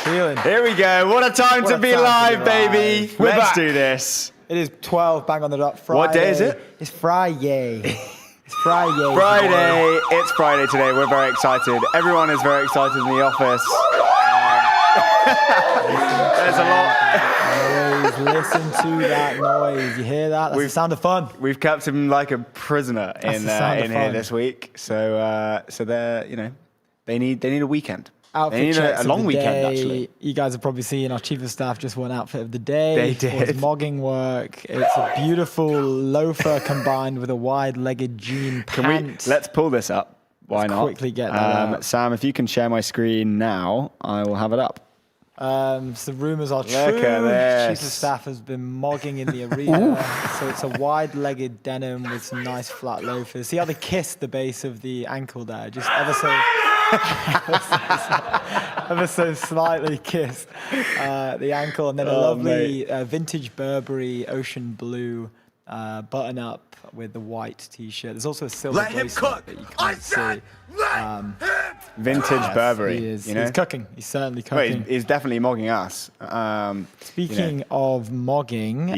feeling? Here we go. What a time to be live, baby. Let's do this. It is 12, bang on the dot. Friday. What day is it? It's Friday. It's Friday. Friday. It's Friday today. We're very excited. Everyone is very excited in the office. There's a lot. Listen to that noise. You hear that? That's the sound of fun. We've kept him like a prisoner in here this week. So they're, they need a weekend. Outfit they need checks a long of the weekend, day. actually. You guys have probably seen our chief of staff just won outfit of the day. They did. It was mogging work. It's a beautiful loafer combined with a wide-legged jean pant. Let's pull this up. Why not? Quickly get that out. Sam, if you can share my screen now, I will have it up. So the rumours are true. Look at this. Chief of staff has been mogging in the arena. So it's a wide-legged denim with some nice flat loafers. See how they kiss the base of the ankle there? Just ever so slightly kiss the ankle, and then a lovely vintage Burberry ocean blue button-up with the white T-shirt. There's also a silver bracelet that you can't see. Vintage Burberry. He's cooking. He's certainly cooking. He's definitely mogging us. Speaking of mogging,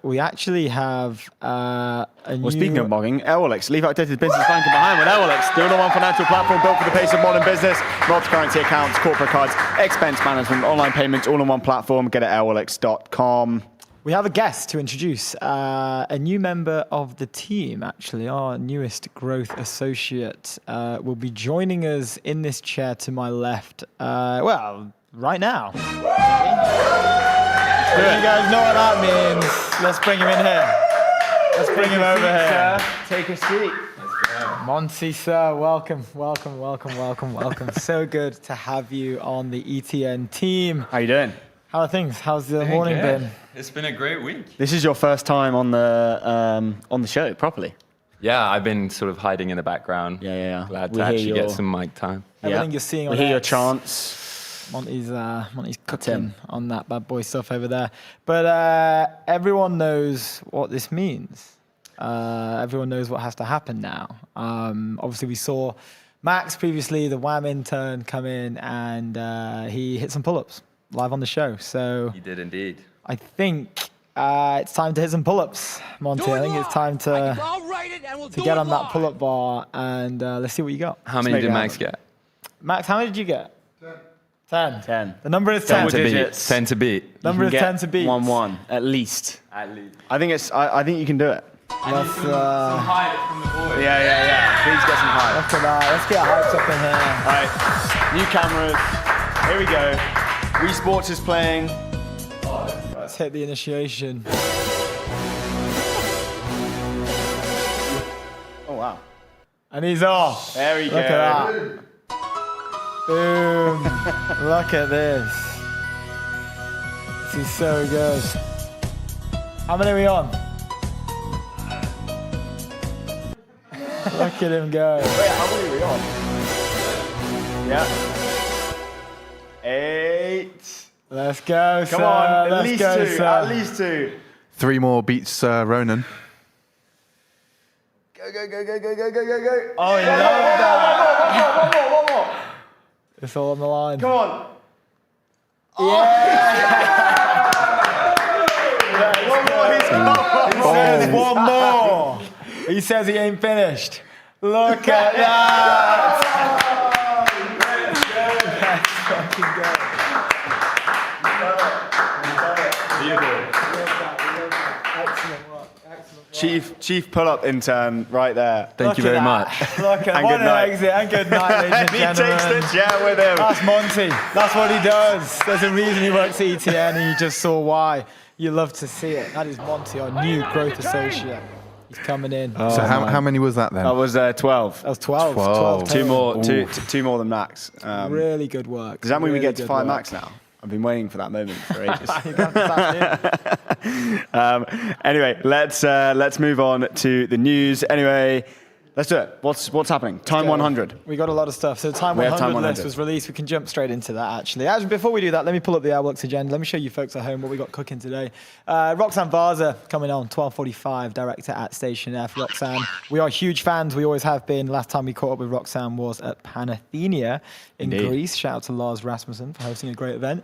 we actually have speaking of mogging, Airwallex, leave outdated business banking behind with Airwallex, the all-in-one financial platform built for the pace of modern business, multi-currency accounts, corporate cards, expense management, online payments, all-in-one platform. Get at airwallex.com. We have a guest to introduce, a new member of the team, actually, our newest growth associate, will be joining us in this chair to my left, right now. You guys know what that means. Let's bring him in here. Let's bring him over here. Take a seat. Monty, sir, welcome. So good to have you on the ETN team. How you doing? How are things? How's the morning been? It's been a great week. This is your first time on the show properly. Yeah, I've been sort of hiding in the background. Yeah. Glad to actually get some mic time. Everything you're seeing on we hear your X, chants. Monty's cooking on that bad boy stuff over there. But everyone knows what this means. Everyone knows what has to happen now. Obviously, we saw Max previously, the WAM intern, come in and he hit some pull-ups live on the show. So You did indeed. I think it's time to hit some pull-ups, Monty. I think it's time to get on that pull-up bar and let's see what you got. How many did Max get? Max, how many did you get? 10. 10. The number is 10. 10 to beat. Number is 10 to beat. 1-1 at least. At least. I think you can do it. Let's Hide it from the boys. Yeah. Please get some hype. look at that. Let's get hyped up in here. All right, new cameras. Here we go. Wii Sports is playing. Let's hit the initiation. Oh wow. And he's off. There we go. Look at that. Boom. Look at this. This is so good. How many are we on? Look at him go. Wait, how many are we on? Yeah. 8. Let's go, Come sir. on, Let's go, at sir. least 2. 3 more beats Ronan. Go. Oh, I love that. One more. It's all on the line. Come on. He says one more. He says he ain't finished. Look at that. Let's fucking go. Excellent work. Chief pull-up intern right there. Thank you very much. Look at And what good an night. exit and good night, ladies and He gentlemen. takes the chair with him. That's Monty. That's what he does. There's a reason he works at ETN, and you just saw why. You love to see it. That is Monty, our new growth associate. He's coming in. So how many was that then? That was 12. That was 12. 12. Two total. more, two more than Max. Really good work. Does that mean we Really get to good 5 work. Max now? I've been waiting for that moment for ages. You got that in. Anyway, let's move on to the news. Anyway, Let's do it. What's happening? Time 100. We got a lot of stuff. So the Time We have 100 Time 100. list was released. We can jump straight into that, actually. Actually, before we do that, let me pull up the Airworks agenda. Let me show you folks at home what we got cooking today. Roxanne Varza coming on, 12:45, director at Station F. Roxanne, we are huge fans. We always have been. Last time we caught up with Roxanne was at Panathenia in Greece. Shout out to Lars Rasmussen for hosting a great event.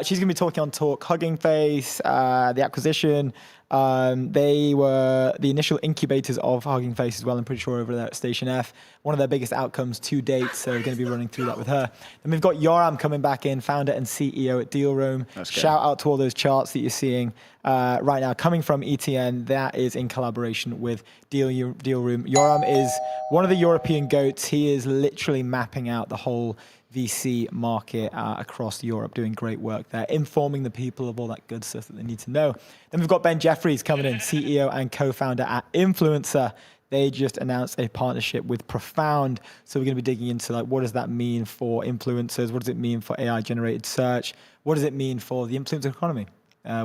She's going to be talking on Talk Hugging Face, the acquisition. They were the initial incubators of Hugging Face as well, I'm pretty sure, over there at Station F. One of their biggest outcomes to date, so we're going to be running through that with her. Then we've got Yoram coming back in, founder and CEO at Dealroom. Shout out to all those charts that you're seeing right now coming from ETN. That is in collaboration with Dealroom. Yoram is one of the European GOATs. He is literally mapping out the whole VC market across Europe, doing great work there, informing the people of all that good stuff that they need to know. Then we've got Ben Jeffries coming in, CEO and co-founder at Influencer. They just announced a partnership with Profound. So we're going to be digging into what does that mean for influencers? What does it mean for AI-generated search? What does it mean for the influencer economy,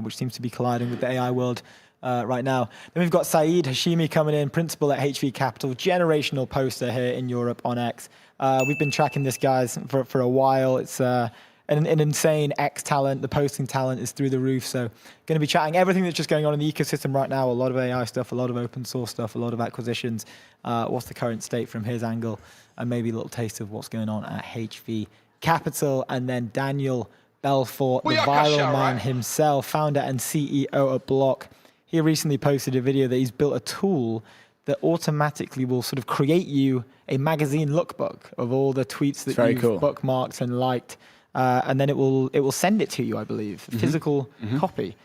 which seems to be colliding with the AI world right now. Then we've got Saeed Haschemi coming in, principal at HV Capital, generational poster here in Europe on X. We've been tracking this, guys, for a while. It's an insane X talent. The posting talent is through the roof. So going to be chatting everything that's just going on in the ecosystem right now. A lot of AI stuff, a lot of open source stuff, a lot of acquisitions. What's the current state from his angle? And maybe a little taste of what's going on at HV Capital. And then Daniel Belfort, the viral man himself, founder and CEO at Blok. He recently posted a video that he's built a tool that automatically will sort of create you a magazine lookbook of all the tweets that you've bookmarked and liked, and then it will send it to you, I believe, a physical copy,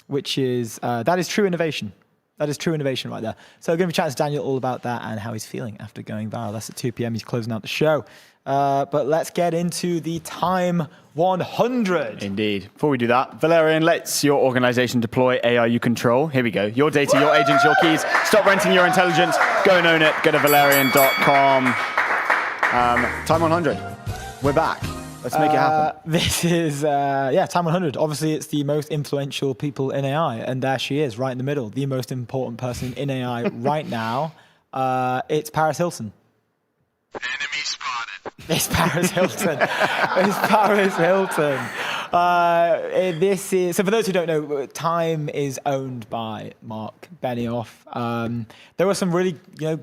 which is that is true innovation. That is true innovation right there. So we're going to be chatting to Daniel all about that and how he's feeling after going viral. That's at 2 p.m. He's closing out the show. But let's get into the Time 100. Indeed. Before we do that, Valerian, let's your organization deploy AI you control. Here we go. Your data, your agents, your keys. Stop renting your intelligence. Go and own it. Go to valerian.com. Time 100. We're back. Let's make it happen. This is, Time 100. Obviously, it's the most influential people in AI. And there she is, right in the middle. The most important person in AI right now. It's Paris Hilton. Enemy spotted. It's Paris Hilton. It's Paris Hilton. This is, so for those who don't know, Time is owned by Mark Benioff. There were some really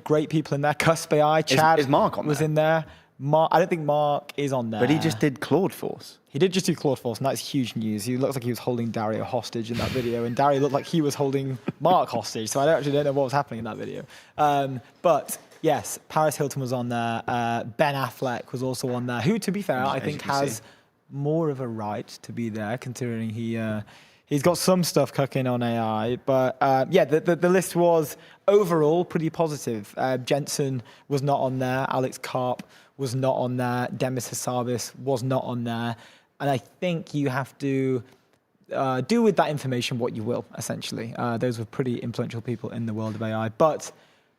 great people in there. Cusp AI, Chad is Mark on was there? in there. I don't think Mark is on there. But he just did Claude Force. He did just do Claude Force, and that's huge news. He looks like he was holding Dario hostage in that video, and Dario looked like he was holding Mark hostage. So I actually don't know what was happening in that video. But yes, Paris Hilton was on there. Ben Affleck was also on there, who, to be fair, I think has more of a right to be there, considering he's got some stuff cooking on AI. But the list was overall pretty positive. Jensen was not on there. Alex Karp was not on there. Demis Hassabis was not on there. And I think you have to do with that information what you will, essentially. Those were pretty influential people in the world of AI. But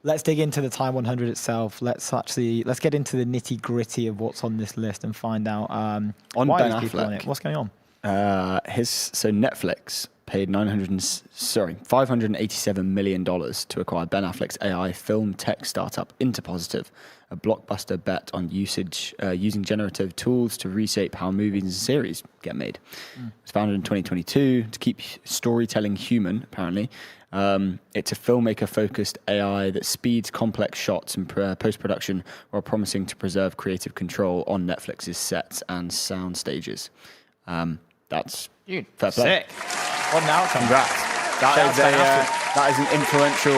let's dig into the Time 100 itself. Let's get into the nitty gritty of what's on this list and find out on why Ben these people Affleck. on it. What's going on? So Netflix paid $587 million to acquire Ben Affleck's AI film tech startup Interpositive, a blockbuster bet on using generative tools to reshape how movies and series get made. It was founded in 2022 to keep storytelling human, apparently. It's a filmmaker-focused AI that speeds complex shots and post-production while promising to preserve creative control on Netflix's sets and sound stages. That's fair play. Sick. What an outcome. Congrats. That is an influential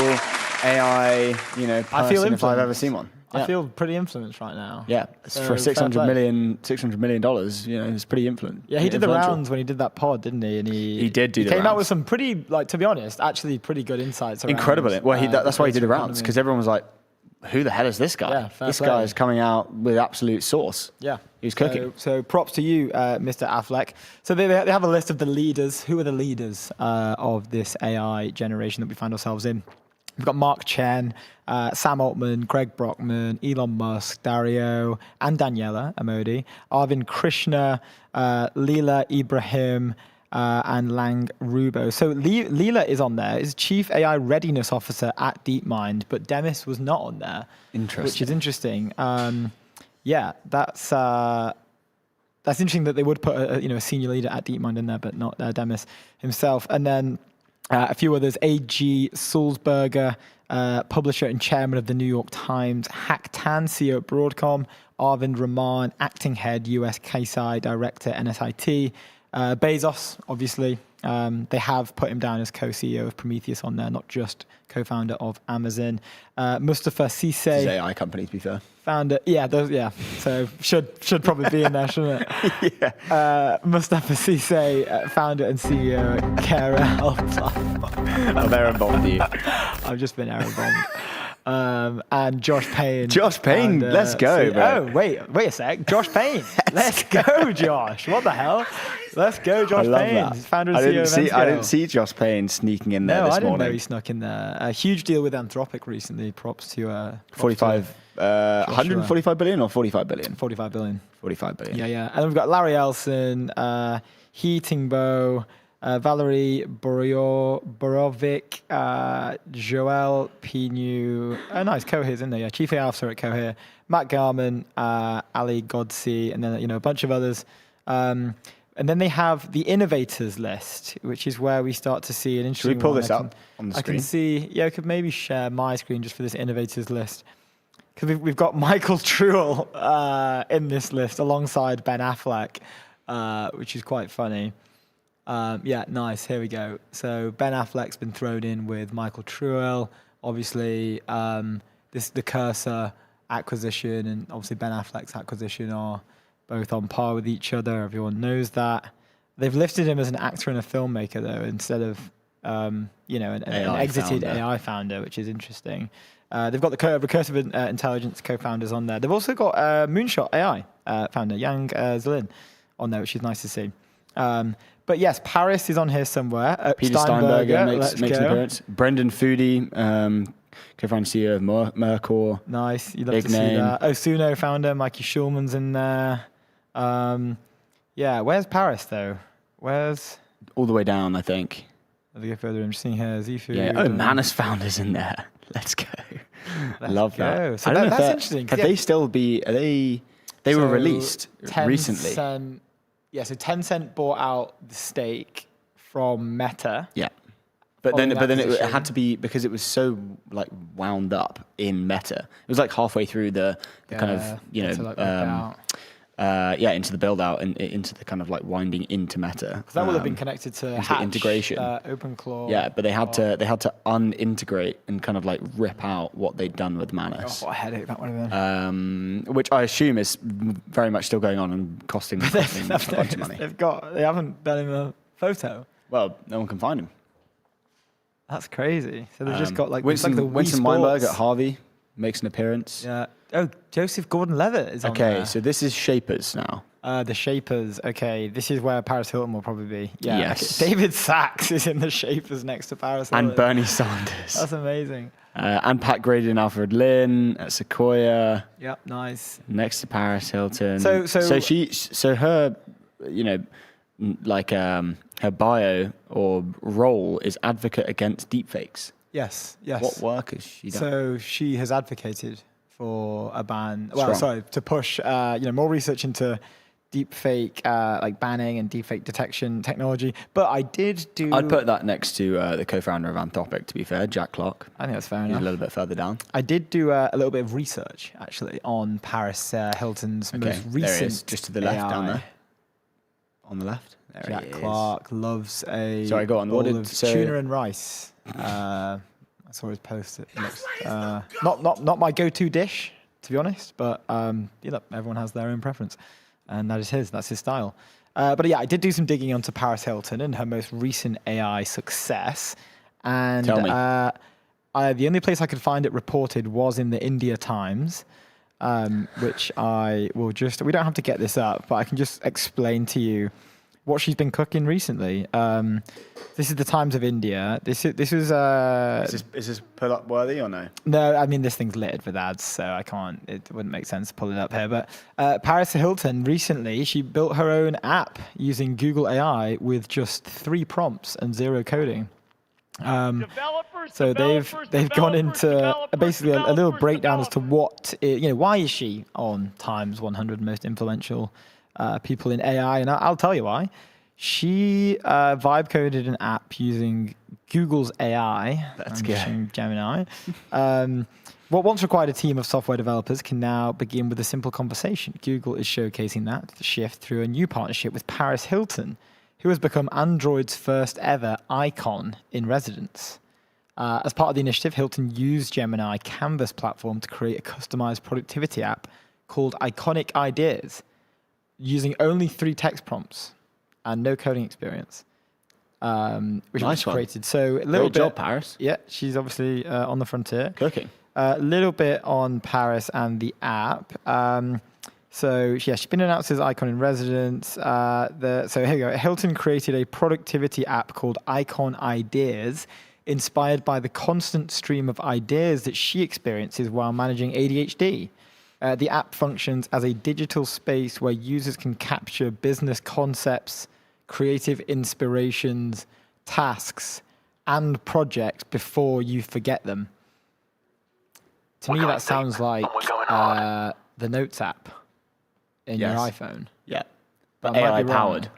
AI, person I feel if I've ever seen one. I feel pretty influenced right now. Yeah, So for $600 fair play. million, it's pretty influential. Yeah, he did the rounds when he did that pod, didn't he? And He did do he the came out rounds. with some pretty, to be honest, actually pretty good insights. Around, Incredible. Well, that's why he did the rounds, economy. because everyone was like, who the hell is this guy? Yeah, fair this play. guy is coming out with absolute sauce. Yeah. He's cooking. So props to you, Mr. Affleck. So they have a list of the leaders. Who are the leaders of this AI generation that we find ourselves in? We've got Mark Chen, Sam Altman, Greg Brockman, Elon Musk, Dario, and Daniela Amodi, Arvind Krishna, Leela Ibrahim, and Lang Rubo. So Leela is on there, is Chief AI Readiness Officer at DeepMind, but Demis was not on there. Interesting. Which is interesting. Yeah, that's interesting that they would put a senior leader at DeepMind in there, but not Demis himself. And then a few others: A.G. Sulzberger, publisher and chairman of the New York Times; Hak Tan, CEO at Broadcom; Arvind Raman, acting head, US KSI director, NSIT; Bezos, obviously. They have put him down as co-CEO of Prometheus on there, not just co-founder of Amazon. Mustafa Cisse, It's an AI company, to be fair. founder, so should probably be in there, shouldn't it? Yeah. Mustafa Cisse, founder and CEO at Kara. I've error bombed you. I've just been error bombed. And Josh Payne. Josh Payne, let's go, bro. Oh, wait a sec. Josh Payne. Let's go, Josh. What the hell? Let's go, Josh I love Payne. that. Founder and CEO of Enscale. I didn't see Josh Payne sneaking in there No, this I didn't morning. know he snuck in there. A huge deal with Anthropic recently. Props to 45, 145 billion or 45 billion? 45 billion. 45 billion. Yeah. And then we've got Larry Ellison, He Tingbo, Valerie Borovic, Joel Pinu. Oh, nice. Cohere's in there. Yeah. Chief AI Officer at Cohere. Matt Garman, Ali Godsey, and then a bunch of others. And then they have the innovators list, which is where we start to see an interesting. Should we pull one. this up on the I screen? can see. Yeah, I could maybe share my screen just for this innovators list, because we've got Michael Truell in this list alongside Ben Affleck, which is quite funny. Yeah, nice. Here we go. So Ben Affleck's been thrown in with Michael Truell. Obviously, the Cursor acquisition and obviously Ben Affleck's acquisition are both on par with each other. Everyone knows that. They've lifted him as an actor and a filmmaker, though, instead of an exited founder. AI founder, which is interesting. They've got the recursive intelligence co-founders on there. They've also got Moonshot AI founder Yang Zilin on there, which is nice to see. But yes, Paris is on here somewhere. Peter Steinberger makes an go. appearance. Brendan Foodie, co-founder CEO of Mercor. Nice. You'd love Big to see name. that. Suno founder Mikey Schulman's in there. Yeah, where's Paris though? Where's? All the way down, I think. Let me go further. I'm just seeing here. Zifu. Yeah. Oh, Manus founders in there. Let's go. Love go. that. So I don't know that's if interesting, Have yeah. they still be? Are they? They were released recently. Yeah. So Tencent bought out the stake from Meta. Yeah. But Following then it acquisition. had to be because it was so like wound up in Meta. It was like halfway through the kind of into the build out and into the kind of like winding into Meta. Because that would have been connected to into Hatch, the integration. OpenClaw. Yeah, but they had to unintegrate and kind of like rip out what they'd done with Manus. Oh, what a headache that would have been. Which I assume is very much still going on and costing a bunch of money. They haven't done him a photo. Well, no one can find him. That's crazy. So they've just got like Winston, it's like the Wii Winston Weinberg Sports. at Harvey makes an appearance. Yeah. Oh, Joseph Gordon-Levitt is on Okay, there. so this is Shapers now. The Shapers. Okay, this is where Paris Hilton will probably be. Yeah. Yes. Okay. David Sachs is in the Shapers next to Paris Hilton. And Bernie Sanders. That's amazing. And Pat Grady and Alfred Lin at Sequoia. Yep. Nice. Next to Paris Hilton. So her, her bio or role is advocate against deepfakes. Yes. What work has she done? So she has advocated for a ban. Strong. To push more research into deepfake like banning and deepfake detection technology. But I'd put that next to the co-founder of Anthropic. To be fair, Jack Clark. I think that's fair He's enough. a little bit further down. I did do a little bit of research actually on Paris Hilton's most recent there he is, just to the left AI. down there. On the left. There Jack he is. Clark loves a Sorry, go on. bowl What did- of so- tuna and rice. I saw his post. It looks not my go-to dish, to be honest. But everyone has their own preference, and that is his. That's his style. But yeah, I did do some digging onto Paris Hilton and her most recent AI success. And Tell me. The only place I could find it reported was in the India Times, which I will just. We don't have to get this up, but I can just explain to you what she's been cooking recently. This is the Times of India. This was. Is this pull up worthy or no? No, I mean this thing's littered with ads, so I can't. It wouldn't make sense to pull it up here. But Paris Hilton recently, she built her own app using Google AI with just 3 prompts and 0 coding. So they've gone into basically a little breakdown as to why is she on Times 100 most influential people in AI, and I'll tell you why. She vibe coded an app using Google's AI. That's good. Gemini. What once required a team of software developers can now begin with a simple conversation. Google is showcasing that shift through a new partnership with Paris Hilton, who has become Android's first ever icon in residence. As part of the initiative, Hilton used Gemini Canvas platform to create a customized productivity app called Iconic Ideas, using only 3 text prompts and no coding experience, which Nice was one. created. So a little Great bit, job, Paris. Yeah, she's obviously on the frontier. Cooking. A little bit on Paris and the app. She's been announced as icon in residence. So here we go. Hilton created a productivity app called Icon Ideas, inspired by the constant stream of ideas that she experiences while managing ADHD. The app functions as a digital space where users can capture business concepts, creative inspirations, tasks, and projects before you forget them. To me, that sounds like the Notes app in your iPhone. Yeah. But But I might AI be wrong. powered.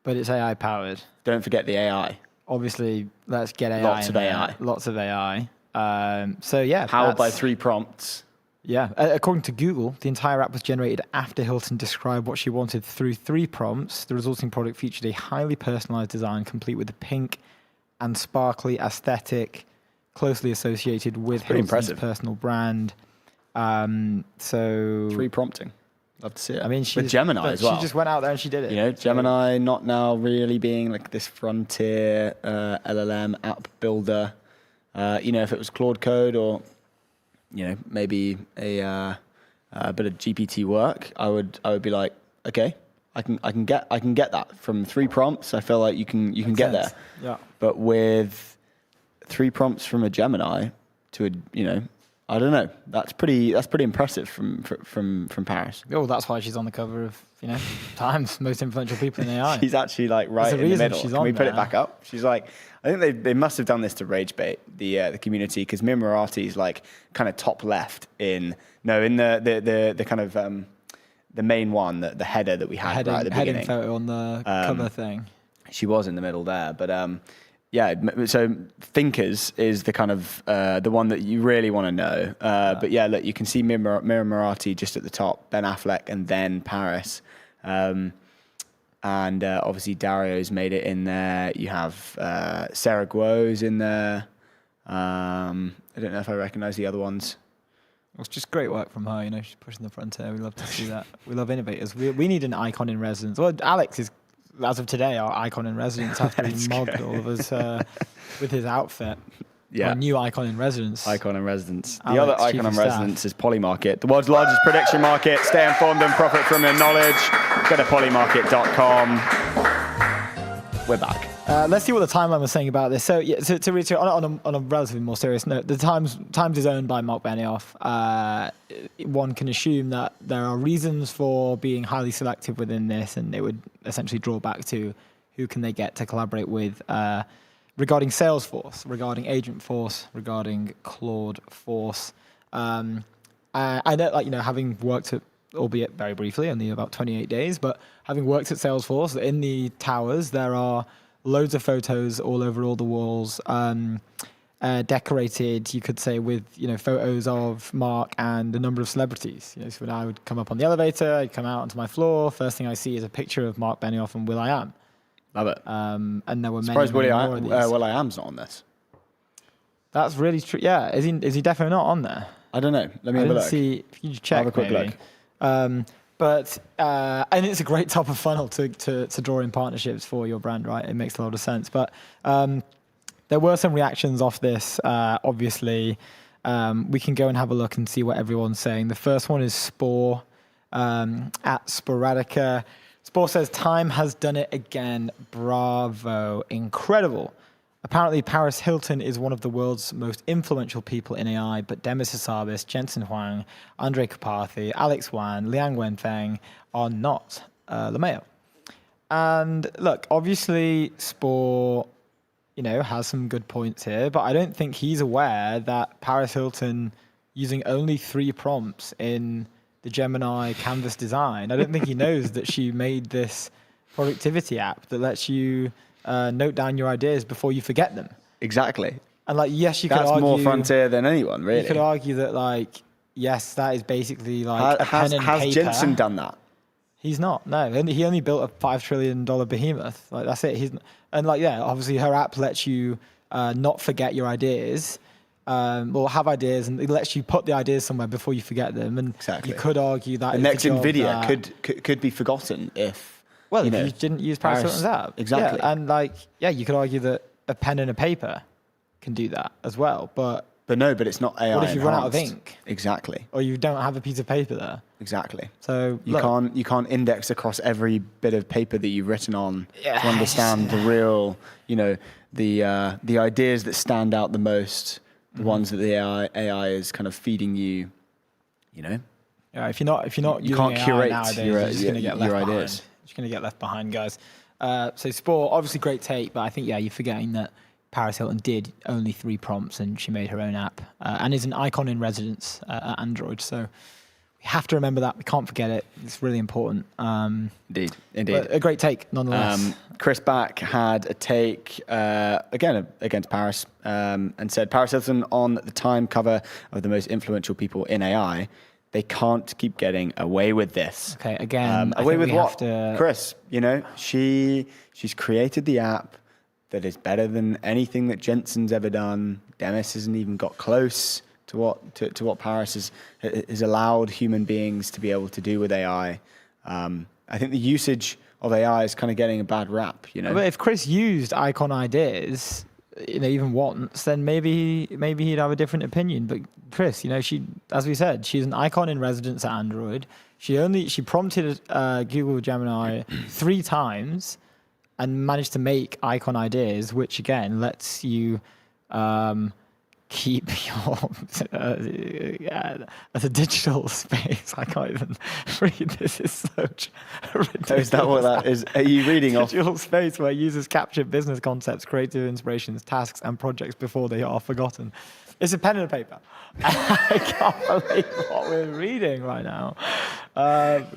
But it's AI powered. Don't forget the AI. Obviously, let's get AI. Lots in of there. AI. Lots of AI. Powered by 3 prompts. Yeah. According to Google, the entire app was generated after Hilton described what she wanted through 3 prompts. The resulting product featured a highly personalized design, complete with a pink and sparkly aesthetic, closely associated with Hilton's impressive. personal brand. 3 prompting. Love to see it. I mean, with Gemini as well. She just went out there and she did it. You know, Gemini not now really being like this frontier LLM app builder. If it was Claude Code or, maybe a bit of GPT work, I would be like, okay, I can get that from 3 prompts. I feel like you can get there. Yeah. But with 3 prompts from a Gemini to a, I don't know. That's pretty impressive from Paris. Oh, that's why she's on the cover of Times most influential people in AI. She's actually like right in the reason middle. she's Can on we put it there. back up? She's like, I think they must have done this to rage bait the community, because Mir Marathi is like kind of top left in the kind of the main one, the header that we had right at the heading beginning. photo on the cover thing. She was in the middle there, but so Thinkers is the kind of the one that you really want to know. But yeah, look, you can see Mir Marathi just at the top, Ben Affleck, and then Paris. And obviously Dario's made it in there. You have Sarah Guo's in there. I don't know if I recognize the other ones. It's just great work from her. She's pushing the frontier. We love to see that. We love innovators. We need an icon in residence. Well, Alex is, as of today, our icon in residence after he mobbed all of us with his outfit. Yeah. Our new icon in residence. Icon in residence. The Alex, other Chief icon of in Staff. residence is Polymarket, the world's largest prediction market. Stay informed and profit from your knowledge. Go to polymarket.com. We're back. Let's see what the timeline was saying about this. So, yeah, to reiterate, on a relatively more serious note, the Times is owned by Mark Benioff. One can assume that there are reasons for being highly selective within this, and it would essentially draw back to who can they get to collaborate with regarding Salesforce, regarding Agentforce, regarding Claude Force. I know, having worked at, albeit very briefly, only about 28 days, but having worked at Salesforce, in the towers, there are loads of photos all over all the walls, decorated, you could say, with photos of Mark and a number of celebrities. So when I would come up on the elevator, I'd come out onto my floor. First thing I see is a picture of Mark Benioff and Will.i.am. Love it. And there were Surprised many more of these. Will.i.am's not on this. That's really true. Yeah, is he definitely not on there? I don't know. Let me I have a didn't look. see. If you just check, Have a quick maybe. look. And it's a great top of funnel to draw in partnerships for your brand, right? It makes a lot of sense. But there were some reactions off this. Obviously, we can go and have a look and see what everyone's saying. The first one is Spore at Sporadica. Spore says, time has done it again. Bravo. Incredible. Apparently, Paris Hilton is one of the world's most influential people in AI, but Demis Hassabis, Jensen Huang, Andre Karpathy, Alex Wan, Liang Wenfeng are not. LeMayo. And look, obviously, Spore, has some good points here, but I don't think he's aware that Paris Hilton, using only 3 prompts in the Gemini Canvas design, I don't think he knows that she made this productivity app that lets you note down your ideas before you forget them. Exactly. And yes, you could argue... That's more frontier than anyone, really. You could argue that yes, that is basically a pen and paper. Has Jensen done that? He's not. No, he only built a $5 trillion behemoth. That's it. Obviously her app lets you not forget your ideas. Have ideas, and it lets you put the ideas somewhere before you forget them. And exactly. You could argue that the next NVIDIA could be forgotten if if you didn't use Paris Hilton's app. Exactly. Yeah, and you could argue that a pen and a paper can do that as well. But it's not AI. What if you run out of ink? Exactly. Or you don't have a piece of paper there. Exactly. So you can't index across every bit of paper that you've written on to understand the real, the ideas that stand out the most, the ones that the AI is kind of feeding you, Yeah, if you're not you using can't AI curate nowadays, your you're just going to get left behind. ideas. You're just going to get left behind, guys. So Spore, obviously great take, but I think you're forgetting that Paris Hilton did only 3 prompts and she made her own app and is an icon in residence at Android. So we have to remember that. We can't forget it. It's really important. Indeed. A great take, nonetheless. Chris Back had a take, again, against Paris, and said, Paris Hilton on the Time cover of the most influential people in AI. They can't keep getting away with this. Okay, again, away with what? Chris, she's created the app that is better than anything that Jensen's ever done. Demis hasn't even got close to what Paris has allowed human beings to be able to do with AI. I think the usage of AI is kind of getting a bad rap. But if Chris used icon ideas, even once, then maybe he'd have a different opinion. But Chris, she, as we said, she's an icon in residence at Android. She prompted Google Gemini 3 times and managed to make icon ideas, which again lets you keep your as a digital space. I can't even read this. Is such ridiculous. Is that what that is? Are you reading off? Digital space where users capture business concepts, creative inspirations, tasks, and projects before they are forgotten. It's a pen and a paper. I can't believe what we're reading right now.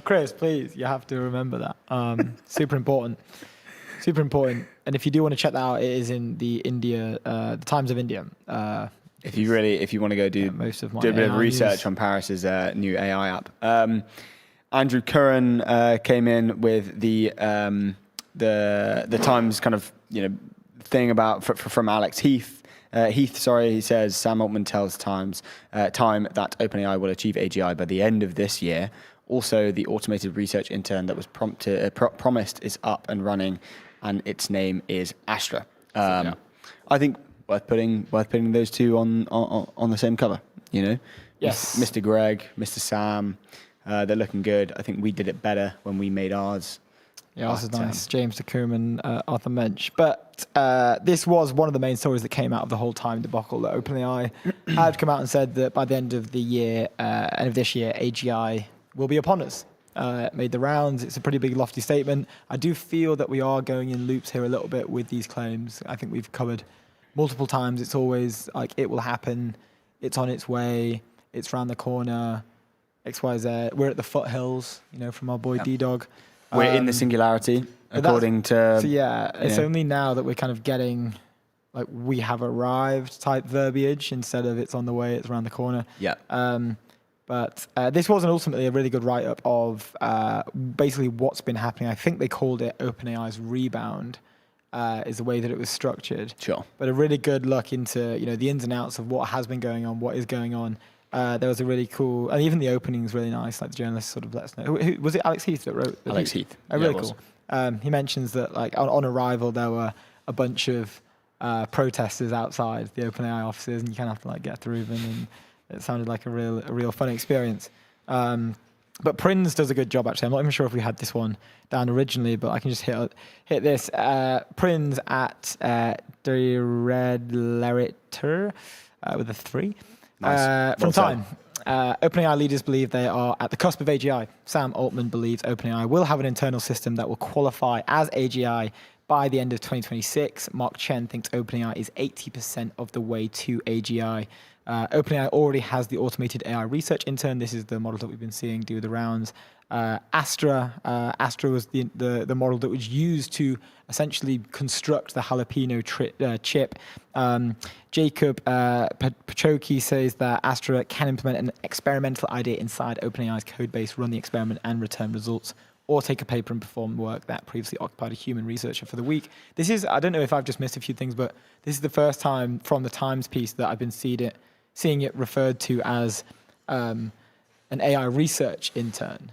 Chris, please, you have to remember that. Super important. Super important. And if you do want to check that out, it is in the Times of India. If you want to go do a bit of research on Paris's new AI app. Andrew Curran came in with the Times kind of thing about from Alex Heath. He says Sam Altman tells Time that OpenAI will achieve AGI by the end of this year. Also, the automated research intern that was promised is up and running, and its name is Astra. I think worth putting those two on the same cover. Yes, Mr. Greg, Mr. Sam, they're looking good. I think we did it better when we made ours. Yeah, ours is nice. James DeCoom and Arthur Mensch. But this was one of the main stories that came out of the whole Time debacle, that OpenAI had come out and said that by the end of the year, end of this year, AGI will be upon us. Made the rounds. It's a pretty big, lofty statement. I do feel that we are going in loops here a little bit with these claims. I think we've covered multiple times. It's always like, it will happen. It's on its way. It's round the corner. XYZ. We're at the foothills, from our boy D-Dog. We're in the singularity, according to... So it's only now that we're kind of getting, we have arrived type verbiage instead of it's on the way, it's around the corner. Yeah. But this was ultimately a really good write-up of basically what's been happening. I think they called it OpenAI's rebound, is the way that it was structured. Sure. But a really good look into the ins and outs of what has been going on, what is going on. There was a really cool, and even the opening is really nice. Like the journalist sort of let us know. Who was it? Alex Heath that wrote? Alex Heath. Oh, really cool. He mentions that on arrival there were a bunch of protesters outside the OpenAI offices, and you kind of have to get through them. And it sounded like a real fun experience. But Prinz does a good job, actually. I'm not even sure if we had this one down originally, but I can just hit this. Prinz at the Red Leriter with a 3. Nice. From Time. OpenAI leaders believe they are at the cusp of AGI. Sam Altman believes OpenAI will have an internal system that will qualify as AGI by the end of 2026. Mark Chen thinks OpenAI is 80% of the way to AGI. OpenAI already has the automated AI research intern. This is the model that we've been seeing do the rounds. Astra was the model that was used to essentially construct the jalapeno chip. Jacob Pachoki says that Astra can implement an experimental idea inside OpenAI's code base, run the experiment and return results, or take a paper and perform work that previously occupied a human researcher for the week. This is, I don't know if I've just missed a few things, but this is the first time from the Times piece that I've been seeing it referred to as an AI research intern.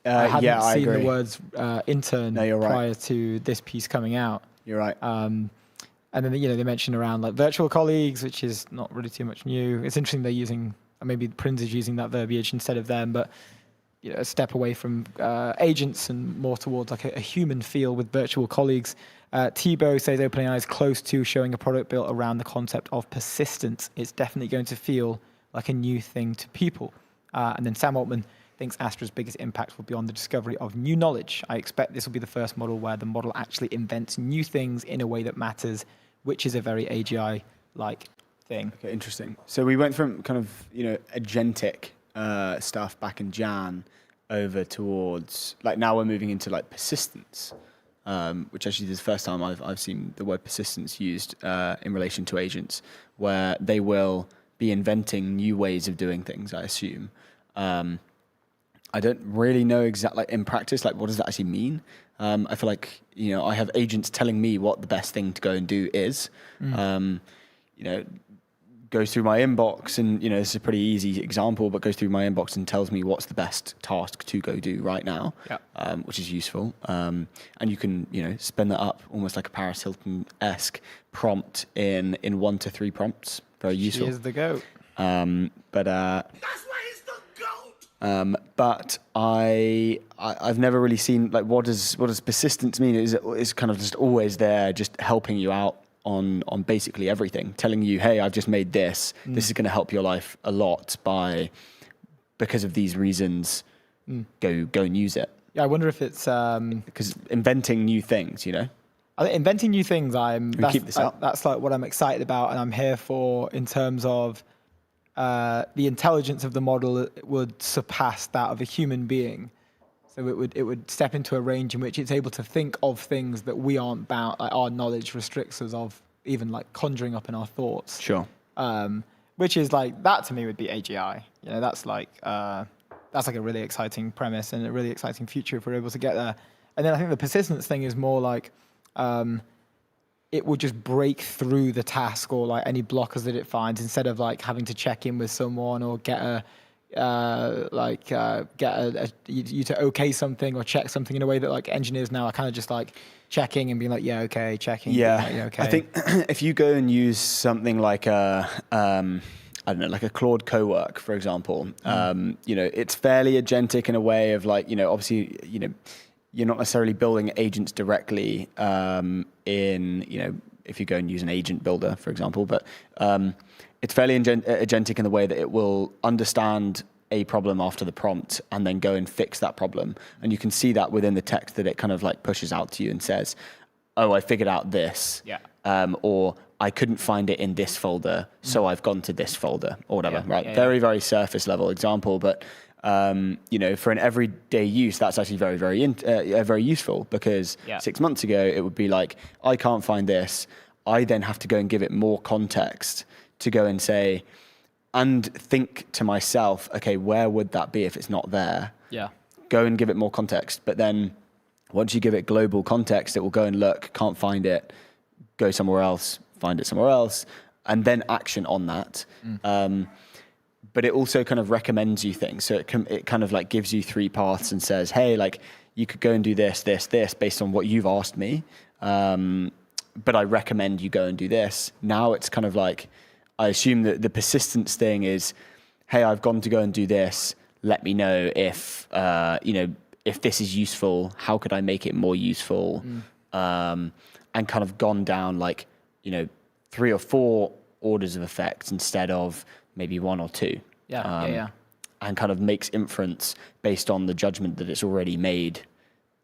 I hadn't seen the words intern prior to this piece coming out. You're right. And then they mention around like virtual colleagues, which is not really too much new. It's interesting they're using, maybe Prinz is using that verbiage instead of them, but a step away from agents and more towards like a human feel with virtual colleagues. Thibaut says OpenAI is close to showing a product built around the concept of persistence. It's definitely going to feel like a new thing to people. And then Sam Altman thinks Astra's biggest impact will be on the discovery of new knowledge. I expect this will be the first model where the model actually invents new things in a way that matters, which is a very AGI-like thing. Okay, interesting. So we went from kind of, agentic stuff back in Jan over towards, like now we're moving into like persistence, which actually is the first time I've seen the word persistence used in relation to agents, where they will be inventing new ways of doing things, I assume. I don't really know exactly, like in practice, like what does that actually mean? I feel like, I have agents telling me what the best thing to go and do is. Goes through my inbox and, this is a pretty easy example, but goes through my inbox and tells me what's the best task to go do right now, which is useful. And you can, spin that up almost like a Paris Hilton-esque prompt in 1 to 3 prompts. Very useful. She is the GOAT. But That's why he's the GOAT! But I've never really seen, like, what does persistence mean? Is kind of just always there, just helping you out on basically everything, telling you, hey, I've just made this. This is going to help your life a lot because of these reasons. Go and use it. Yeah, I wonder if it's because inventing new things, I think inventing new things. Keep this up. That's like what I'm excited about, and I'm here for in terms of the intelligence of the model would surpass that of a human being. So it would step into a range in which it's able to think of things that we aren't bound, like our knowledge restricts us of even like conjuring up in our thoughts. Sure. Which is like, that to me would be AGI. That's like a really exciting premise and a really exciting future if we're able to get there. And then I think the persistence thing is more like, it will just break through the task or like any blockers that it finds instead of like having to check in with someone or get you to okay something or check something in a way that like engineers now are kind of just like checking and being like, yeah, okay, checking. Yeah, like, yeah, okay. I think if you go and use something like I don't know, like a Claude Cowork, for example, it's fairly agentic in a way of like, obviously, you're not necessarily building agents directly if you go and use an agent builder, for example, but it's fairly agentic in the way that it will understand a problem after the prompt and then go and fix that problem. And you can see that within the text that it kind of like pushes out to you and says, oh, I figured out this. Yeah. Or I couldn't find it in this folder, so I've gone to this folder or whatever, right? Yeah, very, very surface level example, but for an everyday use, that's actually very, very, very useful because 6 months ago, it would be like, I can't find this. I then have to go and give it more context to go and say, and think to myself, okay, where would that be if it's not there? Yeah. Go and give it more context. But then once you give it global context, it will go and look, can't find it, go somewhere else, find it somewhere else, and then action on that. But it also kind of recommends you things. So it kind of like gives you 3 paths and says, hey, like you could go and do this, this, this based on what you've asked me. But I recommend you go and do this. Now it's kind of like, I assume that the persistence thing is, hey, I've gone to go and do this. let me know if if this is useful. How could I make it more useful? And kind of gone down 3 or 4 orders of effects instead of maybe 1 or 2. Yeah. And kind of makes inference based on the judgment that it's already made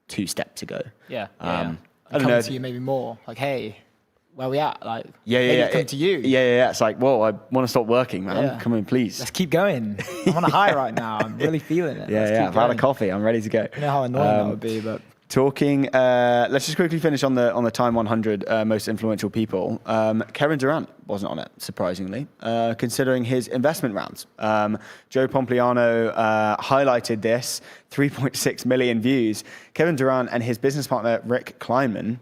2 steps ago. Yeah. I don't know. Coming to you maybe more like, hey, where we at? Like, Yeah. Come to you. Yeah. It's like, whoa, I want to stop working, man. Yeah. Come in, please. Let's keep going. I'm on a high right now. I'm really feeling it. Let's keep I've had a going. coffee. I'm ready to go. You know how annoying that would be, but Talking, let's just quickly finish on the Time 100 most influential people. Kevin Durant wasn't on it, surprisingly, considering his investment rounds. Joe Pompliano highlighted this, 3.6 million views. Kevin Durant and his business partner Rich Kleinman,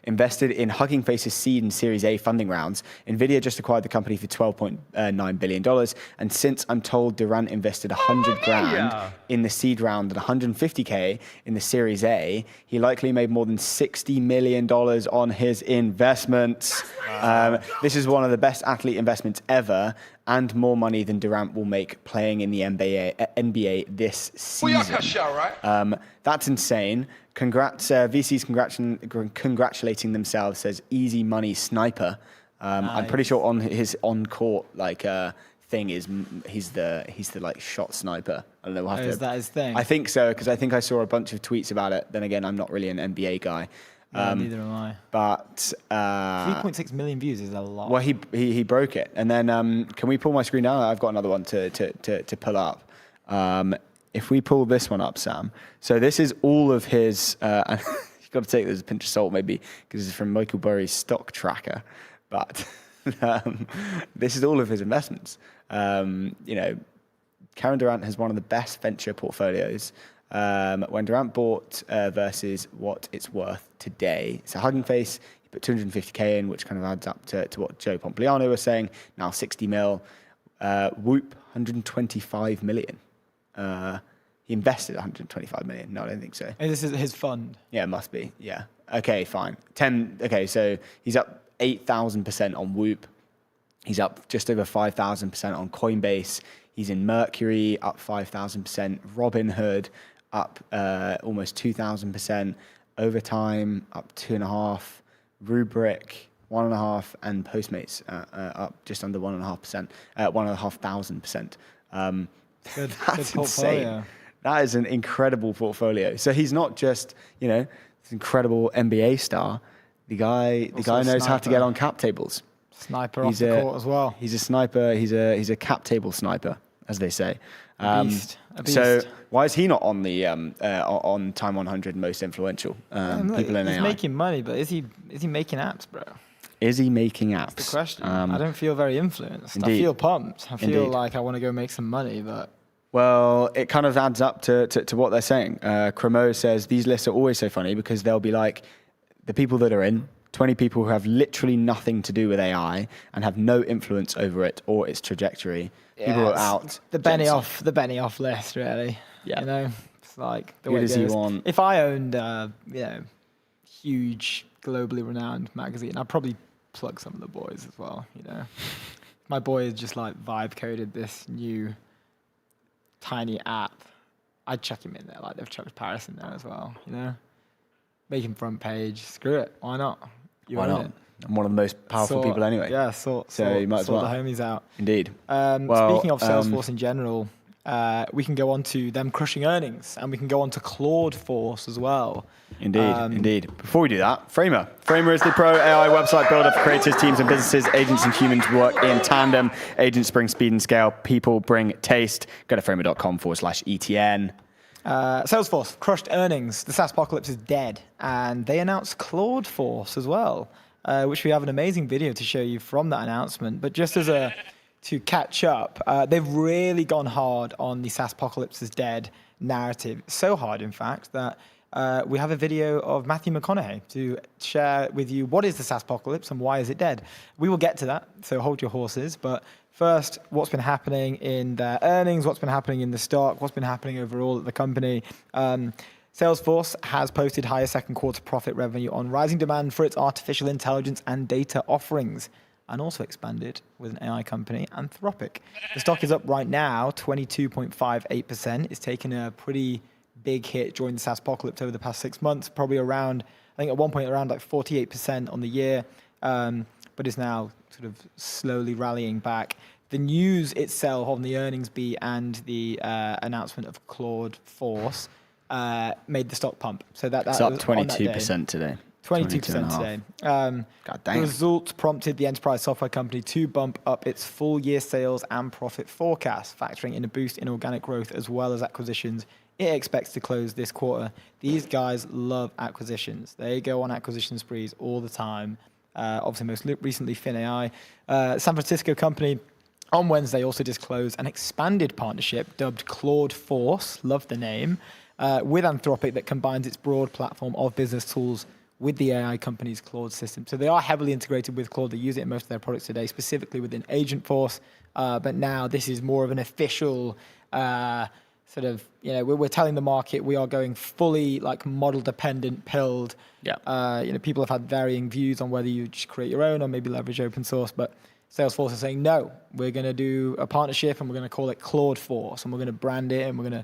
invested in Hugging Face's seed and Series A funding rounds. NVIDIA just acquired the company for $12.9 billion. And since I'm told Durant invested 100 grand in the seed round and 150K in the Series A, he likely made more than $60 million on his investments. This is one of the best athlete investments ever and more money than Durant will make playing in the NBA this season. That's insane. Congrats, VC's congratulating themselves, says Easy Money Sniper. Nice. I'm pretty sure on his on-court thing is he's the shot sniper. I don't know. Is that his thing? I think so, because I think I saw a bunch of tweets about it. Then again, I'm not really an NBA guy. Neither am I. But 3.6 million views is a lot. Well, he broke it, and then can we pull my screen now? I've got another one to pull up. If we pull this one up, Sam. So this is all of his. And you've got to take this with a pinch of salt, maybe, because it's from Michael Burry's stock tracker. But this is all of his investments. Kevin Durant has one of the best venture portfolios. When Durant bought versus what it's worth today, it's a Hugging Face. He put 250K in, which kind of adds up to what Joe Pompliano was saying. Now 60 mil. Whoop, 125 million. He invested 125 million. No, I don't think so. And this is his fund. Yeah, it must be. Yeah. Okay, fine. Okay, so he's up 8,000% on Whoop. He's up just over 5,000% on Coinbase. He's in Mercury, up 5,000%. Robinhood, up almost 2,000%. Overtime, up 2.5%. Rubric, 1.5%, and Postmates up just under 1.5%, 1,500%. Good That's portfolio. insane. That is an incredible portfolio. So he's not just this incredible NBA star. The guy knows how to get on cap tables. Sniper off the court as well. He's a sniper. He's a cap table sniper, as they say. A beast. So why is he not on the on Time 100 most influential people in AI? He's making money, but is he making apps, bro? Is he making apps? That's the question. I don't feel very influenced. Indeed. I feel pumped. I feel Indeed. like I want to go make some money, but. Well, it kind of adds up to what they're saying. Cremo says these lists are always so funny because they'll be like the people that are in, 20 people who have literally nothing to do with AI and have no influence over it or its trajectory. Yeah, people are out. The Benioff list, really. Yeah. It's like the Who way it does he goes. want? If I owned huge, globally renowned magazine, I'd probably plug some of the boys as well, My boy is just like vibe coded this new tiny app. I'd chuck him in there, like they've chucked Paris in there as well, Make him front page. Screw it. Why not? Why not? I'm one of the most powerful people anyway. Yeah, so you might as well. the homies out. Indeed. Speaking of Salesforce in general, we can go on to them crushing earnings, and we can go on to Claude Force as well. Indeed. Before we do that, Framer. Framer is the pro AI website builder for creators, teams, and businesses. Agents and humans work in tandem. Agents bring speed and scale. People bring taste. Go to framer.com/ETN. Salesforce crushed earnings. The SaaS apocalypse is dead, and they announced Claude Force as well, which we have an amazing video to show you from that announcement. But just to catch up, they've really gone hard on the SaaS apocalypse is dead narrative. So hard, in fact, that we have a video of Matthew McConaughey to share with you what is the SaaS apocalypse and why is it dead. We will get to that, so hold your horses. But first, what's been happening in their earnings, what's been happening in the stock, what's been happening overall at the company. Salesforce has posted higher second quarter profit revenue on rising demand for its artificial intelligence and data offerings. and also expanded with an AI company, Anthropic. The stock is up right now, 22.58%. It's taken a pretty big hit during the SaaS apocalypse over the past 6 months, probably around, I think at one point around like 48% on the year, but is now sort of slowly rallying back. The news itself on the earnings beat and the announcement of Claude Force made the stock pump. So it's up 22% today. 22% today. God damn. The results prompted the enterprise software company to bump up its full year sales and profit forecast, factoring in a boost in organic growth as well as acquisitions. It expects to close this quarter. These guys love acquisitions. They go on acquisition sprees all the time. Obviously, most recently, FinAI. San Francisco company on Wednesday also disclosed an expanded partnership dubbed Claude Force, love the name, with Anthropic that combines its broad platform of business tools with the AI company's Claude system. So they are heavily integrated with Claude. They use it in most of their products today, specifically within Agentforce. But now this is more of an official sort of, we're telling the market we are going fully like model dependent, pilled. Yeah. People have had varying views on whether you just create your own or maybe leverage open source, but Salesforce is saying, no, we're going to do a partnership and we're going to call it Claude Force and we're going to brand it and we're going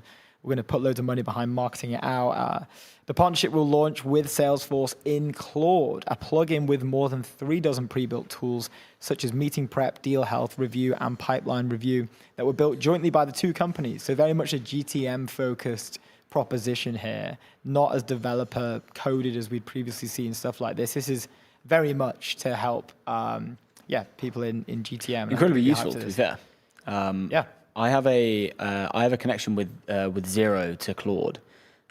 to put loads of money behind marketing it out. The partnership will launch with Salesforce in Claude, a plugin with more than 36 pre-built tools such as meeting prep, deal health review, and pipeline review that were built jointly by the two companies. So very much a GTM-focused proposition here, not as developer coded as we'd previously seen stuff like this. This is very much to help people in GTM. Incredibly useful, to be fair. Yeah. I have a connection with Zero to Claude,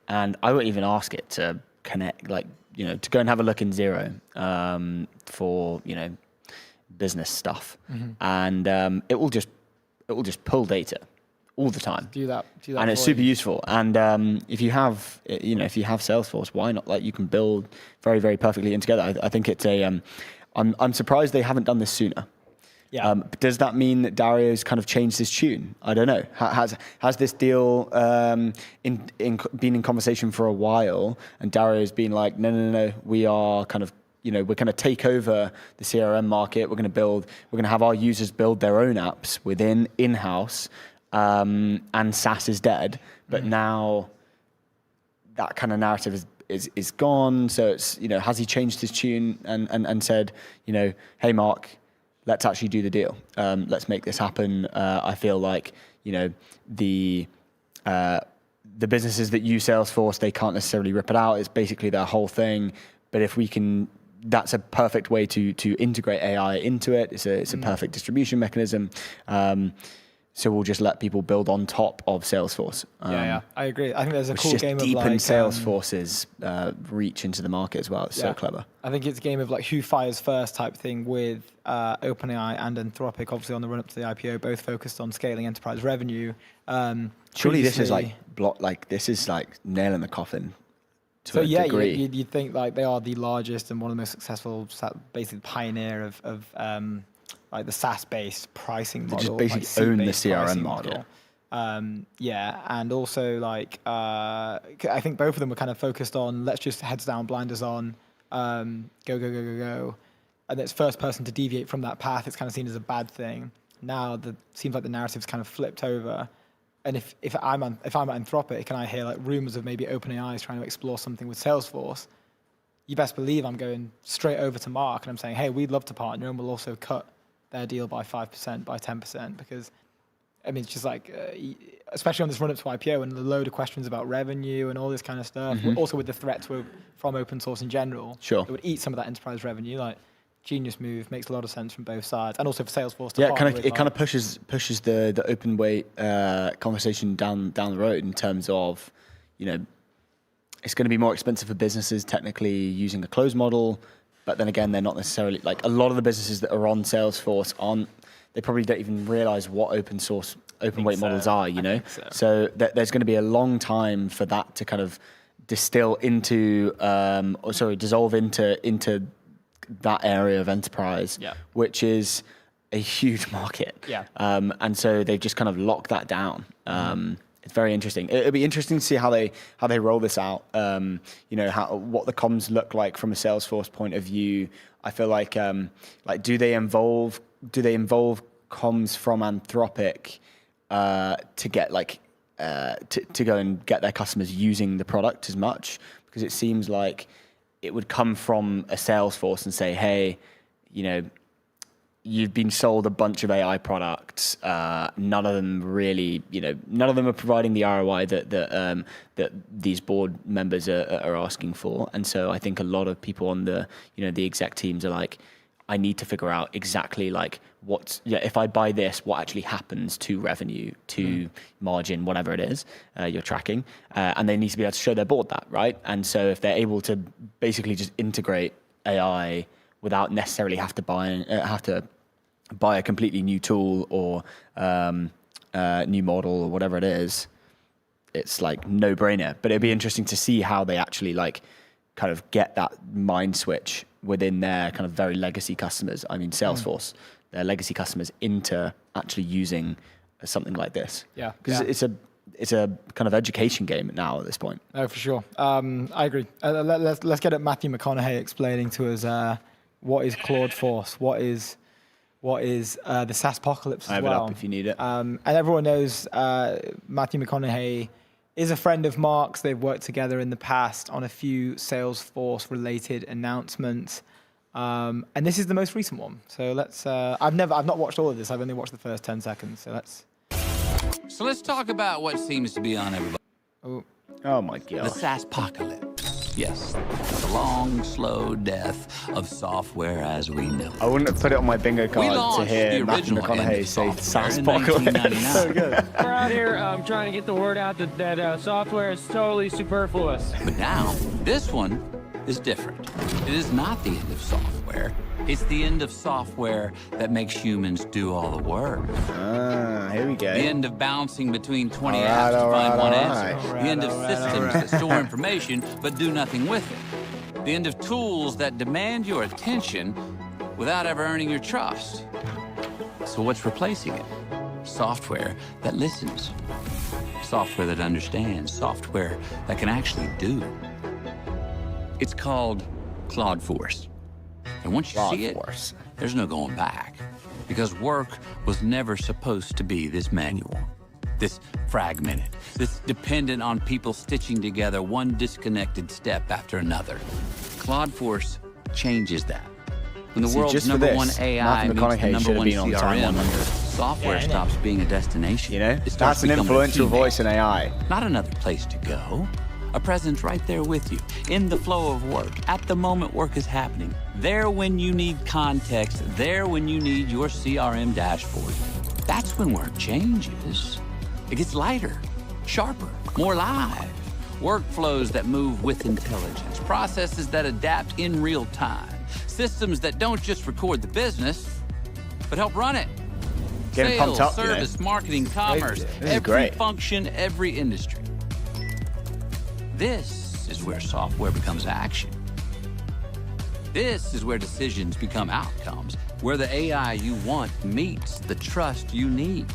and I won't even ask it to connect, to go and have a look in Zero for business stuff, and it will just pull data all the time. Do that and it's super useful. And if you have Salesforce, why not? Like you can build very, very perfectly in together. I think it's I'm surprised they haven't done this sooner. Yeah. Does that mean that Dario's kind of changed his tune? I don't know. Has this deal been in conversation for a while, and Dario's been like, no, we are kind of, we're going to take over the CRM market. We're going to have our users build their own apps within in-house, and SaaS is dead. But now that kind of narrative is gone. So it's, has he changed his tune and said, hey, Mark, let's actually do the deal. Let's make this happen. I feel like, the businesses that use Salesforce, they can't necessarily rip it out. It's basically their whole thing. But if we can, that's a perfect way to integrate AI into it. It's a perfect distribution mechanism. So we'll just let people build on top of Salesforce. I agree. I think there's a cool game of deepen Salesforce's reach into the market as well. It's so clever. I think it's a game of like who fires first type thing with OpenAI and Anthropic, obviously on the run up to the IPO, both focused on scaling enterprise revenue. Surely this is like Blok, this is like nail in the coffin. To a degree. You'd think like they are the largest and one of the most successful, basically pioneer of like the SaaS-based pricing model. They just basically own the CRM market. And also I think both of them were kind of focused on let's just heads down, blinders on, go. And it's first person to deviate from that path. It's kind of seen as a bad thing. Now seems like the narrative's kind of flipped over. And if I'm at Anthropic and I hear like rumors of maybe OpenAI is trying to explore something with Salesforce, you best believe I'm going straight over to Mark and I'm saying, hey, we'd love to partner and we'll also cut their deal by 5%, by 10%, because it's just like, especially on this run up to IPO and the load of questions about revenue and all this kind of stuff, also with the threat from open source in general, sure, it would eat some of that enterprise revenue. Like, genius move, makes a lot of sense from both sides, and also for Salesforce to kind of pushes the open weight conversation down the road in terms of, it's going to be more expensive for businesses technically using a closed model. But then again, they're not necessarily, like a lot of the businesses that are on Salesforce they probably don't even realize what open weight models are, So there's going to be a long time for that to kind of dissolve into that area of enterprise, which is a huge market. Yeah. And so they've just kind of locked that down. It's very interesting. It'll be interesting to see how they roll this out. What the comms look like from a Salesforce point of view. I feel like do they involve comms from Anthropic to get to go and get their customers using the product as much? Because it seems like it would come from a Salesforce and say, hey, you've been sold a bunch of AI products. None of them really, none of them are providing the ROI that these board members are asking for. And so I think a lot of people on the exec teams are like, I need to figure out exactly if I buy this, what actually happens to revenue, to margin, whatever it is you're tracking. And they need to be able to show their board that, right? And so if they're able to basically just integrate AI without necessarily have to buy a completely new tool or new model or whatever it is, it's like no brainer. But it'd be interesting to see how they actually kind of get that mind switch within their kind of very legacy customers. I mean, Salesforce, their legacy customers into actually using something like this. Yeah, because it's a kind of education game now at this point. Oh, for sure. I agree. Let's get at Matthew McConaughey explaining to us what is Claude Force, what is the SaaSpocalypse as well. I have it up if you need it. And everyone knows Matthew McConaughey is a friend of Mark's. They've worked together in the past on a few Salesforce-related announcements. And this is the most recent one. So let's. I've not watched all of this. I've only watched the first 10 seconds. So let's talk about what seems to be on everybody. Oh my God. The SaaSpocalypse. Yes, the long, slow death of software as we know. I wouldn't have put it on my bingo card to hear Matthew McConaughey say SaaSpocalypse. So good. We're out here trying to get the word out that software is totally superfluous. But now, this one is different. It is not the end of software. It's the end of software that makes humans do all the work. Here we go. The end of bouncing between 20 apps to find one answer. The end of systems that store information but do nothing with it. The end of tools that demand your attention without ever earning your trust. So what's replacing it? Software that listens. Software that understands. Software that can actually do. It's called Claude Force. And once you see it, there's no going back. Because work was never supposed to be this manual, this fragmented, this dependent on people stitching together one disconnected step after another. Claude Force changes that. When the world's number one AI meets the number one CRM, software stops being a destination. It starts that's an influential voice in AI. Not another place to go. A presence right there with you, in the flow of work, at the moment work is happening. There when you need context, there when you need your CRM dashboard. That's when work changes. It gets lighter, sharper, more live. Workflows that move with intelligence, processes that adapt in real time, systems that don't just record the business, but help run it. Getting pumped up, service, marketing, commerce, every function, every industry. This is where software becomes action. This is where decisions become outcomes, where the AI you want meets the trust you need.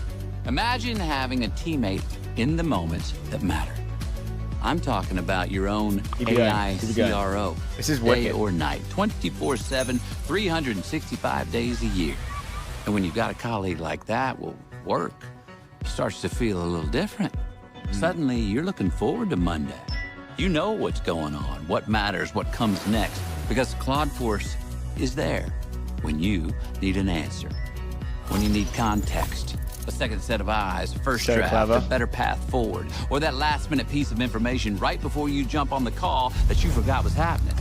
Imagine having a teammate in the moments that matter. I'm talking about your own AI CRO. This is day or night, 24/7, 365 days a year. And when you've got a colleague like that, well, work starts to feel a little different. Suddenly, you're looking forward to Monday. You know what's going on, what matters, what comes next, because Claude Force is there when you need an answer, when you need context, a second set of eyes, a first draft, a better path forward, or that last-minute piece of information right before you jump on the call that you forgot was happening.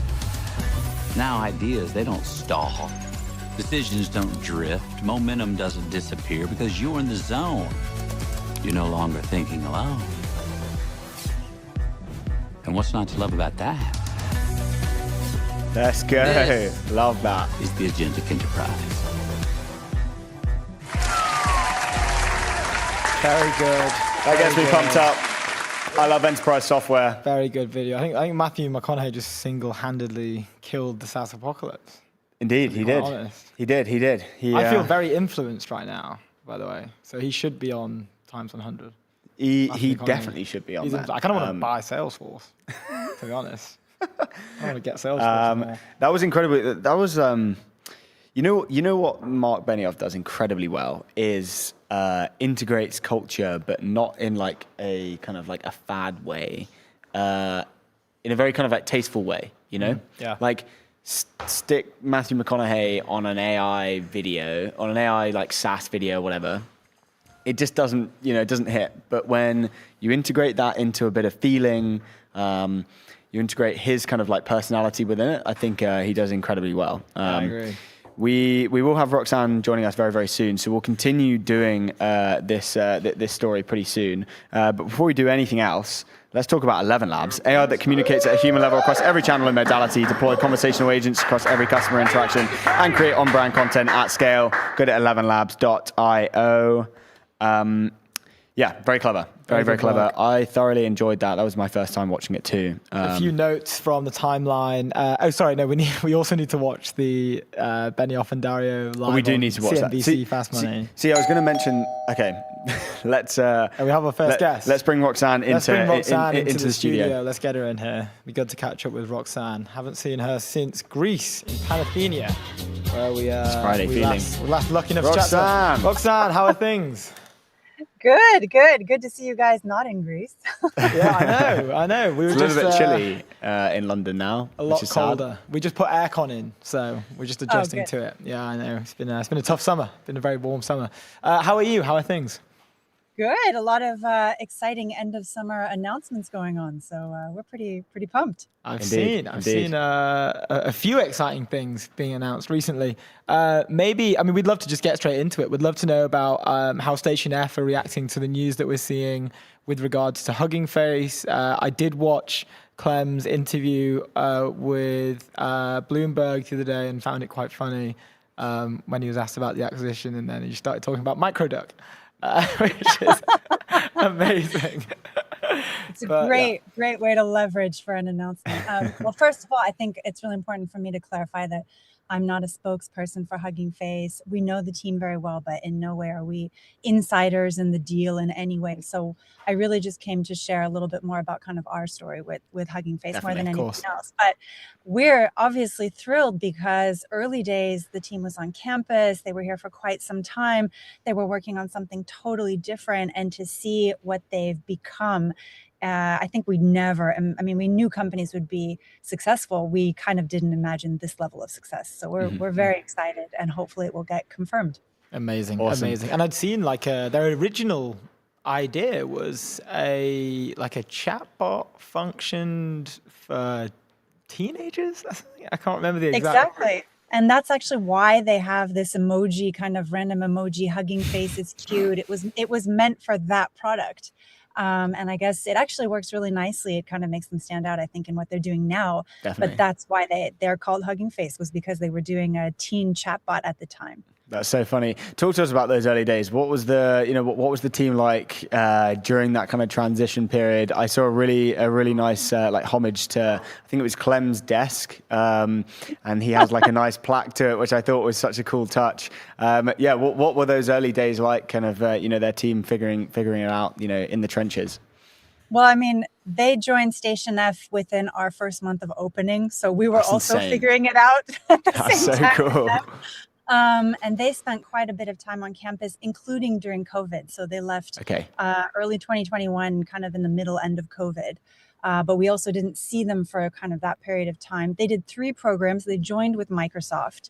Now ideas, they don't stall. Decisions don't drift. Momentum doesn't disappear because you're in the zone. You're no longer thinking alone. And what's not to love about that? Let's go. Love that. Is the agentic enterprise. very good. That gets me pumped up. I love enterprise software. Very good video. I think Matthew McConaughey just single-handedly killed the SaaSpocalypse. Indeed, he did. Honest. He did. I feel very influenced right now, by the way. So he should be on Times 100. He definitely should be on that. I kind of want to buy Salesforce, to be honest. I want to get Salesforce more. That was incredible. That was, you know what Mark Benioff does incredibly well is integrates culture, but not in like a kind of like a fad way, in a very kind of like tasteful way, you know? Yeah. Like stick Matthew McConaughey on an AI video, on an AI like SaaS video, whatever. It just doesn't, it doesn't hit. But when you integrate that into a bit of feeling, you integrate his kind of like personality within it, I think he does incredibly well. I agree. We will have Roxanne joining us very, very soon, so we'll continue doing this story pretty soon. But before we do anything else, let's talk about 11 Labs, AI that communicates at a human level across every channel and modality, deploy conversational agents across every customer interaction, and create on-brand content at scale. Go to 11labs.io. Yeah, very clever. Very clever. I thoroughly enjoyed that. That was my first time watching it too. A few notes from the timeline. We also need to watch the Benioff and Dario live. We do need to watch CNBC that. Fast Money. See, I was going to mention. Okay, let's. We have our first guest. Let's bring Roxanne into the studio. Let's get her in here. Be good to catch up with Roxanne. Haven't seen her since Greece in Panathenea, where we. It's Friday feeling. We're last lucky enough to chat to her. Roxanne, how are things? Good to see you guys not in Greece. Yeah, I know. We were it's a little bit chilly in London now. A lot colder. We just put aircon in, so we're just adjusting to it. Yeah, I know. It's been a tough summer. Been a very warm summer. How are you? How are things? Good. A lot of exciting end of summer announcements going on, so we're pretty pumped. I've seen a few exciting things being announced recently. We'd love to just get straight into it. We'd love to know about how Station F are reacting to the news that we're seeing with regards to Hugging Face. I did watch Clem's interview with Bloomberg the other day and found it quite funny when he was asked about the acquisition, and then he started talking about microduck. Which is amazing. It's a great way to leverage for an announcement. Well, first of all, I think it's really important for me to clarify that I'm not a spokesperson for Hugging Face. We know the team very well, but in no way are we insiders in the deal in any way. So I really just came to share a little bit more about kind of our story with Hugging Face more than anything else. But we're obviously thrilled because early days, the team was on campus. They were here for quite some time. They were working on something totally different. And to see what they've become, I think we knew companies would be successable. We kind of didn't imagine this level of success. So we're very excited, and hopefully it will get confirmed. Amazing. And I'd seen their original idea was a chatbot functioned for teenagers. I can't remember the exact. Exactly. And that's actually why they have this emoji, kind of random emoji, Hugging Face. It's cute. It was meant for that product. And I guess it actually works really nicely. It kind of makes them stand out, I think, in what they're doing now. Definitely. But that's why they're called Hugging Face, was because they were doing a teen chatbot at the time. That's so funny. Talk to us about those early days. What was the team like during that kind of transition period? I saw a really nice homage to, I think it was Clem's desk, and he has like a nice plaque to it, which I thought was such a cool touch. What were those early days like? Kind of their team figuring it out, in the trenches. Well, I mean, they joined Station F within our first month of opening, so we were also figuring it out at the same time. That's so cool. And they spent quite a bit of time on campus, including during COVID. So they left early 2021, kind of in the middle end of COVID. But we also didn't see them for kind of that period of time. They did 3 programs. They joined with Microsoft.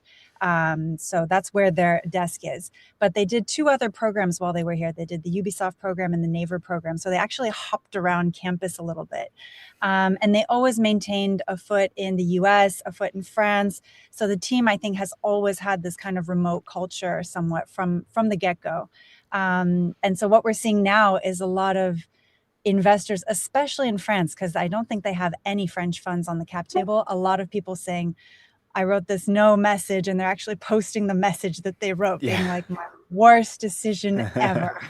So that's where their desk is. But they did 2 other programs while they were here. They did the Ubisoft program and the Naver program. So they actually hopped around campus a little bit. And they always maintained a foot in the US, a foot in France. So the team, I think, has always had this kind of remote culture somewhat from the get-go. And so what we're seeing now is a lot of investors, especially in France, because I don't think they have any French funds on the cap table. A lot of people saying, I wrote this no message, and they're actually posting the message that they wrote, being like, my worst decision ever.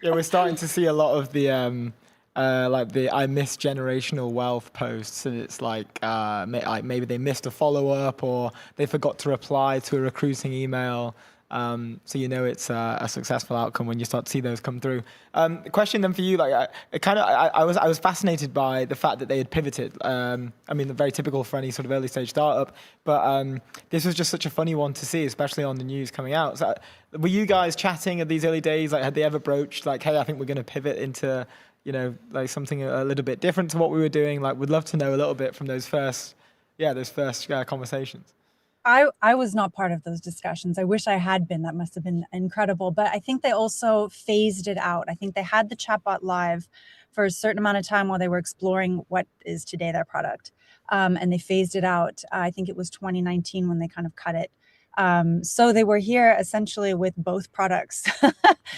Yeah, we're starting to see a lot of the I miss generational wealth posts, and it's like maybe they missed a follow-up or they forgot to reply to a recruiting email. So you know it's a successful outcome when you start to see those come through. The question then for you, like, I was fascinated by the fact that they had pivoted. I mean, they're very typical for any sort of early stage startup, but this was just such a funny one to see, especially on the news coming out. So, were you guys chatting at these early days? Like, had they ever broached like, hey, I think we're going to pivot into, you know, like something a little bit different to what we were doing? Like, would love to know a little bit from those first conversations. I was not part of those discussions. I wish I had been. That must have been incredible. But I think they also phased it out. I think they had the chatbot live for a certain amount of time while they were exploring what is today their product. And they phased it out. I think it was 2019 when they kind of cut it. So they were here essentially with both products.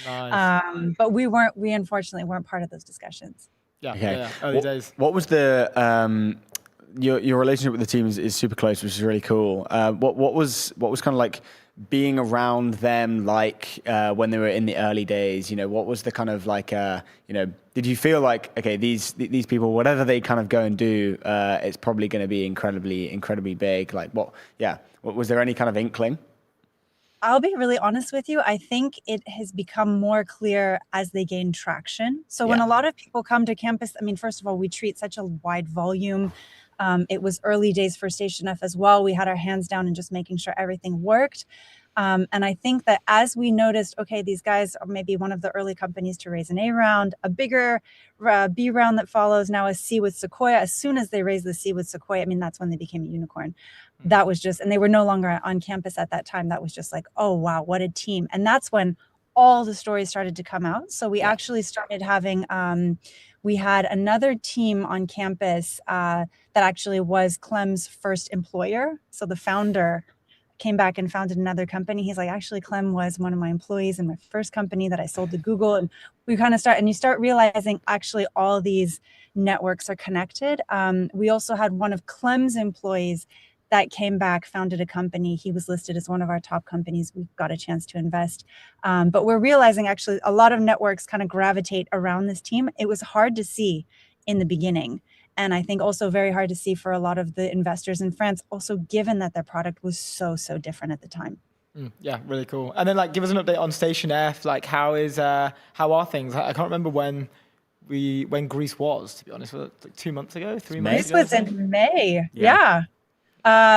Nice. But we unfortunately weren't part of those discussions. Yeah, okay. Yeah. Early days. What was the... Your relationship with the team is super close, which is really cool. What was kind of like being around them like when they were in the early days? You know, what was the kind of like you know, did you feel like, okay, these people, whatever they kind of go and do, it's probably going to be incredibly big? Like was there any kind of inkling? I'll be really honest with you. I think it has become more clear as they gain traction. So when a lot of people come to campus, I mean, first of all, we treat such a wide volume. It was early days for Station F as well. We had our hands down in just making sure everything worked. And I think that as we noticed, okay, these guys are maybe one of the early companies to raise an A round, a bigger B round that follows, now a C with Sequoia. As soon as they raised the C with Sequoia, I mean, that's when they became a unicorn. That was just, and they were no longer on campus at that time. That was just like, oh, wow, what a team. And that's when all the stories started to come out. So we actually started having, we had another team on campus that actually was Clem's first employer. So the founder came back and founded another company. He's like, actually, Clem was one of my employees in my first company that I sold to Google. And we kind of you start realizing actually all these networks are connected. We also had one of Clem's employees that came back, founded a company. He was listed as one of our top companies. We've got a chance to invest. But we're realizing actually a lot of networks kind of gravitate around this team. It was hard to see in the beginning. And I think also very hard to see for a lot of the investors in France, also given that their product was so different at the time. Yeah, really cool. And then like, give us an update on Station F. Like how are things? I can't remember when Greece was, to be honest. Was it like 2 months ago, 3 months ago? Greece was in May. Yeah.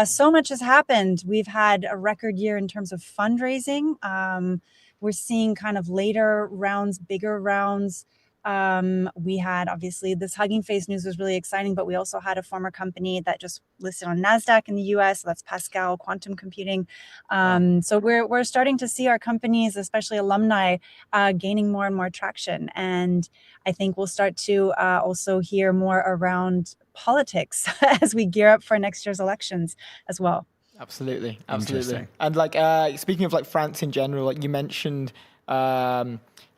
So much has happened. We've had a record year in terms of fundraising. We're seeing kind of later rounds, bigger rounds. We had obviously this Hugging Face news was really exciting, but we also had a former company that just listed on NASDAQ in the US. So that's Pascal Quantum Computing. So we're starting to see our companies, especially alumni, gaining more and more traction. And I think we'll start to also hear more around politics as we gear up for next year's elections as well. Absolutely. And like speaking of like France in general, like you mentioned,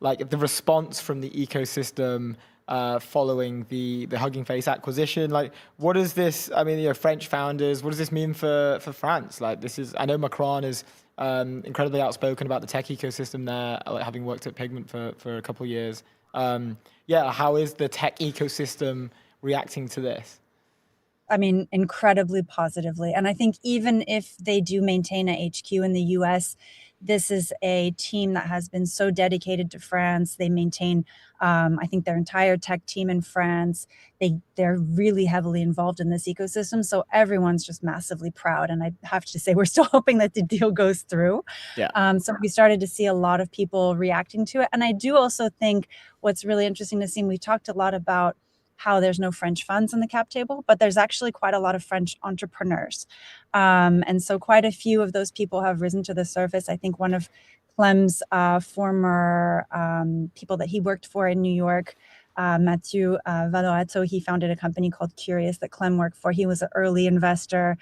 like the response from the ecosystem following the Hugging Face acquisition. Like, what is this? I mean, French founders. What does this mean for France? Like, I know Macron is incredibly outspoken about the tech ecosystem there, like having worked at Pigment for a couple of years. How is the tech ecosystem reacting to this? I mean, incredibly positively. And I think even if they do maintain a HQ in the US, this is a team that has been so dedicated to France. They maintain, I think, their entire tech team in France. They're really heavily involved in this ecosystem. So everyone's just massively proud. And I have to say, we're still hoping that the deal goes through. Yeah. So we started to see a lot of people reacting to it. And I do also think what's really interesting to see, and we talked a lot about how there's no French funds on the cap table, but there's actually quite a lot of French entrepreneurs. And so quite a few of those people have risen to the surface. I think one of Clem's former people that he worked for in New York, Mathieu Valorato, he founded a company called Curious that Clem worked for. He was an early investor.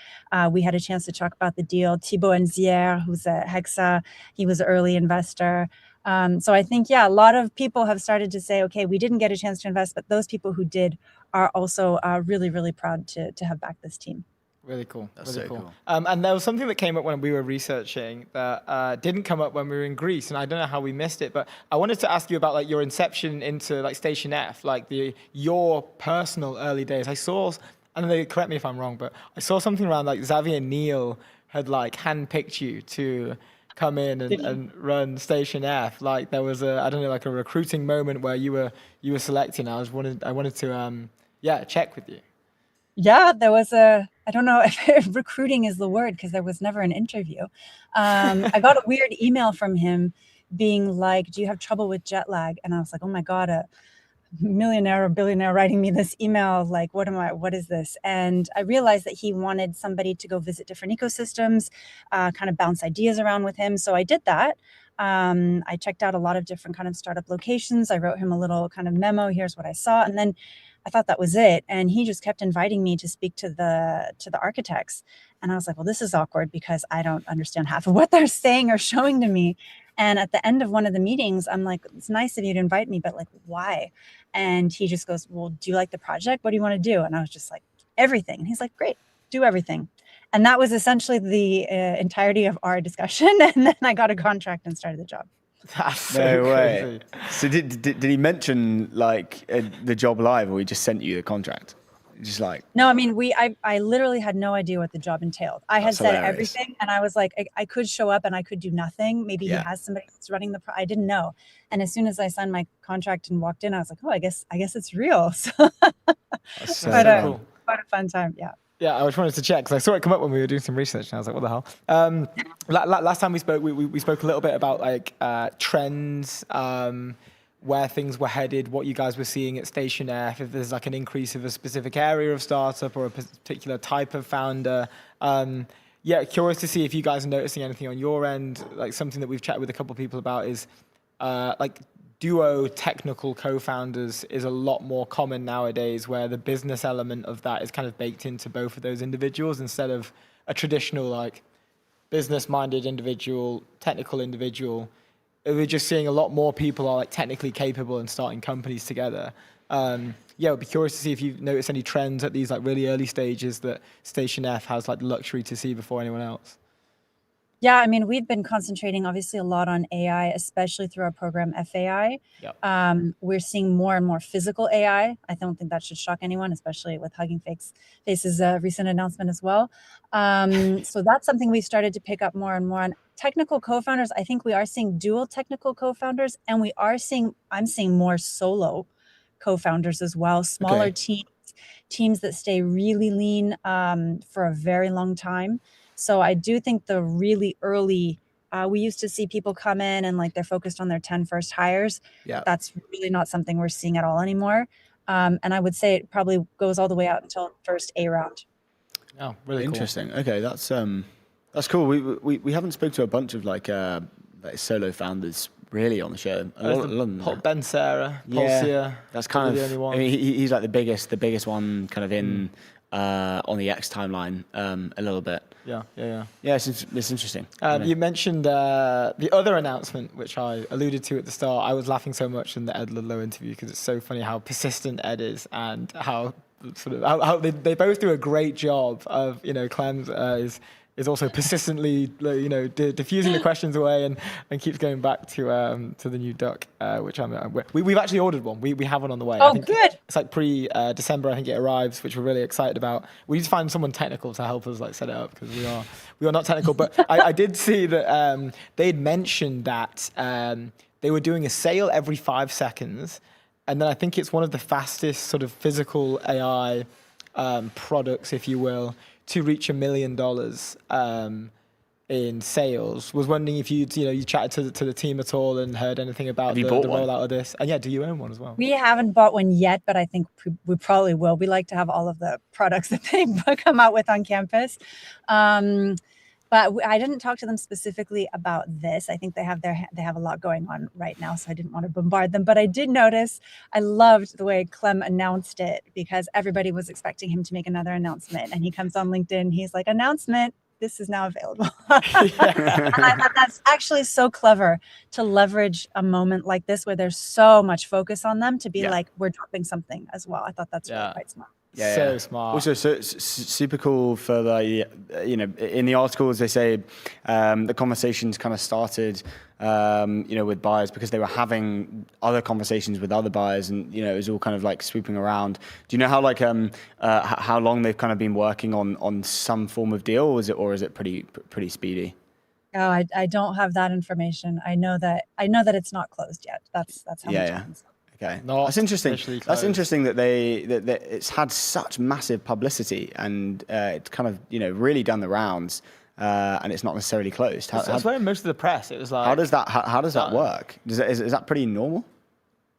We had a chance to talk about the deal. Thibaut Enzière, who's at Hexa, he was an early investor. So I think, a lot of people have started to say, okay, we didn't get a chance to invest, but those people who did are also really, really proud to have backed this team. Really cool. That's really so cool. And there was something that came up when we were researching that didn't come up when we were in Greece, and I don't know how we missed it, but I wanted to ask you about like your inception into like Station F, like your personal early days. I saw, and correct me if I'm wrong, but I saw something around like Xavier Niel had like handpicked you to come in and run Station F. Like there was a recruiting moment where you were selecting. I wanted to check with you. Yeah, there was I don't know if recruiting is the word because there was never an interview. I got a weird email from him being like, do you have trouble with jet lag? And I was like, oh my God, a millionaire or billionaire writing me this email, like, what is this? And I realized that he wanted somebody to go visit different ecosystems, kind of bounce ideas around with him. So I did that. I checked out a lot of different kind of startup locations. I wrote him a little kind of memo. Here's what I saw. And then I thought that was it. And he just kept inviting me to speak to the architects. And I was like, well, this is awkward because I don't understand half of what they're saying or showing to me. And at the end of one of the meetings, I'm like, it's nice of you to invite me, but like, why? And he just goes, well, do you like the project? What do you want to do? And I was just like, everything. And he's like, great, do everything. And that was essentially the entirety of our discussion. And then I got a contract and started the job. That's so crazy. So did he mention like the job live, or he just sent you the contract? Just like no, I mean I literally had no idea what the job entailed. I had said everything, and I was like, I could show up and I could do nothing. Maybe he has somebody that's running I didn't know. And as soon as I signed my contract and walked in, I was like, oh, I guess it's real. So that's so cool. Quite a fun time. Yeah. Yeah, I just wanted to check because I saw it come up when we were doing some research, and I was like, "What the hell?" Last time we spoke, we spoke a little bit about like trends, where things were headed, what you guys were seeing at Station F, if there's like an increase of a specific area of startup or a particular type of founder. Curious to see if you guys are noticing anything on your end. Like something that we've chatted with a couple of people about is like duo technical co-founders is a lot more common nowadays, where the business element of that is kind of baked into both of those individuals instead of a traditional like business-minded individual, technical individual. We're just seeing a lot more people are like technically capable and starting companies together. I'd be curious to see if you've noticed any trends at these like really early stages that Station F has like the luxury to see before anyone else. Yeah, I mean, we've been concentrating obviously a lot on AI, especially through our program FAI. Yep. We're seeing more and more physical AI. I don't think that should shock anyone, especially with Hugging Face's recent announcement as well. So that's something we started to pick up more and more on. Technical co-founders, I think we are seeing dual technical co-founders, and I'm seeing more solo co-founders as well, smaller teams that stay really lean for a very long time. So I do think the really early, we used to see people come in and like they're focused on their 10 first hires. Yeah. That's really not something we're seeing at all anymore. And I would say it probably goes all the way out until first A round. Oh, really interesting. Cool. Okay, that's cool. We haven't spoke to a bunch of like solo founders really on the show. Ben Sarah, Polsia. That's kind of the only one. I mean, he's like the biggest one kind of in on the X timeline a little bit. Yeah. Yeah, it's interesting. You mentioned the other announcement, which I alluded to at the start. I was laughing so much in the Ed Ludlow interview because it's so funny how persistent Ed is and how how they both do a great job of, Clem is also persistently, diffusing the questions away and keeps going back to the new duck, which we've actually ordered one. We have one on the way. Oh, I think good. It's like pre-December, I think it arrives, which we're really excited about. We need to find someone technical to help us like set it up because we are not technical. But I did see that they'd mentioned that they were doing a sale every 5 seconds, and then I think it's one of the fastest sort of physical AI products, if you will, to reach $1 million in sales. Was wondering if you chatted to the team at all and heard anything about the rollout of this. And do you own one as well? We haven't bought one yet, but I think we probably will. We like to have all of the products that they come out with on campus. But I didn't talk to them specifically about this. I think they have a lot going on right now, so I didn't want to bombard them. But I did notice, I loved the way Clem announced it because everybody was expecting him to make another announcement. And he comes on LinkedIn, he's like, announcement, this is now available. And I thought that's actually so clever to leverage a moment like this where there's so much focus on them to be like, we're dropping something as well. I thought that's really quite smart. So smart. Also, super cool for the, in the articles they say the conversations kind of started, with buyers because they were having other conversations with other buyers, and it was all kind of like swooping around. Do you know how how long they've kind of been working on some form of deal, or is it pretty speedy? Oh, I don't have that information. I know that it's not closed yet. That's how much I can say. Okay, Not that's interesting. officially That's closed. interesting that that it's had such massive publicity and it's kind of really done the rounds, and it's not necessarily closed. That's where most of the press. It was like, how does that work? Is that pretty normal?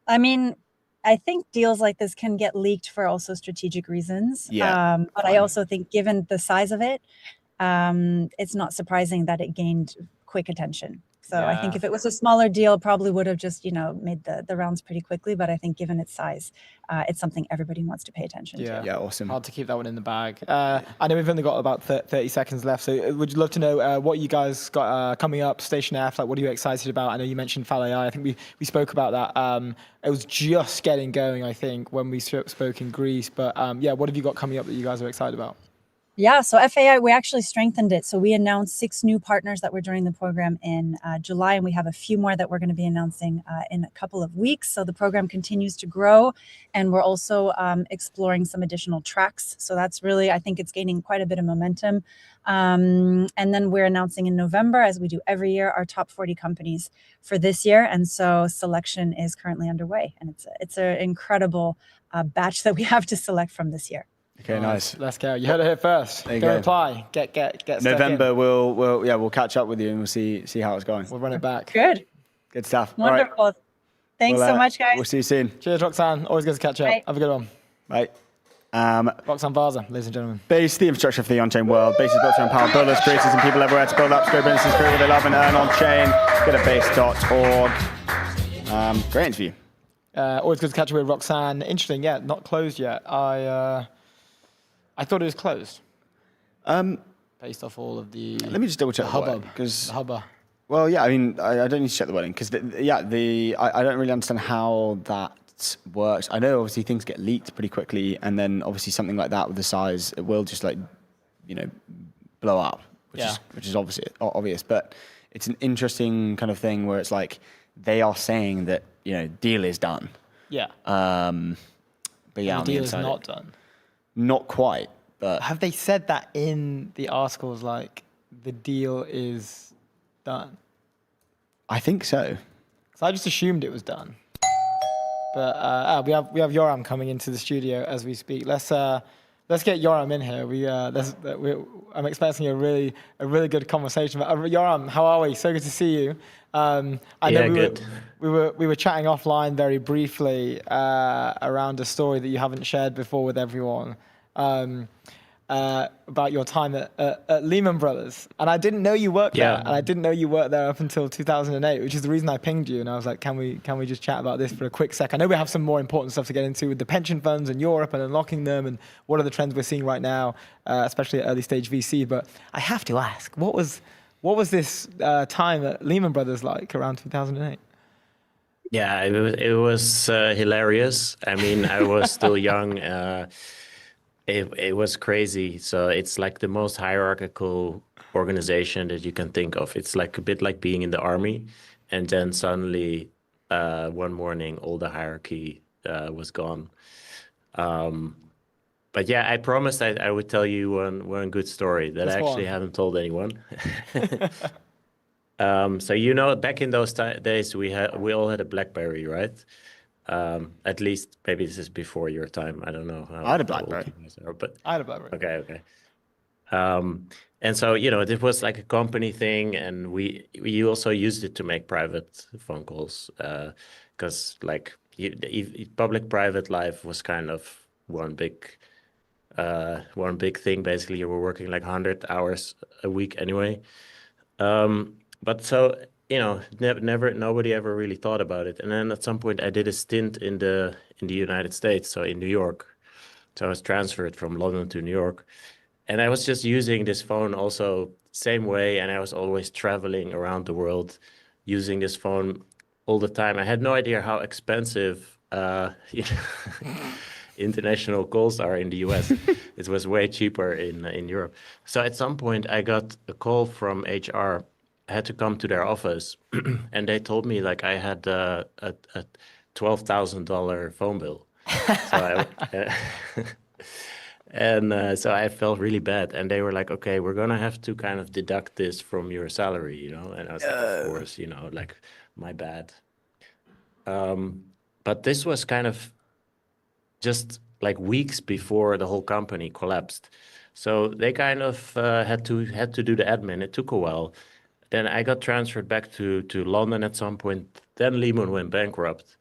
I mean, I think deals like this can get leaked for also strategic reasons. Yeah, but I also think given the size of it, it's not surprising that it gained quick attention. So I think if it was a smaller deal, probably would have just, made the rounds pretty quickly. But I think given its size, it's something everybody wants to pay attention to. Yeah, awesome. Hard to keep that one in the bag. I know we've only got about 30 seconds left. So would you love to know what you guys got coming up, Station F? Like, what are you excited about? I know you mentioned Fal AI. I think we spoke about that. It was just getting going, I think, when we spoke in Greece. But what have you got coming up that you guys are excited about? Yeah, so FAI, we actually strengthened it. So we announced 6 new partners that were joining the program in July, and we have a few more that we're going to be announcing in a couple of weeks. So the program continues to grow, and we're also exploring some additional tracks. So that's really, I think it's gaining quite a bit of momentum. And then we're announcing in November, as we do every year, our top 40 companies for this year. And so selection is currently underway, and it's an incredible batch that we have to select from this year. Okay, nice. Let's go. You heard it here first. Go apply. Get November, we'll catch up with you and we'll see how it's going. We'll run it back. Good stuff. Wonderful. All right. Thanks so much, guys. We'll see you soon. Cheers, Roxanne. Always good to catch up. Bye. Have a good one. Bye. Roxanne Varza, ladies and gentlemen. Base, the infrastructure for the on-chain world. Base is built to empower builders, creators, and people everywhere to build up, grow businesses, create what they love, and earn on-chain. Go to base.org. Great interview. Always good to catch up with Roxanne. Interesting, not closed yet. I thought it was closed. Based off all of the... Let me just double check the hubbub. Because the hubbub. Well, yeah, I mean, I don't need to check the wording because, I don't really understand how that works. I know obviously things get leaked pretty quickly, and then obviously something like that with the size, it will just blow up, which is obvious. But it's an interesting kind of thing where it's like they are saying that deal is done. Yeah. But yeah, the deal is not done. Not quite, but have they said that in the articles? Like the deal is done. I think so. So I just assumed it was done. But we have Yoram coming into the studio as we speak. Let's get Yoram in here. I'm expecting a really good conversation. Yoram, how are we? So good to see you. I know we were chatting offline very briefly around a story that you haven't shared before with everyone about your time at Lehman Brothers, and I didn't know you worked there, and I didn't know you worked there up until 2008, which is the reason I pinged you. And I was like, can we just chat about this for a quick sec? I know we have some more important stuff to get into with the pension funds in Europe and unlocking them, and what are the trends we're seeing right now, especially at early stage VC. But I have to ask, what was this time at Lehman Brothers like around 2008? Yeah, it was hilarious. I mean, I was still young. It was crazy. So it's like the most hierarchical organization that you can think of. It's like a bit like being in the army, and then suddenly one morning all the hierarchy was gone. But yeah, I promised I would tell you one good story that I actually haven't told anyone. So back in those days, we all had a BlackBerry, right? At least maybe this is before your time. I don't know. I had a BlackBerry. But I had a BlackBerry. Okay. And so it was like a company thing, and we also used it to make private phone calls because public-private life was kind of one big thing. Basically, you were working like 100 hours a week anyway. But so, nobody ever really thought about it. And then at some point I did a stint in the United States, so in New York. So I was transferred from London to New York. And I was just using this phone also same way. And I was always traveling around the world using this phone all the time. I had no idea how expensive international calls are in the US. It was way cheaper in Europe. So at some point I got a call from HR. I had to come to their office, and they told me like I had a $12,000 phone bill. So And so I felt really bad. And they were like, okay, we're going to have to kind of deduct this from your salary, you know? And I was like, of course, you know, like, my bad. But this was kind of just like weeks before the whole company collapsed. So they kind of had to do the admin. It took a while. Then I got transferred back to London at some point. Then Lehman went bankrupt.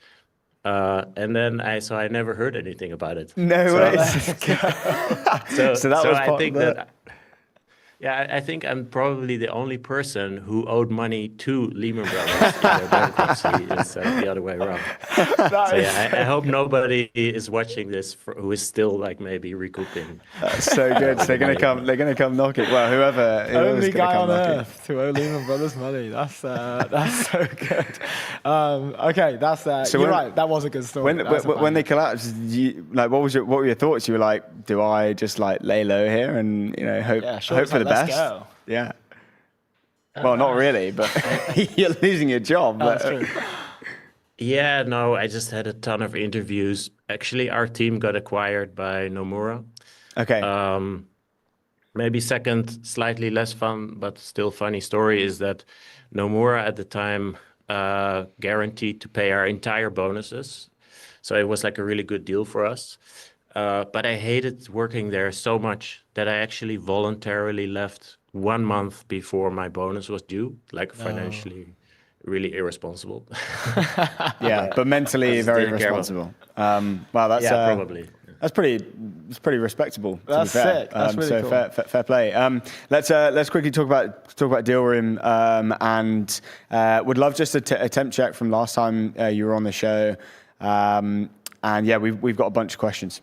And then I never heard anything about it. No way. So that was I think that. Yeah, I think I'm probably the only person who owed money to Lehman Brothers in their bankruptcy. It's the other way around. So yeah, I hope nobody is watching this who is still like maybe recouping. That's so good. So they're gonna come knock it. Well, whoever's Only gonna guy come on knock earth to owe Lehman Brothers money. That's so good. Okay, that's So you're right. That was a good story. When they collapsed, what were your thoughts? You were like, do I just like lay low here and hope for the best? Go. Yeah. Well, not really, but you're losing your job. That's true. Yeah, no, I just had a ton of interviews. Actually, our team got acquired by Nomura. Okay. Maybe second, slightly less fun, but still funny story is that Nomura at the time guaranteed to pay our entire bonuses. So it was like a really good deal for us. But I hated working there so much that I actually voluntarily left 1 month before my bonus was due, like financially really irresponsible. Yeah, but mentally very responsible. Well, that's probably. That's pretty respectable. That's sick. That's really cool. Fair play. Let's quickly talk about Dealroom, and would love just a temp check from last time you were on the show. And yeah, we've got a bunch of questions.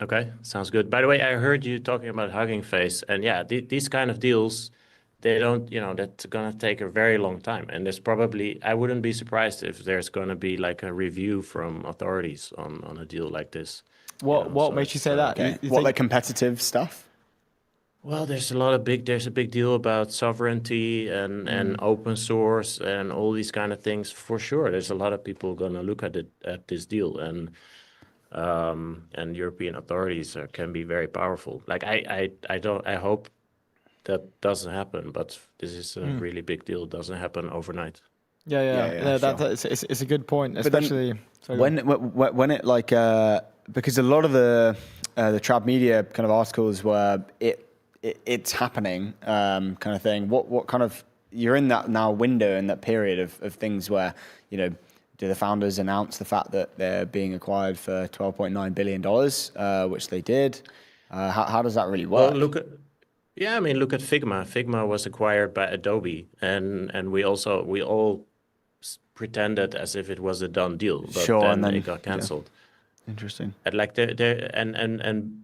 Okay, sounds good. By the way, I heard you talking about Hugging Face, and yeah, these kind of deals, they don't, that's gonna take a very long time. And there's probably, I wouldn't be surprised if there's gonna be like a review from authorities on a deal like this. What makes you say that? Okay. What, like competitive stuff? Well, there's a big deal about sovereignty and open source and all these kind of things. For sure, there's a lot of people gonna look at this deal, and European authorities can be very powerful. Like I hope that doesn't happen, but this is a really big deal. It doesn't happen overnight. Yeah. It's a good point, especially when it like because a lot of the trad media kind of articles were it's happening kind of thing. What kind of, you're in that now window, in that period of things where do the founders announce the fact that they're being acquired for $12.9 billion, which they did? How does that really work? Well, look at Figma. Figma was acquired by Adobe, and we all pretended as if it was a done deal, but then it got canceled. Yeah. Interesting. And like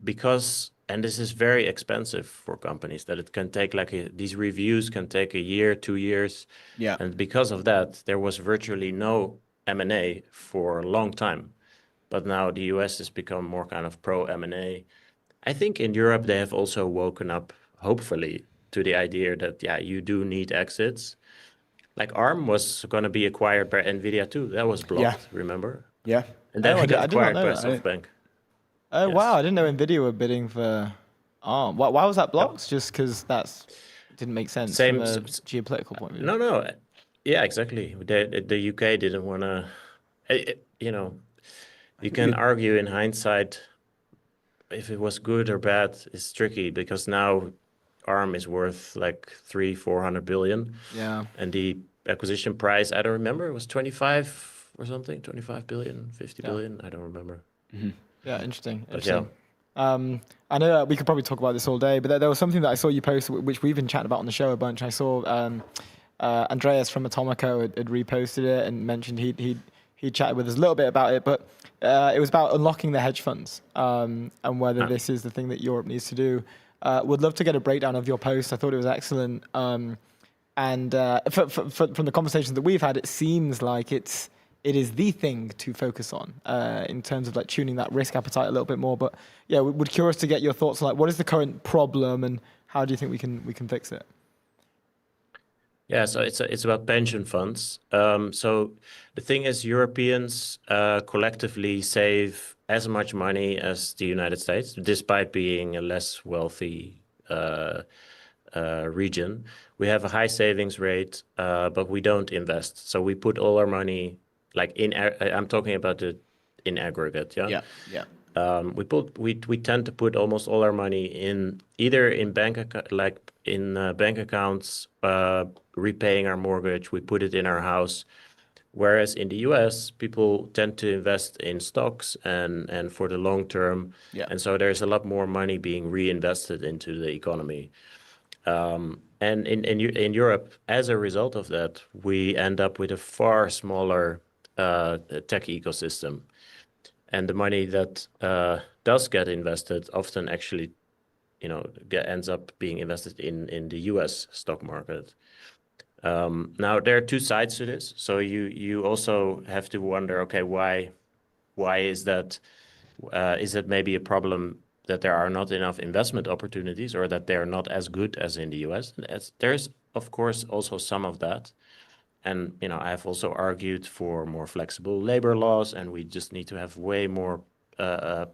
because this is very expensive for companies, that it can take these reviews can take a year, 2 years. Yeah. And because of that, there was virtually no M&A for a long time. But now the US has become more kind of pro M&A. I think in Europe they have also woken up, hopefully, to the idea that you do need exits. Like ARM was going to be acquired by NVIDIA too. That was blocked, remember? Yeah. And then it got acquired by SoftBank. Oh, yes. Wow, I didn't know NVIDIA were bidding for ARM. Why was that blocked? Just because didn't make sense from a geopolitical point of view. No. Yeah, exactly. The UK didn't want to, you can argue in hindsight if it was good or bad. It's tricky because now ARM is worth like 300-400 billion. Yeah. And the acquisition price, I don't remember, it was 25 or something, 25 billion, 50 billion, I don't remember. Mm-hmm. Yeah, interesting. Yeah. I know we could probably talk about this all day, but there was something that I saw you post, which we've been chatting about on the show a bunch. I saw Andreas from Atomico had reposted it and mentioned he chatted with us a little bit about it, but it was about unlocking the hedge funds and whether this is the thing that Europe needs to do. Would love to get a breakdown of your post. I thought it was excellent. And from the conversations that we've had, it seems like it is the thing to focus on in terms of like tuning that risk appetite a little bit more. But yeah, we're curious to get your thoughts on like what is the current problem and how do you think we can fix it? Yeah, so it's about pension funds. So the thing is, Europeans collectively save as much money as the United States, despite being a less wealthy region. We have a high savings rate, but we don't invest. So we put all our money, like I'm talking about in aggregate, yeah? Yeah. We tend to put almost all our money in either in bank accounts, repaying our mortgage. We put it in our house. Whereas in the US, people tend to invest in stocks and for the long term. Yeah. And so there's a lot more money being reinvested into the economy. And in Europe, as a result of that, we end up with a far smaller tech ecosystem. And the money that does get invested often actually, ends up being invested in the US stock market. Now, there are two sides to this. So you also have to wonder, okay, why is that? Is it maybe a problem that there are not enough investment opportunities or that they're not as good as in the US? There's, of course, also some of that. And, I've also argued for more flexible labor laws, and we just need to have way more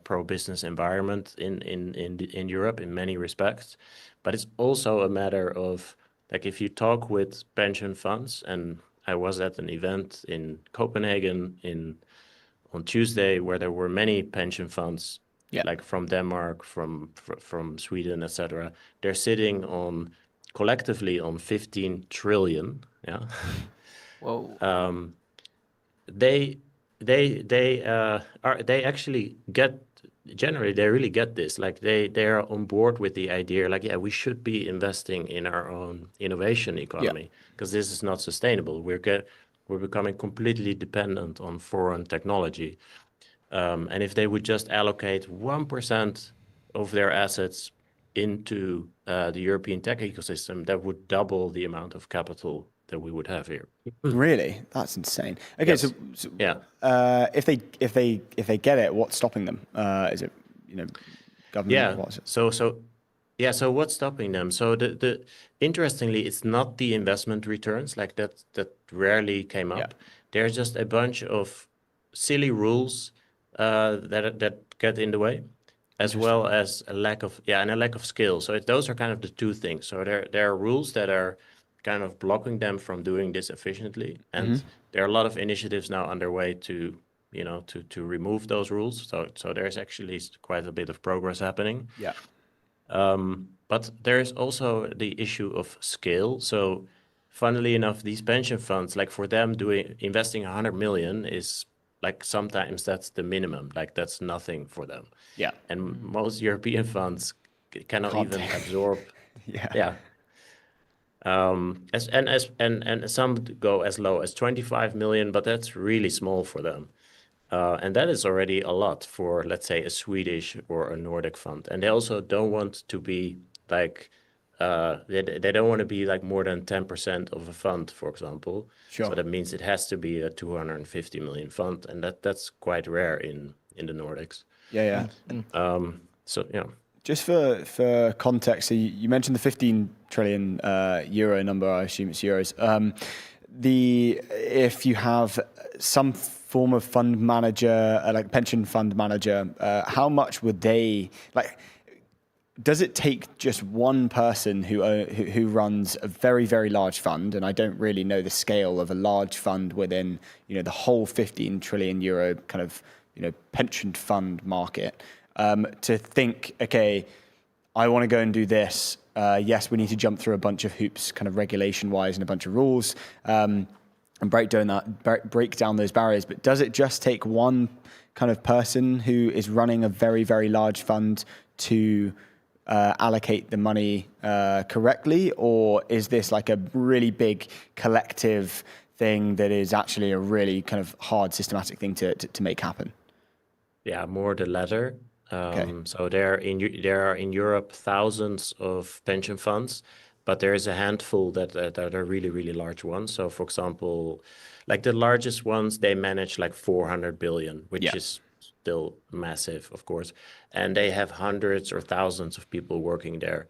pro-business environment in Europe in many respects. But it's also a matter of, like, if you talk with pension funds, and I was at an event in Copenhagen on Tuesday where there were many pension funds, like from Denmark, from Sweden, etc. They're sitting collectively on 15 trillion. Yeah. Whoa. They actually get. Generally, they really get this. Like they are on board with the idea. Like, yeah, we should be investing in our own innovation economy because this is not sustainable. We're becoming completely dependent on foreign technology. And if they would just allocate 1% of their assets into the European tech ecosystem, that would double the amount of capital that we would have here. Really? That's insane. Okay, yes. so if they get it, what's stopping them? Is it government? Yeah. What is it? So what's stopping them? So the interestingly, it's not the investment returns, like that rarely came up. Yeah. There's just a bunch of silly rules that get in the way, as well as a lack of skill. So those are kind of the two things. So there are rules that are kind of blocking them from doing this efficiently, and there are a lot of initiatives now underway to remove those rules. So there's actually quite a bit of progress happening. Yeah. But there's also the issue of scale. So funnily enough, these pension funds, like for them investing 100 million is like sometimes that's the minimum, like that's nothing for them. Yeah. And most European funds cannot even absorb. Yeah. And some go as low as 25 million, but that's really small for them. And that is already a lot for, let's say, a Swedish or a Nordic fund. And they also don't want to be like, they don't want to be like more than 10% of a fund, for example. Sure. So that means it has to be a 250 million fund. And that's quite rare in the Nordics. Yeah. So, yeah. Just for context, so you mentioned the 15 trillion euro number. I assume it's euros. If you have some form of fund manager, like pension fund manager, how much would they like? Does it take just one person who runs a very, very large fund? And I don't really know the scale of a large fund within the whole 15 trillion euro kind of pension fund market. To think, okay, I want to go and do this. Yes, we need to jump through a bunch of hoops, kind of regulation-wise, and a bunch of rules, and break down those barriers. But does it just take one kind of person who is running a very, very large fund to allocate the money correctly, or is this like a really big collective thing that is actually a really kind of hard systematic thing to make happen? Yeah, more the latter. So there are in Europe thousands of pension funds, but there is a handful that are really, really large ones. So, for example, like the largest ones, they manage like 400 billion, which is still massive, of course. And they have hundreds or thousands of people working there.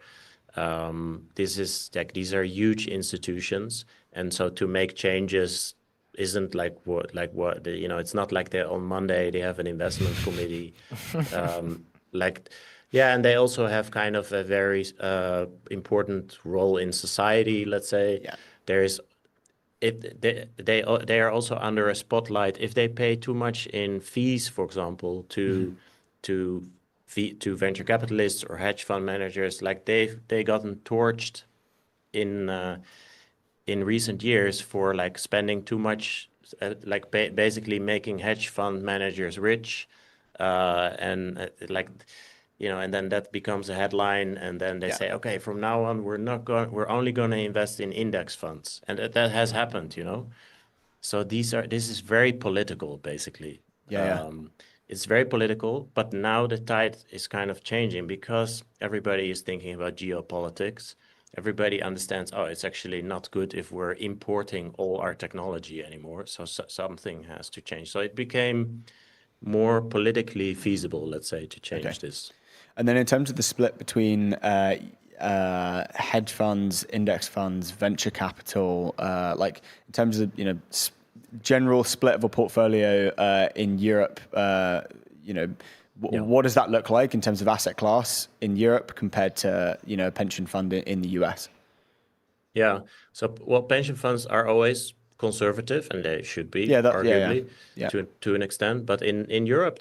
These are huge institutions. And so to make changes isn't like what you know. It's not like they on Monday they have an investment committee, and they also have kind of a very important role in society. Let's say there's. They are also under a spotlight if they pay too much in fees, for example, to venture capitalists or hedge fund managers. Like they gotten torched in recent years for like spending too much, basically making hedge fund managers rich, and then that becomes a headline, and then they say, okay, from now on we're only going to invest in index funds, and that has happened, you know. So this is very political, basically. It's very political, but now the tide is kind of changing because everybody is thinking about geopolitics. Everybody understands, it's actually not good if we're importing all our technology anymore. So something has to change. So it became more politically feasible, let's say, to change this. And then in terms of the split between hedge funds, index funds, venture capital, like in terms of, you know, general split of a portfolio in Europe, what does that look like in terms of asset class in Europe compared to, you know, a pension fund in the US? Yeah. So, pension funds are always conservative, and they should be, arguably, to an extent. But in Europe,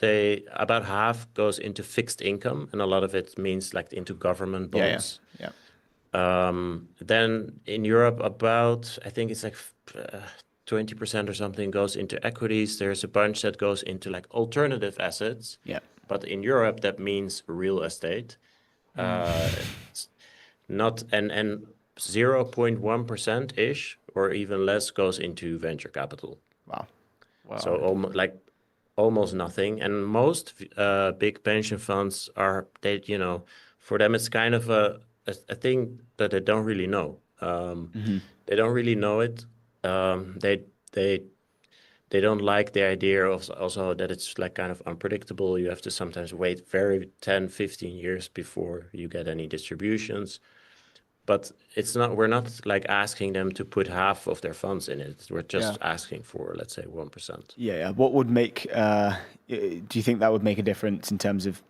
about half goes into fixed income, and a lot of it means like into government bonds. Then in Europe, about, I think it's like 20% or something goes into equities. There's a bunch that goes into like alternative assets. But in Europe, that means real estate. Not and 0.1% ish or even less goes into venture capital. Wow. So almost nothing. And most big pension funds are, for them it's kind of a thing that they don't really know. They don't really know it. They don't like the idea of also that it's like kind of unpredictable. You have to sometimes wait 10, 15 years before you get any distributions. But we're not like asking them to put half of their funds in it. We're just asking for, let's say, 1%. What would make, do you think that would make a difference in terms of,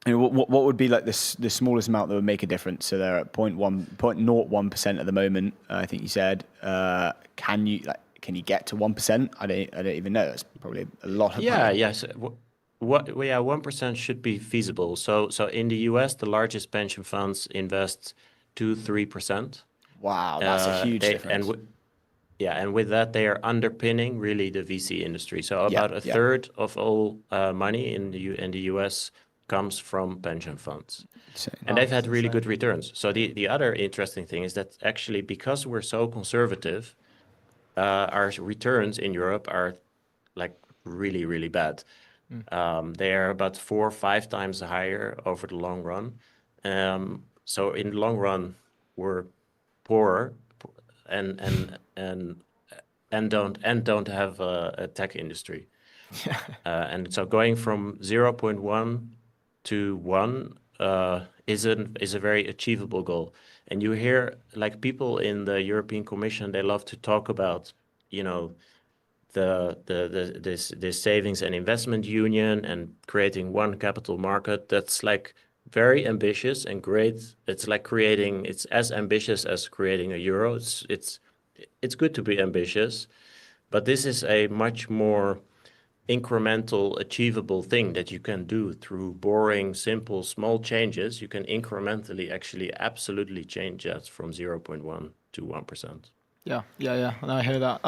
what would be like the smallest amount that would make a difference? So they're at 0.01% at the moment, I think you said. Can you get to 1%? I don't even know. That's probably a lot of money. Yes. 1% should be feasible. So in the US, the largest pension funds invest 2-3%. Wow, that's a huge difference. And with that, they are underpinning really the VC industry. So about a third of all money in the US comes from pension funds. And they've had really good returns. So the other interesting thing is that actually, because we're so conservative, our returns in Europe are like really, really bad. They are about 4 or 5 times higher over the long run. So in the long run, we're poorer and don't have a tech industry. And so going from 0.1 to 1 is a very achievable goal. And you hear like people in the European Commission, they love to talk about, this savings and investment union and creating one capital market. That's like very ambitious and great. It's like it's as ambitious as creating a euro. It's good to be ambitious, but this is a much more incremental, achievable thing that you can do through boring, simple, small changes. You can incrementally actually absolutely change that from 0.1 to 1%. Yeah. And I hear that.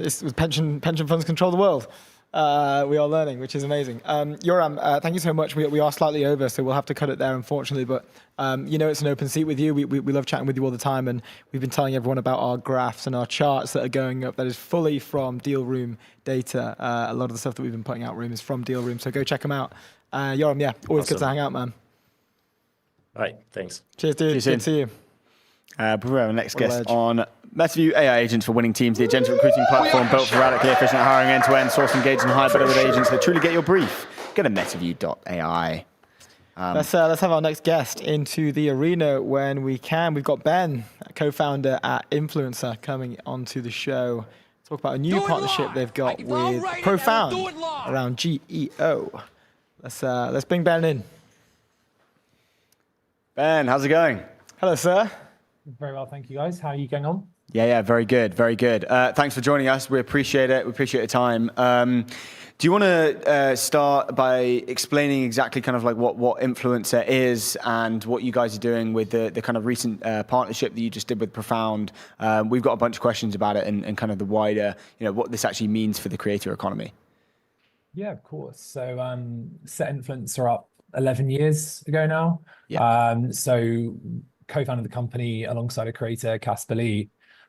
It's pension funds control the world. We are learning, which is amazing. Yoram, thank you so much. We are slightly over, so we'll have to cut it there, unfortunately. But it's an open seat with you. We love chatting with you all the time, and we've been telling everyone about our graphs and our charts that are going up. That is fully from Dealroom data. A lot of the stuff that we've been putting out room is from Dealroom, so go check them out. Yoram, always good to hang out, man. All right, thanks. Cheers, dude. Good to see you. Before we have our next guest on MetaView AI agents for winning teams, the agentic recruiting platform built for radically efficient hiring end-to-end, source, engage, and hire better with agents that truly get your brief. Go to metaview.ai. Let's have our next guest into the arena when we can. We've got Ben, a co-founder at Influencer, coming onto the show talk about a new partnership they've got with Profound around GEO. Let's bring Ben in. Ben, how's it going? Hello, sir. Very well, thank you, guys. How are you going on? Yeah, very good, very good. Thanks for joining us. We appreciate it. We appreciate the time. Do you want to start by explaining exactly kind of like what Influencer is and what you guys are doing with the kind of recent partnership that you just did with Profound? We've got a bunch of questions about it and kind of the wider, what this actually means for the creator economy. Yeah, of course. So set Influencer up 11 years ago now. Yeah. So co-founded the company alongside a creator, Casper Lee,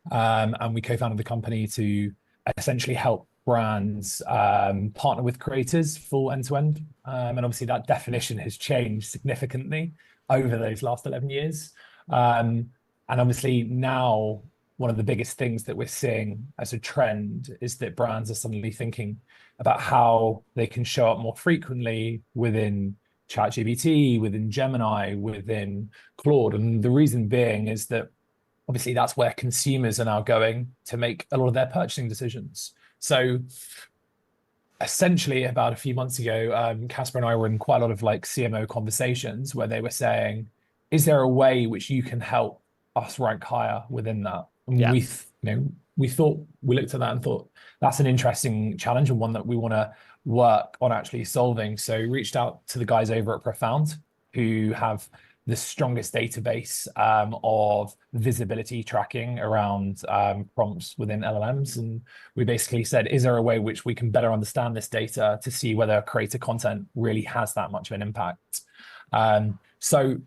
and we co-founded the company to essentially help brands partner with creators full end-to-end. And obviously that definition has changed significantly over those last 11 years. And obviously now one of the biggest things that we're seeing as a trend is that brands are suddenly thinking about how they can show up more frequently within ChatGPT, within Gemini, within Claude. And the reason being is that obviously that's where consumers are now going to make a lot of their purchasing decisions. So essentially about a few months ago, Casper and I were in quite a lot of like CMO conversations where they were saying, is there a way which you can help us rank higher within that? And Yeah. we looked at that and thought that's an interesting challenge and one that we want to work on actually solving. So reached out to the guys over at Profound who have the strongest database of visibility tracking around prompts within LLMs. And we basically said, is there a way which we can better understand this data to see whether creator content really has that much of an impact? So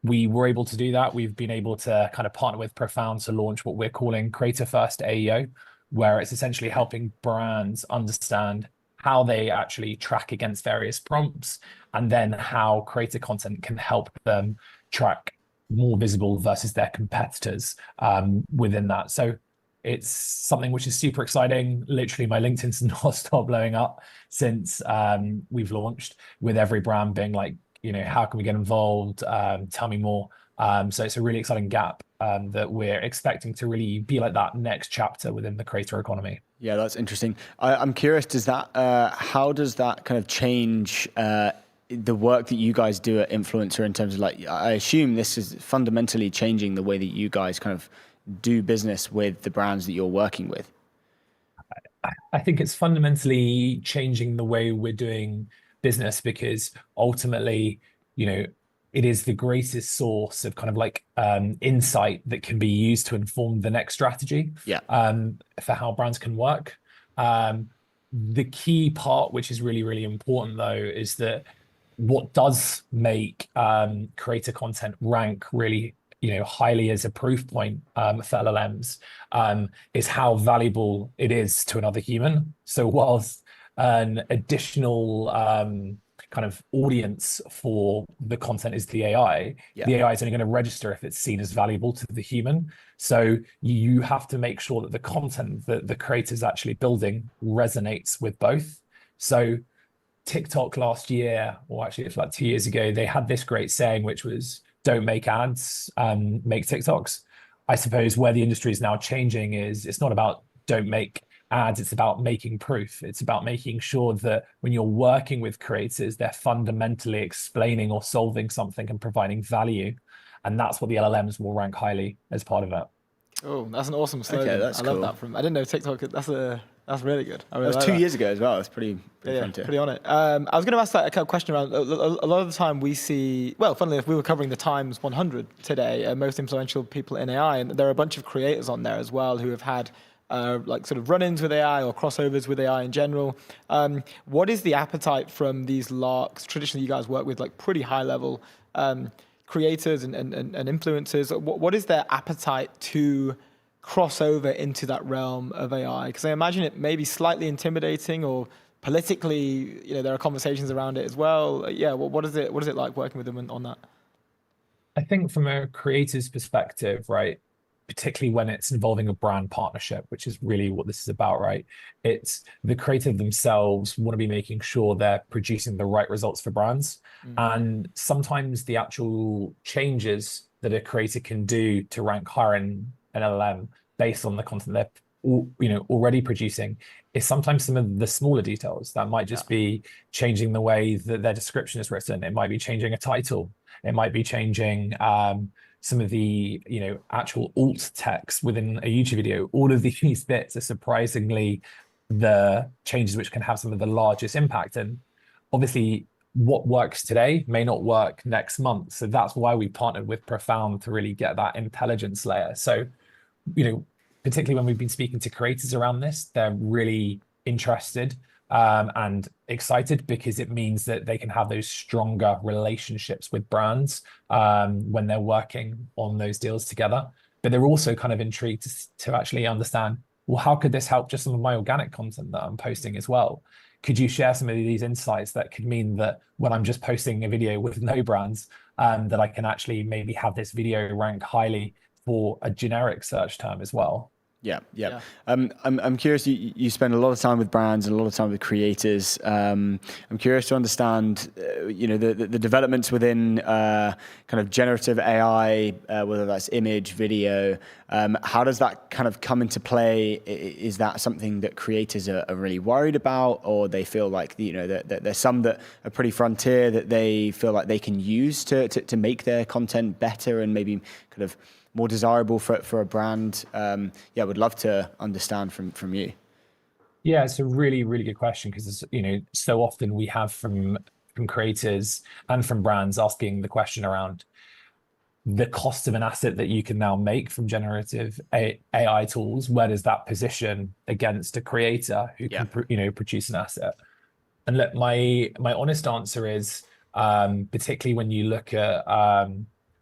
we were able to do that. We've been able to kind of partner with Profound to launch what we're calling Creator First AEO, where it's essentially helping brands understand how they actually track against various prompts, and then how creator content can help them track more visible versus their competitors within that. So it's something which is super exciting. Literally, my LinkedIn's not stopped blowing up since we've launched, with every brand being like, how can we get involved? Tell me more. So it's a really exciting gap that we're expecting to really be like that next chapter within the creator economy. Yeah, that's interesting. I'm curious, how does that kind of change the work that you guys do at Influencer in terms of I assume this is fundamentally changing the way that you guys kind of do business with the brands that you're working with? I think it's fundamentally changing the way we're doing business because ultimately, it is the greatest source of kind of insight that can be used to inform the next strategy for how brands can work. The key part, which is really, really important though, is that what does make creator content rank really highly as a proof point for LLMs is how valuable it is to another human. So whilst an additional kind of audience for the content is the AI. Yeah. The AI is only going to register if it's seen as valuable to the human. So you have to make sure that the content that the creator is actually building resonates with both. So TikTok last year, or actually it's like 2 years ago, they had this great saying, which was, don't make ads, make TikToks. I suppose where the industry is now changing is it's not about don't make ads, it's about making proof. It's about making sure that when you're working with creators, they're fundamentally explaining or solving something and providing value. And that's what the LLMs will rank highly as part of it. Oh, that's an awesome slogan. Okay, that's cool. Love that. I didn't know TikTok. That's really good. That was 2 years ago as well. It's pretty frontier. Pretty on it. I was going to ask that kind of question around. A lot of the time we see. Well, funnily enough, we were covering the Times 100 today, most influential people in AI, and there are a bunch of creators on there as well who have had sort of run-ins with AI or crossovers with AI in general. What is the appetite from these larks? Traditionally, you guys work with pretty high-level creators and influencers. What is their appetite to cross over into that realm of AI? Because I imagine it may be slightly intimidating, or politically, there are conversations around it as well. Yeah, what is it like working with them on that? I think from a creator's perspective, right, particularly when it's involving a brand partnership, which is really what this is about, right? It's the creative themselves want to be making sure they're producing the right results for brands. And sometimes the actual changes that a creator can do to rank higher in an LLM based on the content they're already producing is sometimes some of the smaller details that might just be changing the way that their description is written. It might be changing a title. It might be changing some of the actual alt text within a YouTube video. All of these bits are surprisingly the changes which can have some of the largest impact. And obviously, what works today may not work next month. So that's why we partnered with Profound to really get that intelligence layer. So, particularly when we've been speaking to creators around this, they're really interested and excited because it means that they can have those stronger relationships with brands when they're working on those deals together. But they're also kind of intrigued to actually understand, well, how could this help just some of my organic content that I'm posting as well? Could you share some of these insights that could mean that when I'm just posting a video with no brands, that I can actually maybe have this video rank highly for a generic search term as well? Yeah. I'm curious. You spend a lot of time with brands and a lot of time with creators. I'm curious to understand, the developments within kind of generative AI, whether that's image, video. How does that kind of come into play? Is that something that creators are really worried about, or they feel like that there's some that are pretty frontier that they feel like they can use to make their content better and maybe kind of more desirable for a brand? Would love to understand from you. Yeah, it's a really, really good question because so often we have from creators and from brands asking the question around the cost of an asset that you can now make from generative AI tools. Where does that position against a creator who can produce an asset? And look, my honest answer is, particularly when you look at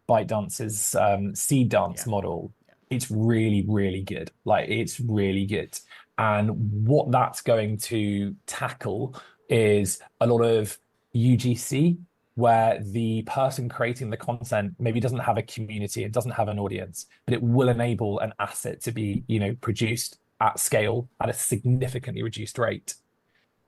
ByteDance's seed dance model, it's really, really good. Like, it's really good. And what that's going to tackle is a lot of UGC, where the person creating the content maybe doesn't have a community, it doesn't have an audience, but it will enable an asset to be, produced at scale at a significantly reduced rate.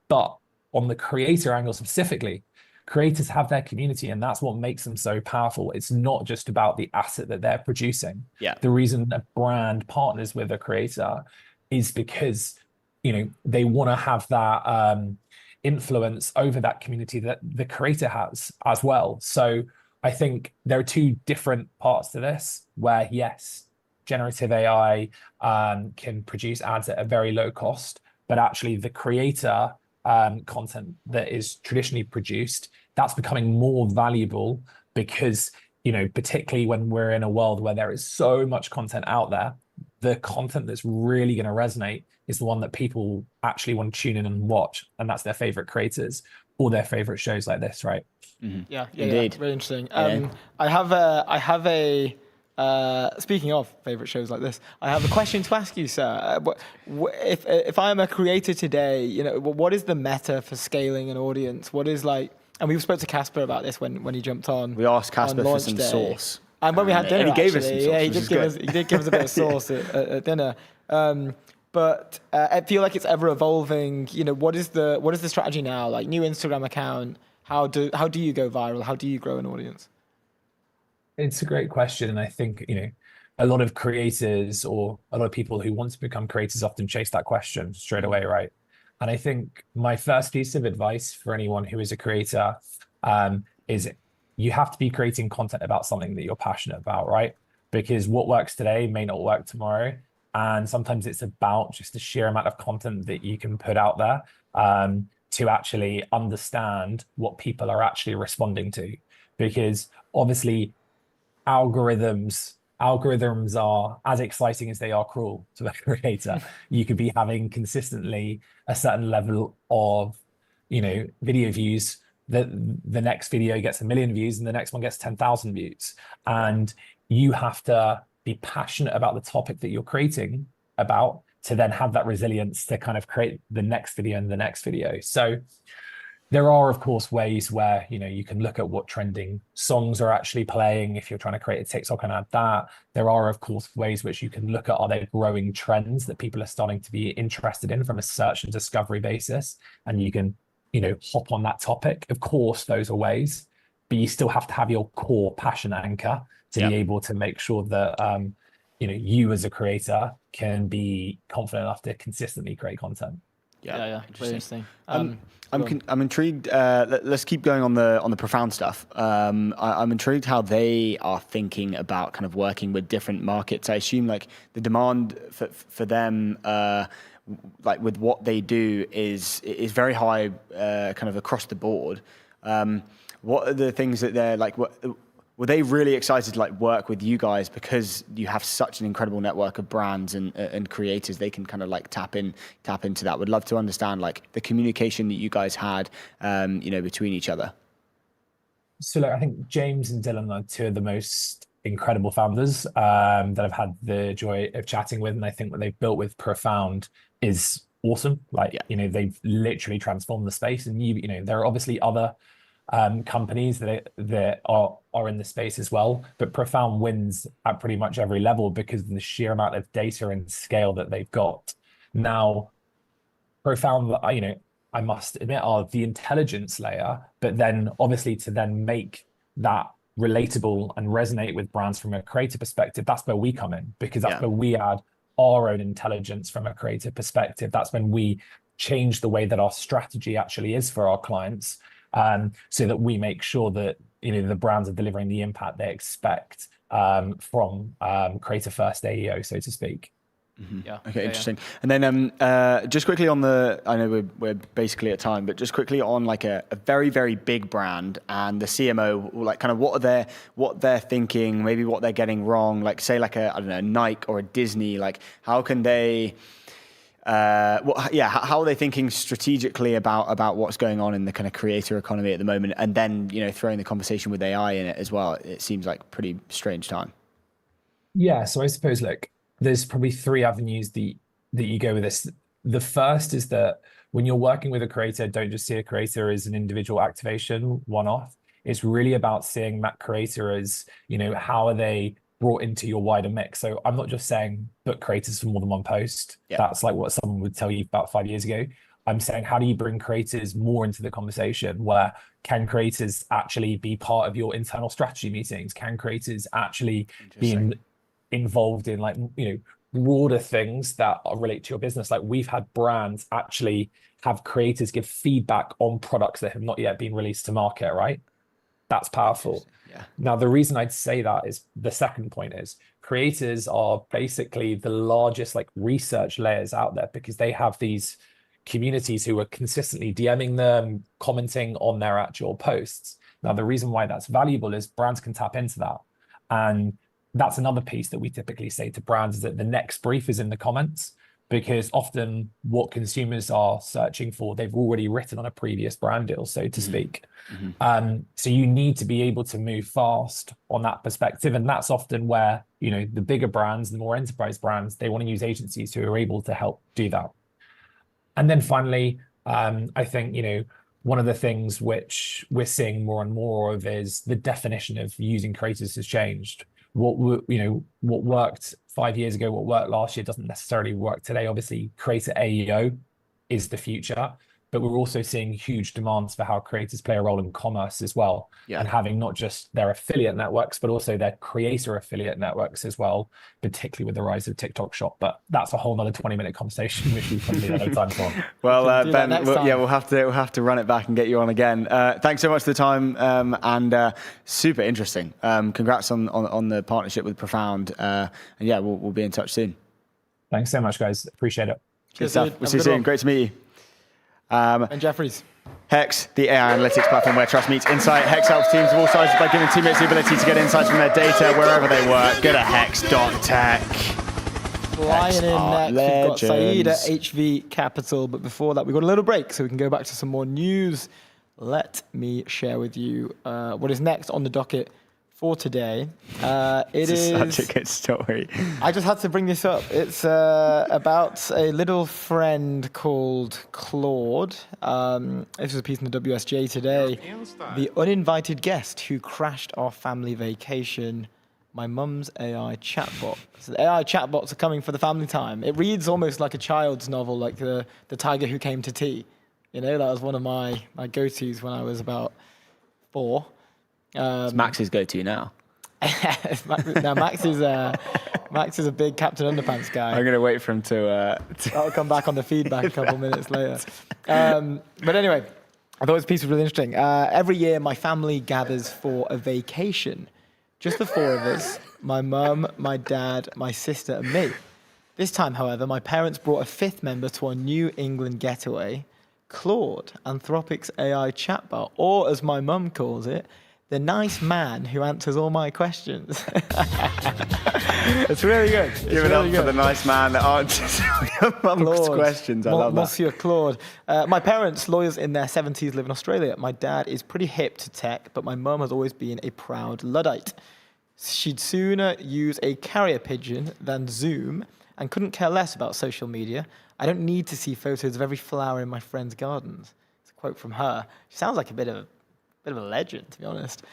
But on the creator angle specifically, creators have their community, and that's what makes them so powerful. It's not just about the asset that they're producing. The reason a brand partners with a creator is because they want to have that influence over that community that the creator has as well. So I think there are two different parts to this, where yes, generative AI can produce ads at a very low cost, but actually the creator content that is traditionally produced, that's becoming more valuable because, particularly when we're in a world where there is so much content out there, the content that's really going to resonate is the one that people actually want to tune in and watch, and that's their favorite creators or their favorite shows like this, right? Mm-hmm. Yeah, indeed. Very interesting. I have a speaking of favorite shows like this, I have a question to ask you, sir. If I'm a creator today, what is the meta for scaling an audience? What is and we spoke to Casper about this when he jumped on. We asked Casper for some sauce. And when we had dinner, and he gave us some sauce, he did give us a bit of sauce at dinner. But I feel like it's ever evolving. What is the strategy now? Like, new Instagram account. How do you go viral? How do you grow an audience? It's a great question. And I think, a lot of creators or a lot of people who want to become creators often chase that question straight away, right? And I think my first piece of advice for anyone who is a creator is you have to be creating content about something that you're passionate about, right? Because what works today may not work tomorrow. And sometimes it's about just the sheer amount of content that you can put out there to actually understand what people are actually responding to. Because obviously algorithms are as exciting as they are cruel to the creator. You could be having consistently a certain level of, video views. The next video gets 1 million views and the next one gets 10,000 views. And you have to be passionate about the topic that you're creating about to then have that resilience to kind of create the next video and the next video. So there are, of course, ways where, you can look at what trending songs are actually playing if you're trying to create a TikTok and add that. There are, of course, ways which you can look at, are there growing trends that people are starting to be interested in from a search and discovery basis? And you can, hop on that topic. Of course, those are ways, but you still have to have your core passion anchor to be able to make sure that you as a creator can be confident enough to consistently create content. Yeah. Very interesting. I'm intrigued. Let's keep going on the Profound stuff. I'm intrigued how they are thinking about kind of working with different markets. I assume like the demand for them, like with what they do, is very high, kind of across the board. What are the things that they're like? Were they really excited to like work with you guys because you have such an incredible network of brands and creators? They can kind of like tap into that. Would love to understand like the communication that you guys had, between each other. So look, I think James and Dylan are two of the most incredible founders that I've had the joy of chatting with, and I think what they've built with Profound is awesome. They've literally transformed the space, and there are obviously other companies that are in the space as well, but Profound wins at pretty much every level because of the sheer amount of data and scale that they've got. Now, Profound, I must admit, are the intelligence layer, but then obviously to then make that relatable and resonate with brands from a creative perspective, that's where we come in, because that's where we add our own intelligence from a creative perspective. That's when we change the way that our strategy actually is for our clients. So that we make sure that the brands are delivering the impact they expect from creator first AEO, so to speak. Mm-hmm. Yeah. Okay, interesting. And then just quickly on I know we're basically at time, but just quickly on like a very, very big brand and the CMO, like kind of what they're thinking, maybe what they're getting wrong, like say like I don't know, Nike or a Disney, like how can they how are they thinking strategically about what's going on in the kind of creator economy at the moment, and then throwing the conversation with AI in it as well? It seems like a pretty strange time. Yeah, so I suppose there's probably three avenues that you go with this. The first is that when you're working with a creator, don't just see a creator as an individual activation one-off. It's really about seeing that creator as how are they brought into your wider mix. So I'm not just saying book creators for more than one post. Yeah. That's like what someone would tell you about 5 years ago. I'm saying, how do you bring creators more into the conversation? Where can creators actually be part of your internal strategy meetings? Can creators actually be involved in broader things that relate to your business? Like we've had brands actually have creators give feedback on products that have not yet been released to market, right? That's powerful. Yeah. Now, the reason I'd say that is the second point is creators are basically the largest research layers out there, because they have these communities who are consistently DMing them, commenting on their actual posts. Now, the reason why that's valuable is brands can tap into that. And that's another piece that we typically say to brands, is that the next brief is in the comments, because often what consumers are searching for, they've already written on a previous brand deal, so to speak. Mm-hmm. So you need to be able to move fast on that perspective. And that's often where, the bigger brands, the more enterprise brands, they want to use agencies who are able to help do that. And then finally, I think, one of the things which we're seeing more and more of is the definition of using creators has changed. What worked 5 years ago, what worked last year doesn't necessarily work today. Obviously, creator AEO is the future, but we're also seeing huge demands for how creators play a role in commerce as well. Yeah. And having not just their affiliate networks, but also their creator affiliate networks as well, particularly with the rise of TikTok Shop. But that's a whole nother 20-minute conversation, which we probably don't have time for. Well, Ben, we'll have to run it back and get you on again. Thanks so much for the time, and super interesting. Congrats on the partnership with Profound. And yeah, we'll be in touch soon. Thanks so much, guys. Appreciate it. Good stuff. We'll see you soon. Great to meet you. And Jeffries. Hex, the AI analytics platform where trust meets insight. Hex helps teams of all sizes by giving teammates the ability to get insights from their data wherever they work. Go to hex.tech. Flying in next, we've got Saeed at HV Capital. But before that, we've got a little break so we can go back to some more news. Let me share with you what is next on the docket for today. It is such a good story. I just had to bring this up. It's about a little friend called Claude. This was a piece in the WSJ today. The uninvited guest who crashed our family vacation. My mum's AI chatbot. So the AI chatbots are coming for the family time. It reads almost like a child's novel, like the Tiger Who Came to Tea. That was one of my go-tos when I was about 4. It's Max's go-to now. Now Max is Max is a big Captain Underpants guy. I'm going to wait for him to... I'll come back on the feedback a couple minutes later. But anyway, I thought this piece was really interesting. Every year, my family gathers for a vacation. Just the four of us, my mum, my dad, my sister, and me. This time, however, my parents brought a fifth member to our New England getaway, Claude, Anthropic's AI chatbot, or as my mum calls it, the nice man who answers all my questions. It's really good. Give it up for the nice man that answers your mum's questions. I love that. Monsieur Claude. My parents, lawyers in their 70s, live in Australia. My dad is pretty hip to tech, but my mum has always been a proud Luddite. She'd sooner use a carrier pigeon than Zoom and couldn't care less about social media. I don't need to see photos of every flower in my friends' gardens. It's a quote from her. She sounds like a bit of a legend, to be honest.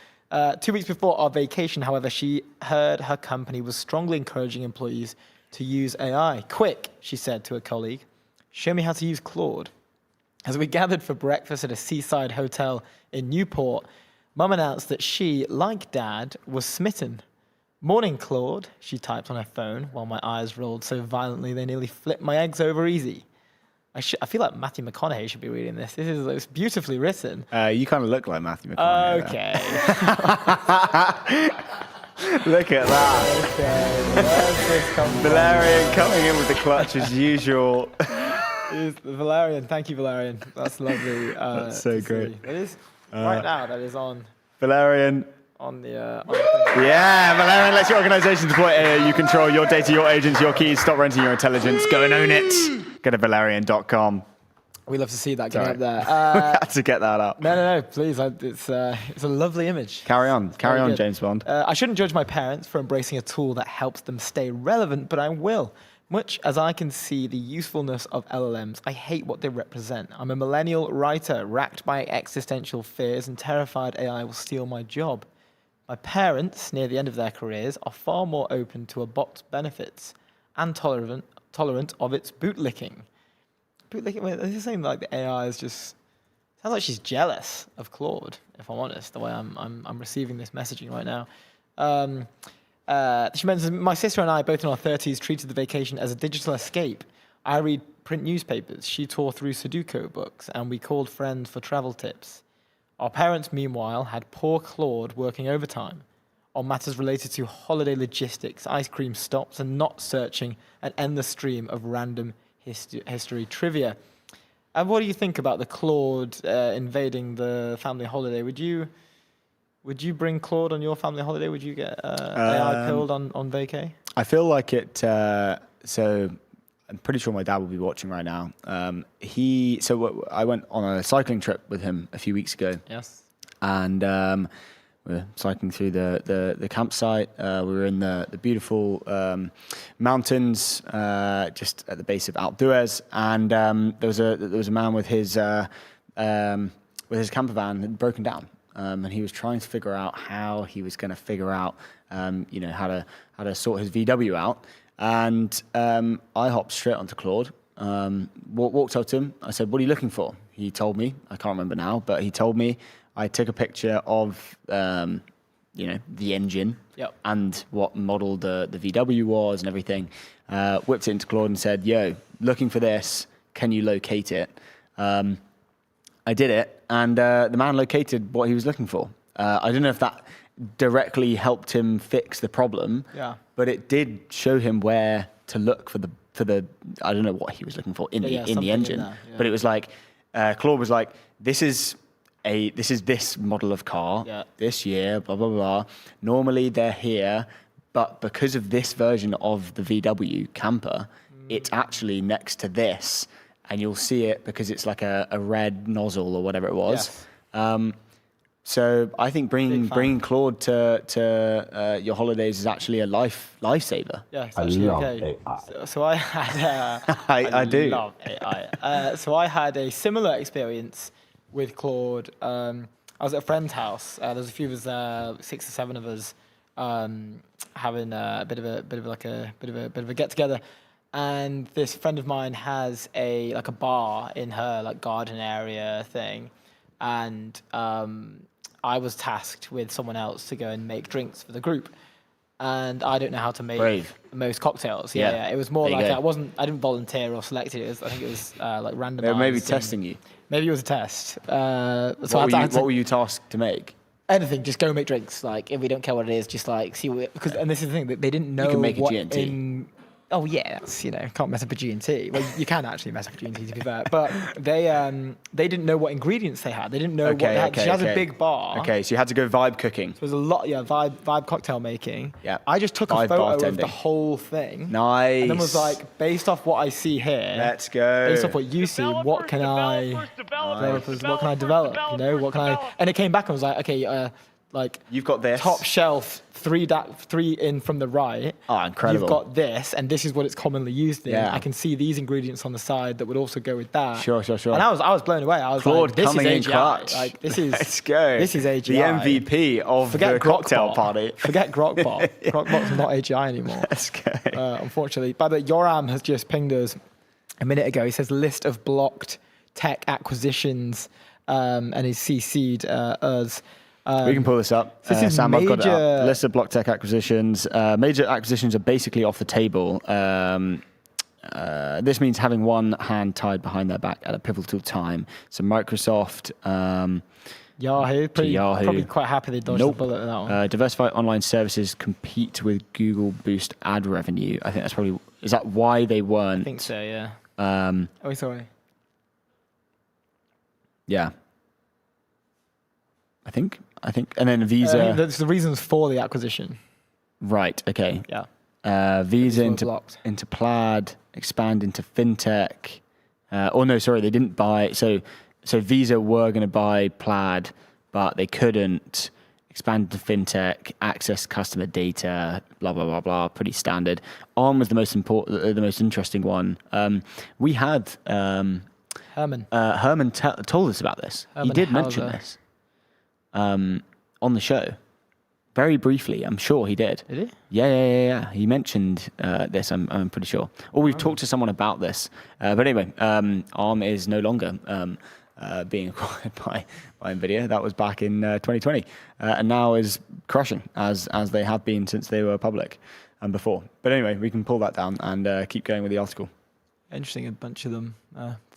2 weeks before our vacation, however, she heard her company was strongly encouraging employees to use AI. Quick, she said to a colleague, show me how to use Claude. As we gathered for breakfast at a seaside hotel in Newport, Mum announced that she, like Dad, was smitten. Morning, Claude, she typed on her phone while my eyes rolled so violently they nearly flipped my eggs over easy. I feel like Matthew McConaughey should be reading this. It's beautifully written. You kind of look like Matthew McConaughey. Okay. Look at that. Okay. Valerian coming in with the clutch as usual. Valerian, thank you, Valerian. That's lovely. That's so great. It is right now. That is on. Valerian. On the yeah, Valerian lets your organization deploy AI. You control your data, your agents, your keys. Stop renting your intelligence. Go and own it. Go to Valerian.com. We love to see that getting up there. I had to get that up. No, please. It's a lovely image. Carry on, James Bond. I shouldn't judge my parents for embracing a tool that helps them stay relevant, but I will. Much as I can see the usefulness of LLMs, I hate what they represent. I'm a millennial writer, racked by existential fears and terrified AI will steal my job. My parents, near the end of their careers, are far more open to a bot's benefits and tolerant of its bootlicking. Bootlicking, this is saying like the AI is just sounds like she's jealous of Claude, if I'm honest, the way I'm receiving this messaging right now. She mentions, my sister and I, both in our 30s, treated the vacation as a digital escape. I read print newspapers, she tore through Sudoku books, and we called friends for travel tips. Our parents, meanwhile, had poor Claude working overtime on matters related to holiday logistics, ice cream stops, and not searching an endless stream of random history trivia. And what do you think about the Claude invading the family holiday? Would you bring Claude on your family holiday? Would you get AI pilled on vacay? I feel like it. So I'm pretty sure my dad will be watching right now. I went on a cycling trip with him a few weeks ago. Yes. And we were cycling through the campsite. We were in the beautiful mountains just at the base of Alpe d'Huez, and there was a man with his camper van had broken down. And he was trying to figure out how he was going to figure out, how to sort his VW out. And I hopped straight onto Claude, walked up to him. I said, "What are you looking for?" He told me. I can't remember now, but he told me. I took a picture of, the engine and what model the VW was and everything. Whipped it into Claude and said, "Yo, looking for this. Can you locate it?" I did it, and the man located what he was looking for. I don't know if that directly helped him fix the problem, but it did show him where to look for the I don't know what he was looking for in the engine, but it was like Claude was like, this is this model of car this year, blah blah blah. Normally they're here, but because of this version of the VW camper, it's actually next to this. And you'll see it because it's like a red nozzle or whatever it was. Yes. So I think bringing Claude to your holidays is actually a lifesaver. Yeah, I love AI. So I had I do love AI. So I had a similar experience with Claude. I was at a friend's house. There's a few of us, 6 or 7 of us, having a bit of a get together. And this friend of mine has a bar in her garden area thing, and I was tasked with someone else to go and make drinks for the group. and I don't know how to make most cocktails. Yeah. It was more like I didn't volunteer or select it. I think it was like randomized. They were maybe testing you. Maybe it was a test. What were you tasked to make? Anything, just go make drinks. Like, if we don't care what it is, just like see what. And this is the thing, that they didn't know. You can make what a G&T. Oh yeah, that's, can't mess up a G&T. Well, you can actually mess up a G&T, to be fair. But they didn't know what ingredients they had. They didn't know what they had. She has a big bar. Okay, so you had to go vibe cooking. So there's a lot, vibe cocktail making. Yeah. I just took a photo of the whole thing. Nice. And then was like, based off what I see here. Let's go. Based off what you see, what can I develop? What can I? And it came back and was like, okay, like you've got this top shelf, three in from the right. Oh, incredible! You've got this, and this is what it's commonly used in. Yeah. I can see these ingredients on the side that would also go with that. Sure. And I was blown away. I was Claude like, this coming is in AGI. clutch. Like, this is let's go. This is AGI. The MVP of the cocktail party. Forget Grokbot. Grokbot's not AGI anymore. Let's go. Unfortunately, by the way, Yoram has just pinged us a minute ago. He says list of blocked tech acquisitions, and he's CC'd us. We can pull this up. Sam, I've got it up. List of Block Tech acquisitions. Major acquisitions are basically off the table. This means having one hand tied behind their back at a pivotal time. So Microsoft, Yahoo, probably quite happy they dodged the bullet with that one. Diversify online services compete with Google boost ad revenue. I think that's probably, is that why they weren't? I think so, yeah. Sorry. Yeah. I think, and then Visa. That's the reasons for the acquisition. Right. Okay. Yeah. Visa into Plaid, expand into fintech. They didn't buy. So Visa were going to buy Plaid, but they couldn't. Expand to fintech, access customer data, blah blah blah blah. Pretty standard. Arm was the most important, the most interesting one. We had Herman. Herman told us about this. He did mention this. On the show, very briefly. I'm sure he did. Did he? Yeah. He mentioned this. I'm pretty sure. Or we've talked to someone about this. But anyway, Arm is no longer being acquired by Nvidia. That was back in 2020, and now is crushing as they have been since they were public and before. But anyway, we can pull that down and keep going with the article. Interesting, a bunch of them.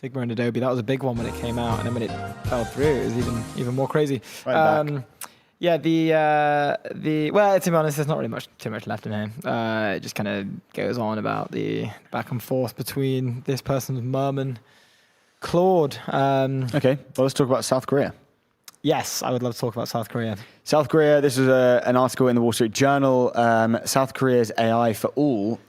Figma and Adobe, that was a big one when it came out, and then when it fell through, it was even more crazy. Yeah, well, to be honest, there's not really too much left in here. It just kind of goes on about the back and forth between this person's mum and Claude. Okay, well, let's talk about South Korea. Yes, I would love to talk about South Korea. South Korea, this is an article in the Wall Street Journal. South Korea's AI for all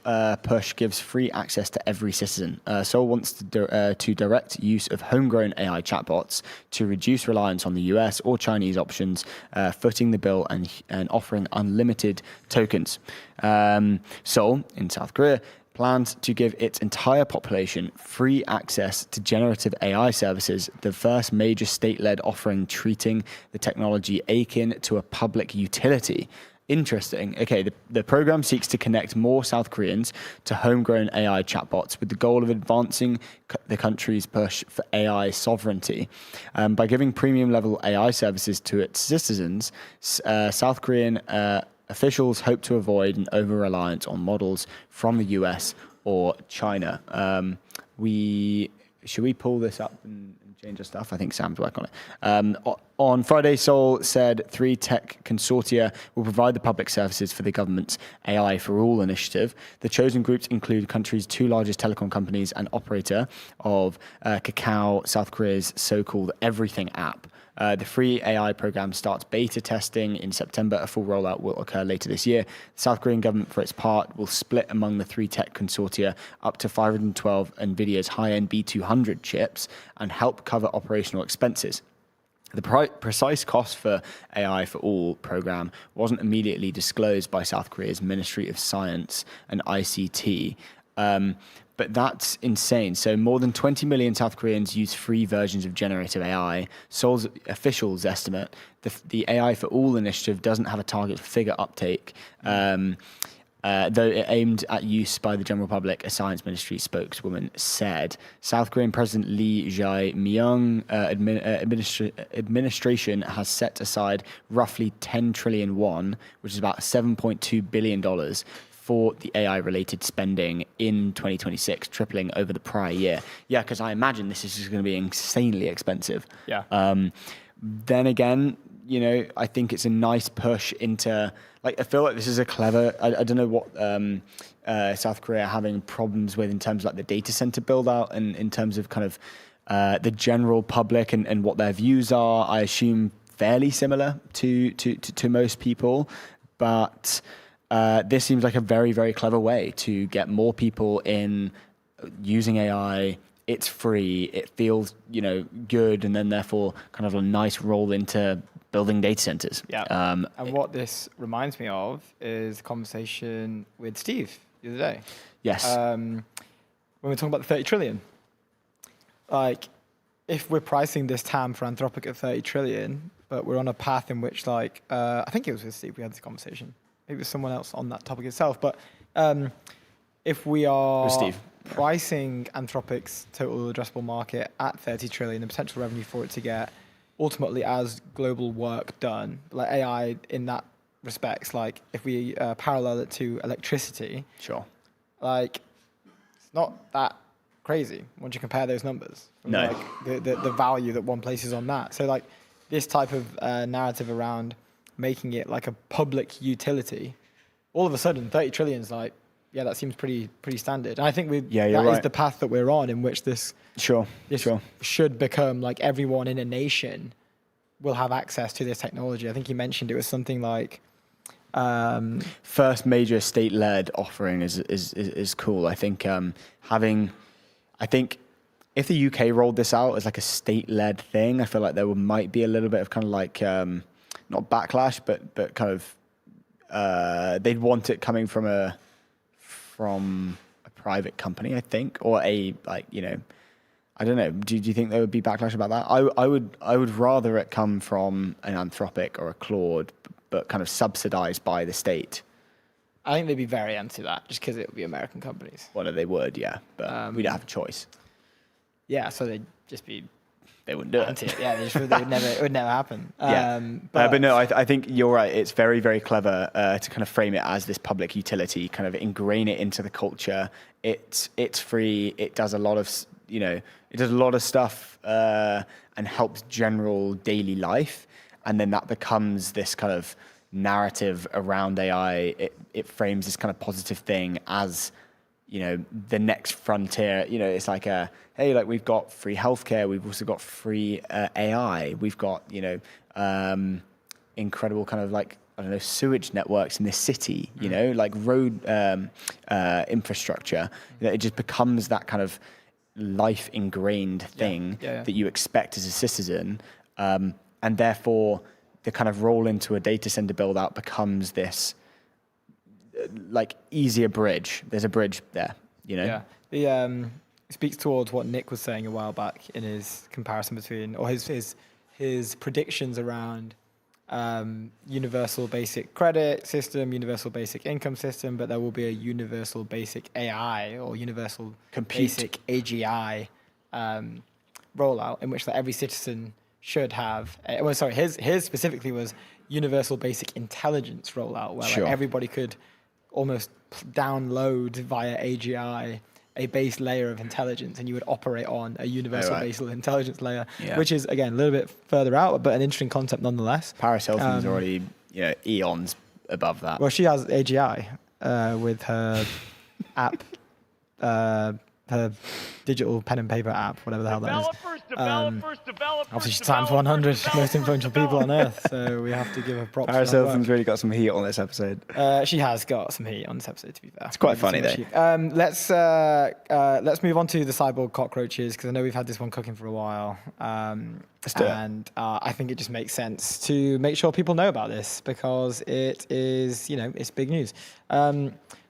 push gives free access to every citizen. Seoul wants to direct use of homegrown AI chatbots to reduce reliance on the US or Chinese options, footing the bill and offering unlimited tokens. Seoul, in South Korea, plans to give its entire population free access to generative AI services, the first major state-led offering treating the technology akin to a public utility. Interesting. Okay, the program seeks to connect more South Koreans to homegrown AI chatbots with the goal of advancing the country's push for AI sovereignty. By giving premium-level AI services to its citizens, South Korean officials hope to avoid an over-reliance on models from the US or China. Should we pull this up and change our stuff? I think Sam's working on it. On Friday, Seoul said 3 tech consortia will provide the public services for the government's AI for All initiative. The chosen groups include the country's 2 largest telecom companies and operator of Kakao, South Korea's so-called Everything app. The free AI program starts beta testing in September. A full rollout will occur later this year. The South Korean government, for its part, will split among the 3 tech consortia up to 512 NVIDIA's high-end B200 chips and help cover operational expenses. The precise cost for AI for All program wasn't immediately disclosed by South Korea's Ministry of Science and ICT. But that's insane. So more than 20 million South Koreans use free versions of generative AI. Seoul's officials estimate the AI for All initiative doesn't have a target for figure uptake. though it aimed at use by the general public, a science ministry spokeswoman said. South Korean President Lee Jae-myung administration has set aside roughly 10 trillion won, which is about $7.2 billion for the AI-related spending in 2026, tripling over the prior year. Yeah, because I imagine this is just going to be insanely expensive. Yeah. Then again, you know, I think it's a nice push into, like, I feel like this is a clever, I don't know what South Korea are having problems with in terms of like the data center build out and in terms of kind of the general public and what their views are. I assume fairly similar to most people, but this seems like a very, very clever way to get more people in using AI. It's free, it feels, you know, good, and then therefore kind of a nice roll into building data centers. Yeah. And what this reminds me of is a conversation with Steve the other day. Yes. When we're talking about the 30 trillion. Like, if we're pricing this TAM for Anthropic at 30 trillion, but we're on a path in which, like, I think it was with Steve we had this conversation. Maybe it was someone else on that topic itself. But if we are with Steve. Pricing Anthropic's total addressable market at 30 trillion, the potential revenue for it to get ultimately as global work done, like AI in that respects, like if we parallel it to electricity, sure, like it's not that crazy once you compare those numbers. From no. Like the value that one places on that. So like this type of narrative around making it like a public utility, all of a sudden 30 trillion is like, yeah, that seems pretty standard. And I think that is the path that we're on, in which this should become like everyone in a nation will have access to this technology. I think you mentioned it was something like first major state-led offering is cool. I think if the UK rolled this out as like a state-led thing, I feel like there might be a little bit of kind of like not backlash, but kind of they'd want it coming from a private company, I think, or a, like, you know, I don't know. Do you think there would be backlash about that? I would rather it come from an Anthropic or a Claude, but kind of subsidized by the state. I think they'd be very anti that, just because it would be American companies. Well, they would, yeah, but we don't have a choice. Yeah, so they'd just be. They wouldn't do it. Yeah, it would never happen. Yeah. But no, I think you're right. It's very, very clever to kind of frame it as this public utility, kind of ingrain it into the culture. It's free. It does a lot of, you know, it does a lot of stuff and helps general daily life. And then that becomes this kind of narrative around AI. It frames this kind of positive thing as, you know, the next frontier. You know, it's like hey, like we've got free healthcare, we've also got free AI, we've got, you know, incredible kind of like, I don't know, sewage networks in this city, you know, like road infrastructure. You know, it just becomes that kind of life ingrained thing that you expect as a citizen, and therefore the kind of roll into a data center build out becomes this like easier bridge. There's a bridge there, you know. Yeah. It speaks towards what Nick was saying a while back in his comparison between, or his predictions around universal basic credit system, universal basic income system, but there will be a universal basic AI or universal basic AGI rollout in which that every citizen should have. His specifically was universal basic intelligence rollout, where like everybody could almost download via AGI a base layer of intelligence, and you would operate on a universal basic intelligence layer, which is again a little bit further out, but an interesting concept nonetheless. Paris Hilton's already, you know, eons above that. Well, she has AGI with her app, her digital pen and paper app, whatever the hell that is. Obviously, she's times 100 most influential people on Earth, so we have to give her props. Paris Hilton's really got some heat on this episode. She has got some heat on this episode, to be fair. It's quite funny, though. Let's move on to the cyborg cockroaches, because I know we've had this one cooking for a while. Let's do it. I think it just makes sense to make sure people know about this, because it is, you know, it's big news.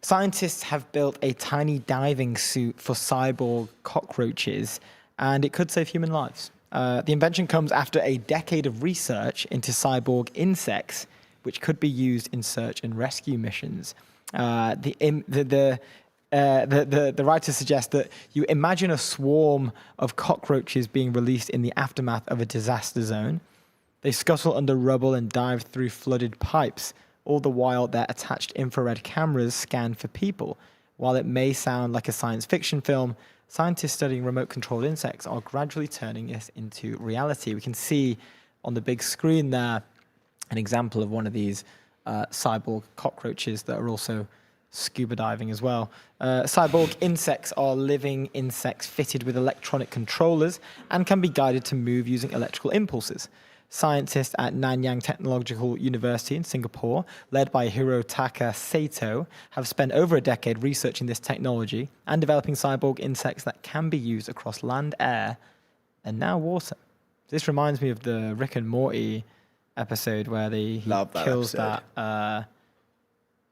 Scientists have built a tiny diving suit for cyborg cockroaches, and it could save human lives. The invention comes after a decade of research into cyborg insects, which could be used in search and rescue missions. The writer suggests that you imagine a swarm of cockroaches being released in the aftermath of a disaster zone. They scuttle under rubble and dive through flooded pipes. All the while, their attached infrared cameras scan for people. While it may sound like a science fiction film, scientists studying remote-controlled insects are gradually turning this into reality. We can see on the big screen there an example of one of these cyborg cockroaches that are also scuba diving as well. Cyborg insects are living insects fitted with electronic controllers and can be guided to move using electrical impulses. Scientists at Nanyang Technological University in Singapore, led by Hirotaka Sato, have spent over a decade researching this technology and developing cyborg insects that can be used across land, air, and now water. This reminds me of the Rick and Morty episode where he kills that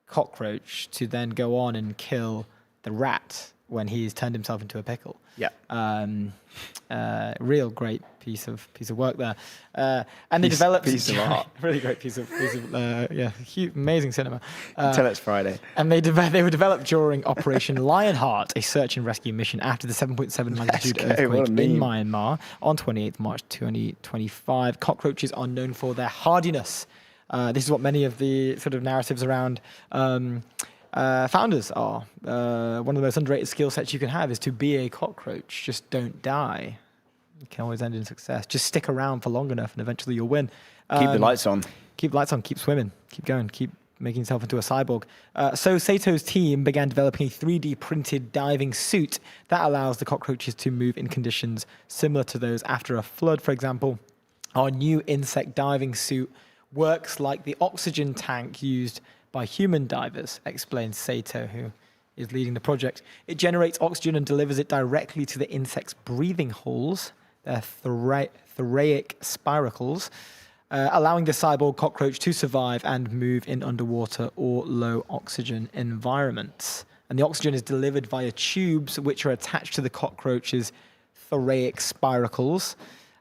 cockroach to then go on and kill the rat when he's turned himself into a pickle. Yeah. Real great piece of work there. And they developed piece of art. Really great piece of huge, amazing cinema. Until it's Friday. And they were developed during Operation Lionheart, a search and rescue mission after the 7.7 magnitude earthquake in Myanmar on 28th March 2025. Cockroaches are known for their hardiness. This is what many of the sort of narratives around founders are. One of the most underrated skill sets you can have is to be a cockroach. Just don't die. You can always end in success. Just stick around for long enough and eventually you'll win. Keep the lights on. Keep the lights on. Keep swimming. Keep going. Keep making yourself into a cyborg. So Sato's team began developing a 3D printed diving suit that allows the cockroaches to move in conditions similar to those after a flood, for example. Our new insect diving suit works like the oxygen tank used by human divers, explains Sato, who is leading the project. It generates oxygen and delivers it directly to the insect's breathing holes, their thoracic spiracles, allowing the cyborg cockroach to survive and move in underwater or low oxygen environments. And the oxygen is delivered via tubes which are attached to the cockroach's thoracic spiracles.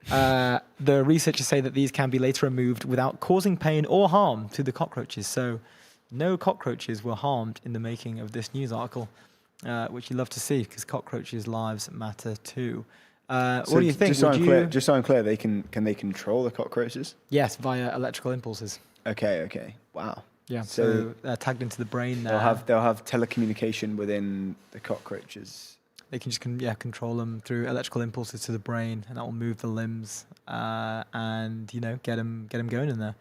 The researchers say that these can be later removed without causing pain or harm to the cockroaches. So no cockroaches were harmed in the making of this news article, which you love to see because cockroaches' lives matter too. What do you think? Just so I'm clear, can they control the cockroaches? Yes, via electrical impulses. Okay. Wow. Yeah, so they're tagged into the brain there. They'll have telecommunication within the cockroaches. They can just control them through electrical impulses to the brain, and that will move the limbs and get them going in there.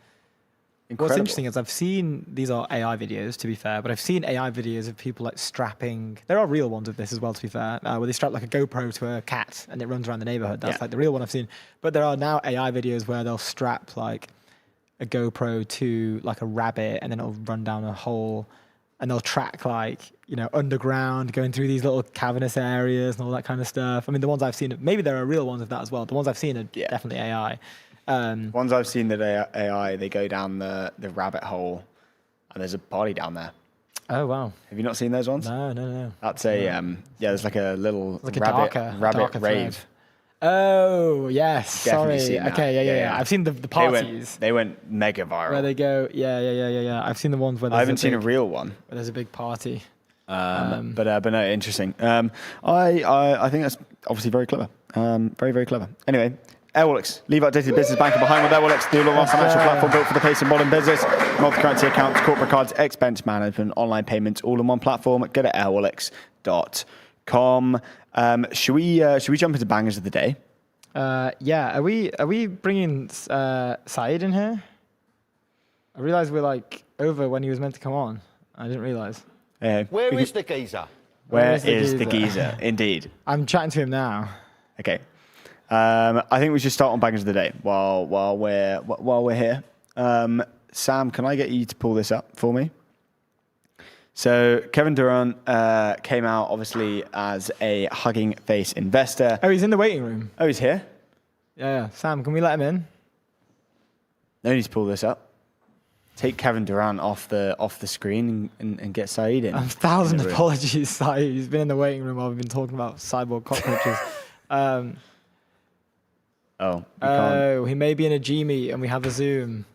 Incredible. What's interesting is I've seen, these are AI videos to be fair, but I've seen AI videos of people like strapping, there are real ones of this as well to be fair, where they strap like a GoPro to a cat and it runs around the neighborhood. That's like the real one I've seen. But there are now AI videos where they'll strap like a GoPro to like a rabbit and then it'll run down a hole and they'll track like, underground, going through these little cavernous areas and all that kind of stuff. I mean, the ones I've seen, maybe there are real ones of that as well. The ones I've seen are definitely AI. Ones I've seen that AI, they go down the rabbit hole and there's a body down there. Oh, wow. Have you not seen those ones? No. That's there's like a little like rabbit rave. Oh, yes. Definitely Sorry. seen that. Okay, yeah. I've seen the parties. They went mega viral. Where they go, yeah. I've seen the ones where I haven't seen a real one. Where there's a big party. But no, interesting. I think that's obviously very clever. Very, very clever. Anyway, Airwallex, leave outdated business banking behind with Airwallex, Dealroom, financial platform built for the pace of modern business, multi-currency accounts, corporate cards, expense management, online payments, all in one platform. Go to airwallex.com. Should we jump into bangers of the day? Yeah. Are we bringing Saeed in here? I realised we're like over when he was meant to come on. I didn't realise. Where is the geezer? Where is the geezer? Indeed. I'm chatting to him now. Okay. I think we should start on bangers of the day while we're here. Sam, can I get you to pull this up for me? So Kevin Durant came out obviously as a Hugging Face investor. Oh, he's in the waiting room. Oh, he's here? Yeah. Sam, can we let him in? No need to pull this up. Take Kevin Durant off the screen and get Saeed in. 1,000 apologies, Saeed. He's been in the waiting room while we've been talking about cyborg cockroaches. Oh, he may be in a G meet and we have a Zoom.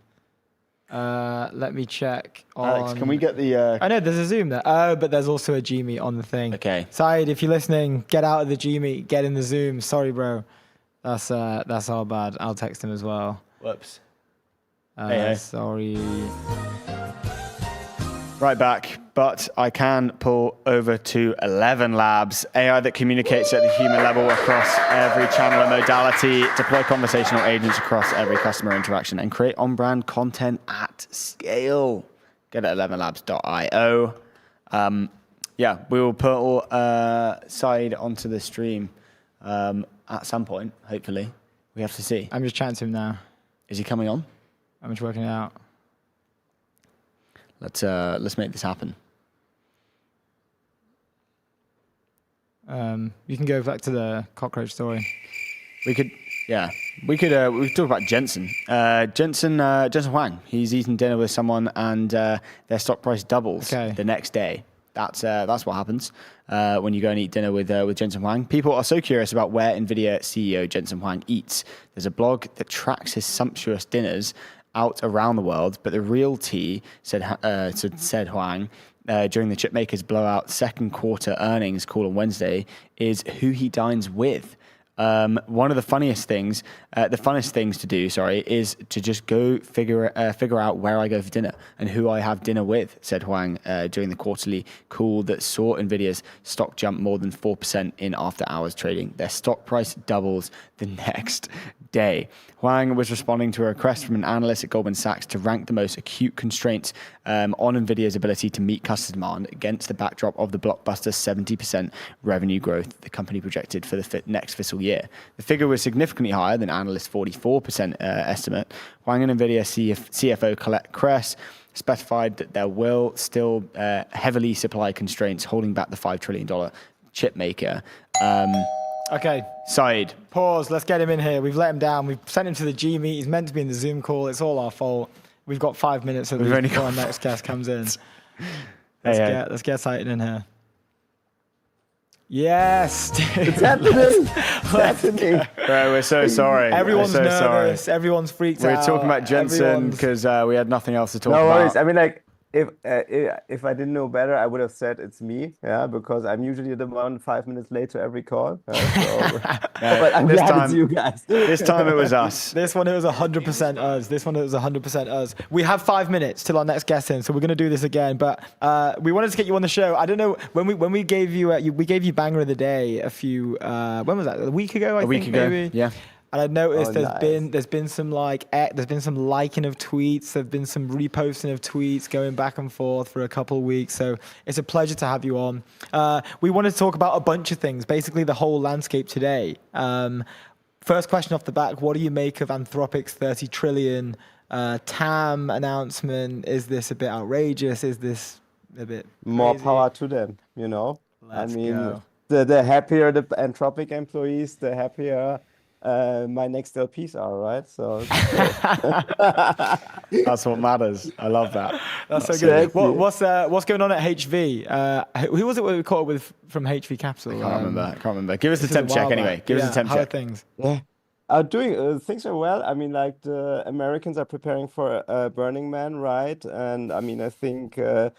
Let me check. Alex, can we get the? I know there's a Zoom there. Oh, but there's also a G Meet on the thing. Okay. Saeed, if you're listening, get out of the G Meet, get in the Zoom. Sorry, bro. That's all bad. I'll text him as well. Whoops. Hey. Sorry. Right back, but I can pull over to 11 Labs, AI that communicates at the human level across every channel and modality, deploy conversational agents across every customer interaction, and create on-brand content at scale. Get at 11labs.io. Yeah, we will put Saeed onto the stream at some point, hopefully. We have to see. I'm just chatting to him now. Is he coming on? I'm just working it out. Let's make this happen. You can go back to the cockroach story. We could talk about Jensen. Jensen Huang. He's eating dinner with someone, and their stock price doubles the next day. That's what happens when you go and eat dinner with Jensen Huang. People are so curious about where NVIDIA CEO Jensen Huang eats. There's a blog that tracks his sumptuous dinners out around the world, but the real tea, said Huang, during the chipmakers blowout second quarter earnings call on Wednesday, is who he dines with. One of the funnest things to do, is to just go figure out where I go for dinner and who I have dinner with, said Huang during the quarterly call that saw NVIDIA's stock jump more than 4% in after-hours trading. Their stock price doubles the next day. Huang was responding to a request from an analyst at Goldman Sachs to rank the most acute constraints on NVIDIA's ability to meet customer demand against the backdrop of the blockbuster 70% revenue growth the company projected for the next fiscal year. The figure was significantly higher than analysts' 44% estimate. Huang and NVIDIA CFO Colette Kress specified that there will still heavily supply constraints holding back the $5 trillion chip maker. Okay. Saeed. Pause. Let's get him in here. We've let him down. We've sent him to the G Meet. He's meant to be in the Zoom call. It's all our fault. We've got 5 minutes before our next guest comes in. Let's get Saeed in here. Yes. It's happening. It's happening. Bro, we're so sorry. Everyone's nervous. Sorry. Everyone's freaked out. We're talking about Jensen because we had nothing else to talk about. No worries. I mean, like, if I didn't know better, I would have said it's me, because I'm usually the one 5 minutes late to every call. But I'm glad it's you guys. This time it was us. This one it was 100% us. We have 5 minutes till our next guest in, so we're going to do this again. But we wanted to get you on the show. I don't know when we gave you we gave you Banger of the Day a few when was that? A week ago? I think maybe. Yeah. And I noticed there's been some liking of tweets, there's been some reposting of tweets going back and forth for a couple of weeks. So it's a pleasure to have you on. We wanted to talk about a bunch of things, basically the whole landscape today. First question off the back, what do you make of Anthropic's 30 trillion TAM announcement? Is this a bit outrageous? Is this a bit more crazy? power to them, Let's go. The happier the Anthropic employees, the happier my next LPs are, right? So that's what matters. I love that. That's so good. What's going on at HV? Who was it we caught with from HV Capital? I can't remember. Give us the temp check anyway. Give us the temp check. How are things? Yeah. Things are well. I mean, like the Americans are preparing for Burning Man, right? And I mean, I think the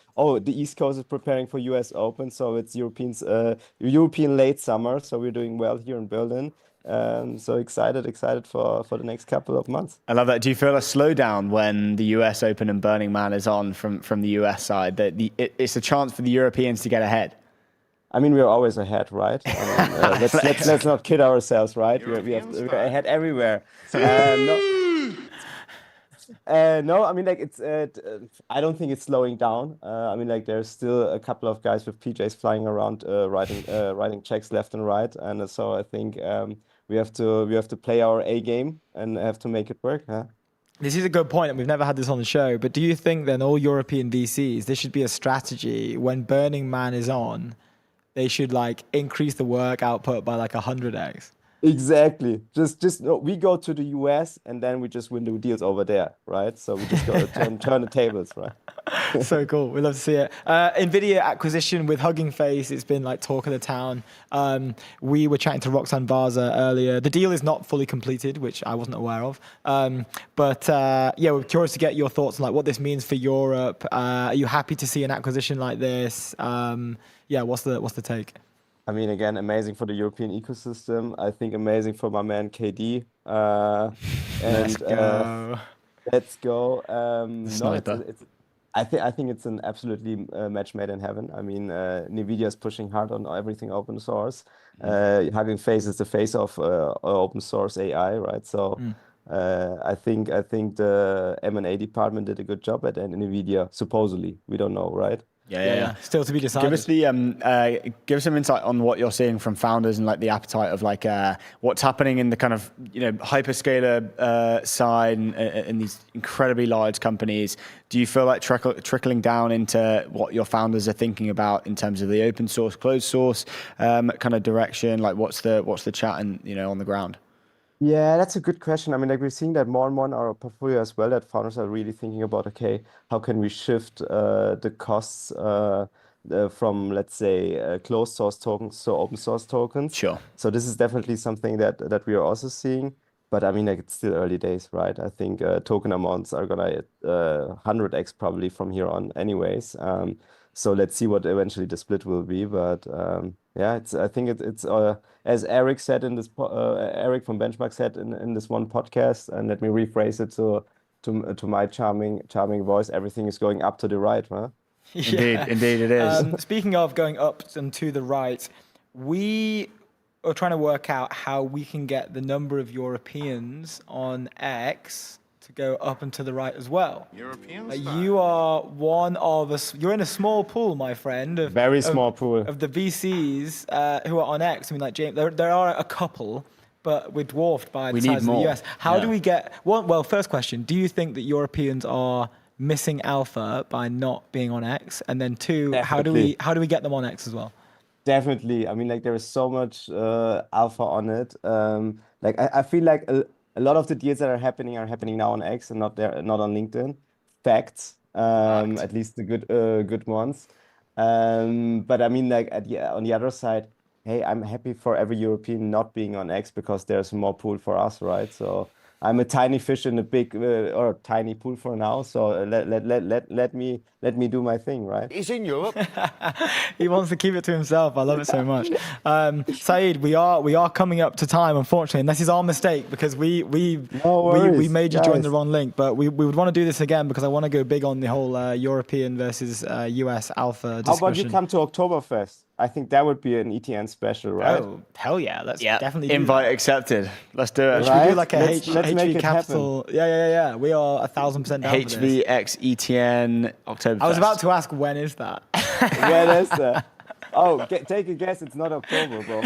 East Coast is preparing for US Open, so it's European late summer. So we're doing well here in Berlin. So excited for the next couple of months. I love that. Do you feel a slowdown when the US Open and Burning Man is on from the US side? That it's a chance for the Europeans to get ahead. I mean, we're always ahead, right? I mean, let's not kid ourselves, right? We're ahead everywhere. No, I mean, like it's. I don't think it's slowing down. I mean, like there's still a couple of guys with PJs flying around, writing checks left and right, and so I think we have to play our A game and have to make it work. Huh? This is a good point, and we've never had this on the show. But do you think then all European VCs, this should be a strategy when Burning Man is on? They should like increase the work output by like 100x. Exactly. Just no, we go to the US and then we just win the deals over there, right? So we just go turn the tables, right? So cool. We love to see it. NVIDIA acquisition with Hugging Face. It's been like talk of the town. We were chatting to Roxanne Varza earlier. The deal is not fully completed, which I wasn't aware of. But we're curious to get your thoughts on like what this means for Europe. Are you happy to see an acquisition like this? What's the take? I mean, again, amazing for the European ecosystem. I think amazing for my man KD. Let's go. Let's go. Sniper. I think it's an absolutely match made in heaven. I mean, NVIDIA is pushing hard on everything open source. Hugging Face is the face of open source AI, right? So I think the M&A department did a good job at NVIDIA. Supposedly, we don't know, right? Yeah. Still to be decided. Give us some insight on what you're seeing from founders and like the appetite of like what's happening in the kind of hyperscaler side and these incredibly large companies. Do you feel like trickling down into what your founders are thinking about in terms of the open source, closed source kind of direction? Like what's the chat and on the ground? Yeah, that's a good question. I mean, like we're seeing that more and more in our portfolio as well, that founders are really thinking about, okay, how can we shift the costs from, let's say, closed source tokens to open source tokens. Sure. So this is definitely something that we are also seeing. But I mean, like it's still early days, right? I think token amounts are gonna 100x probably from here on anyways. So let's see what eventually the split will be. But I think it's as Eric said in this Eric from Benchmark said in this one podcast, and let me rephrase it to my charming voice. Everything is going up to the right, huh? Indeed it is. Speaking of going up and to the right, we are trying to work out how we can get the number of Europeans on X to go up and to the right as well. Europeans? You are one of us. You're in a small pool, my friend. Very small pool of the VCs who are on X. I mean, like James, there are a couple, but we're dwarfed by the size of the US. How do we get? Well, first question: do you think that Europeans are missing alpha by not being on X? And then two, Definitely. how do we get them on X as well? Definitely. I mean, like there is so much alpha on it. Like I feel like a lot of the deals that are happening now on X and not on LinkedIn. Facts. At least the good ones. But I mean, like on the other side, hey, I'm happy for every European not being on X because there's more pool for us, right? So I'm a tiny fish in a big or tiny pool for now. So let me do my thing, right? He's in Europe. He wants to keep it to himself. I love it so much. Saeed, we are coming up to time, unfortunately, and this is our mistake because we made you join the wrong link. But we would want to do this again because I want to go big on the whole European versus US alpha discussion. How about you come to Oktoberfest? I think that would be an ETN special, right? Oh, hell yeah. Let's definitely do Invite that. accepted. Let's do it. Should we do like a Let's make HV it Capital? happen. Yeah. We are 1,000% down for this. HVX ETN October. I was about to ask, when is that? When is that? Oh, take a guess. It's not October, bro.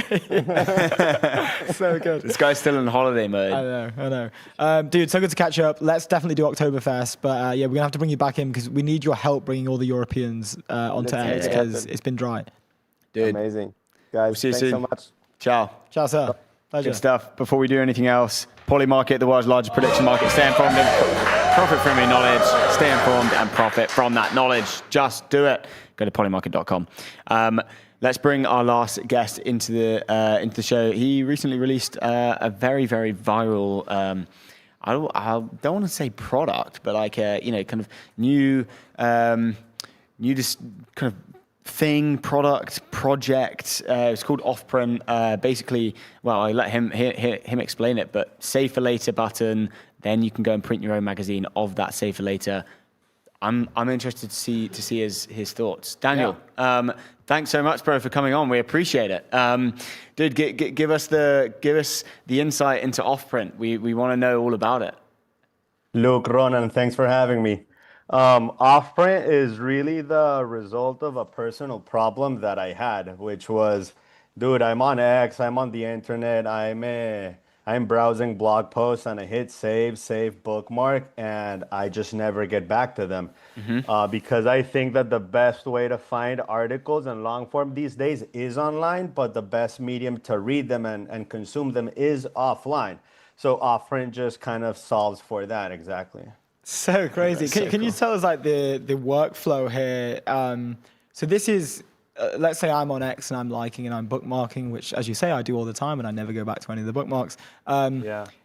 So good. This guy's still in holiday mode. I know. Dude, so good to catch up. Let's definitely do Oktoberfest. But we're going to have to bring you back in because we need your help bringing all the Europeans onto X because it's been dry. Dude. Amazing. Guys, thanks so much. Ciao. Ciao, sir. Pleasure. Good stuff. Before we do anything else, Poly Market, the world's largest prediction market. Stay informed and profit from your knowledge. Stay informed and profit from that knowledge. Just do it. Go to polymarket.com. Let's bring our last guest into the show. He recently released a very, very viral. I don't want to say product, but like kind of new, just kind of thing, product, project. It's called Offprint. Basically, well, I let him explain it, but save for later button. Then you can go and print your own magazine of that save for later. I'm interested to see his thoughts. Daniel, thanks so much, bro, for coming on. We appreciate it. Dude, give us the insight into Offprint. We want to know all about it. Luke, Ronan, thanks for having me. Offprint is really the result of a personal problem that I had, which was, dude, I'm on X, I'm on the internet, I'm I'm browsing blog posts and I hit save bookmark, and I just never get back to them. Because I think that the best way to find articles and long form these days is online, but the best medium to read them and consume them is offline. So Offprint just kind of solves for that exactly. So crazy. Can you tell us like the workflow here? So this is, let's say I'm on X and I'm liking and I'm bookmarking, which as you say, I do all the time and I never go back to any of the bookmarks.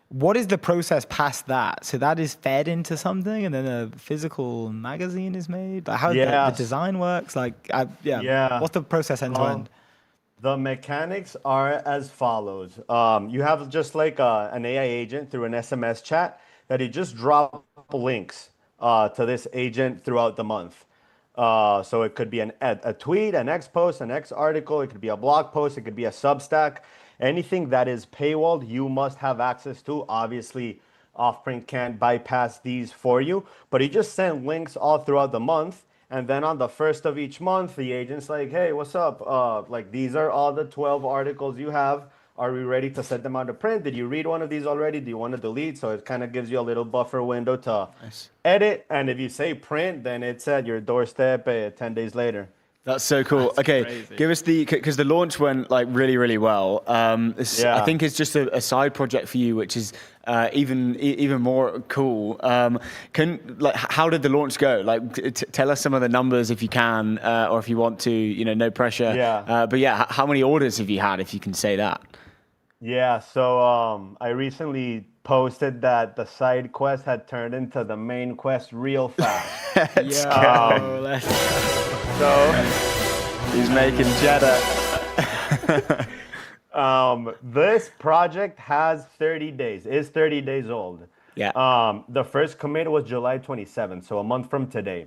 What is the process past that? So that is fed into something and then a physical magazine is made? Like how the design works? Like, what's the process end to end? The mechanics are as follows. You have just like an AI agent through an SMS chat that you just drop links to this agent throughout the month. So it could be a tweet, an X post, an X article. It could be a blog post. It could be a Substack. Anything that is paywalled, you must have access to. Obviously, Offprint can't bypass these for you, but you just send links all throughout the month. And then on the first of each month, the agent's like, hey, what's up? Like, these are all the 12 articles you have. Are we ready to send them out to print? Did you read one of these already? Do you want to delete? So it kind of gives you a little buffer window to edit. And if you say print, then it's at your doorstep 10 days later. That's so cool. Okay, crazy. Give us because the launch went like really, really well. I think it's just a side project for you, which is even more cool. How did the launch go? Like, tell us some of the numbers if you can, or if you want to. No pressure. How many orders have you had, if you can say that? Yeah, so I recently posted that the side quest had turned into the main quest real fast. Let's go. So he's making cheddar. This project has 30 days. It's 30 days old. Yeah. The first commit was July 27th, so a month from today.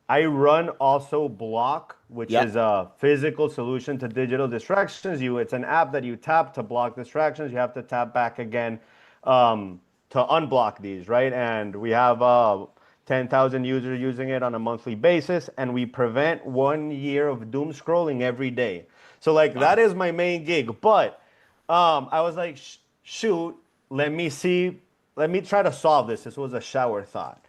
I run also Blok, which is a physical solution to digital distractions. It's an app that you tap to block distractions. You have to tap back again to unblock these, right? And we have 10,000 users using it on a monthly basis, and we prevent 1 year of doom scrolling every day. So that is my main gig. But I was like, shoot, let me try to solve this. This was a shower thought.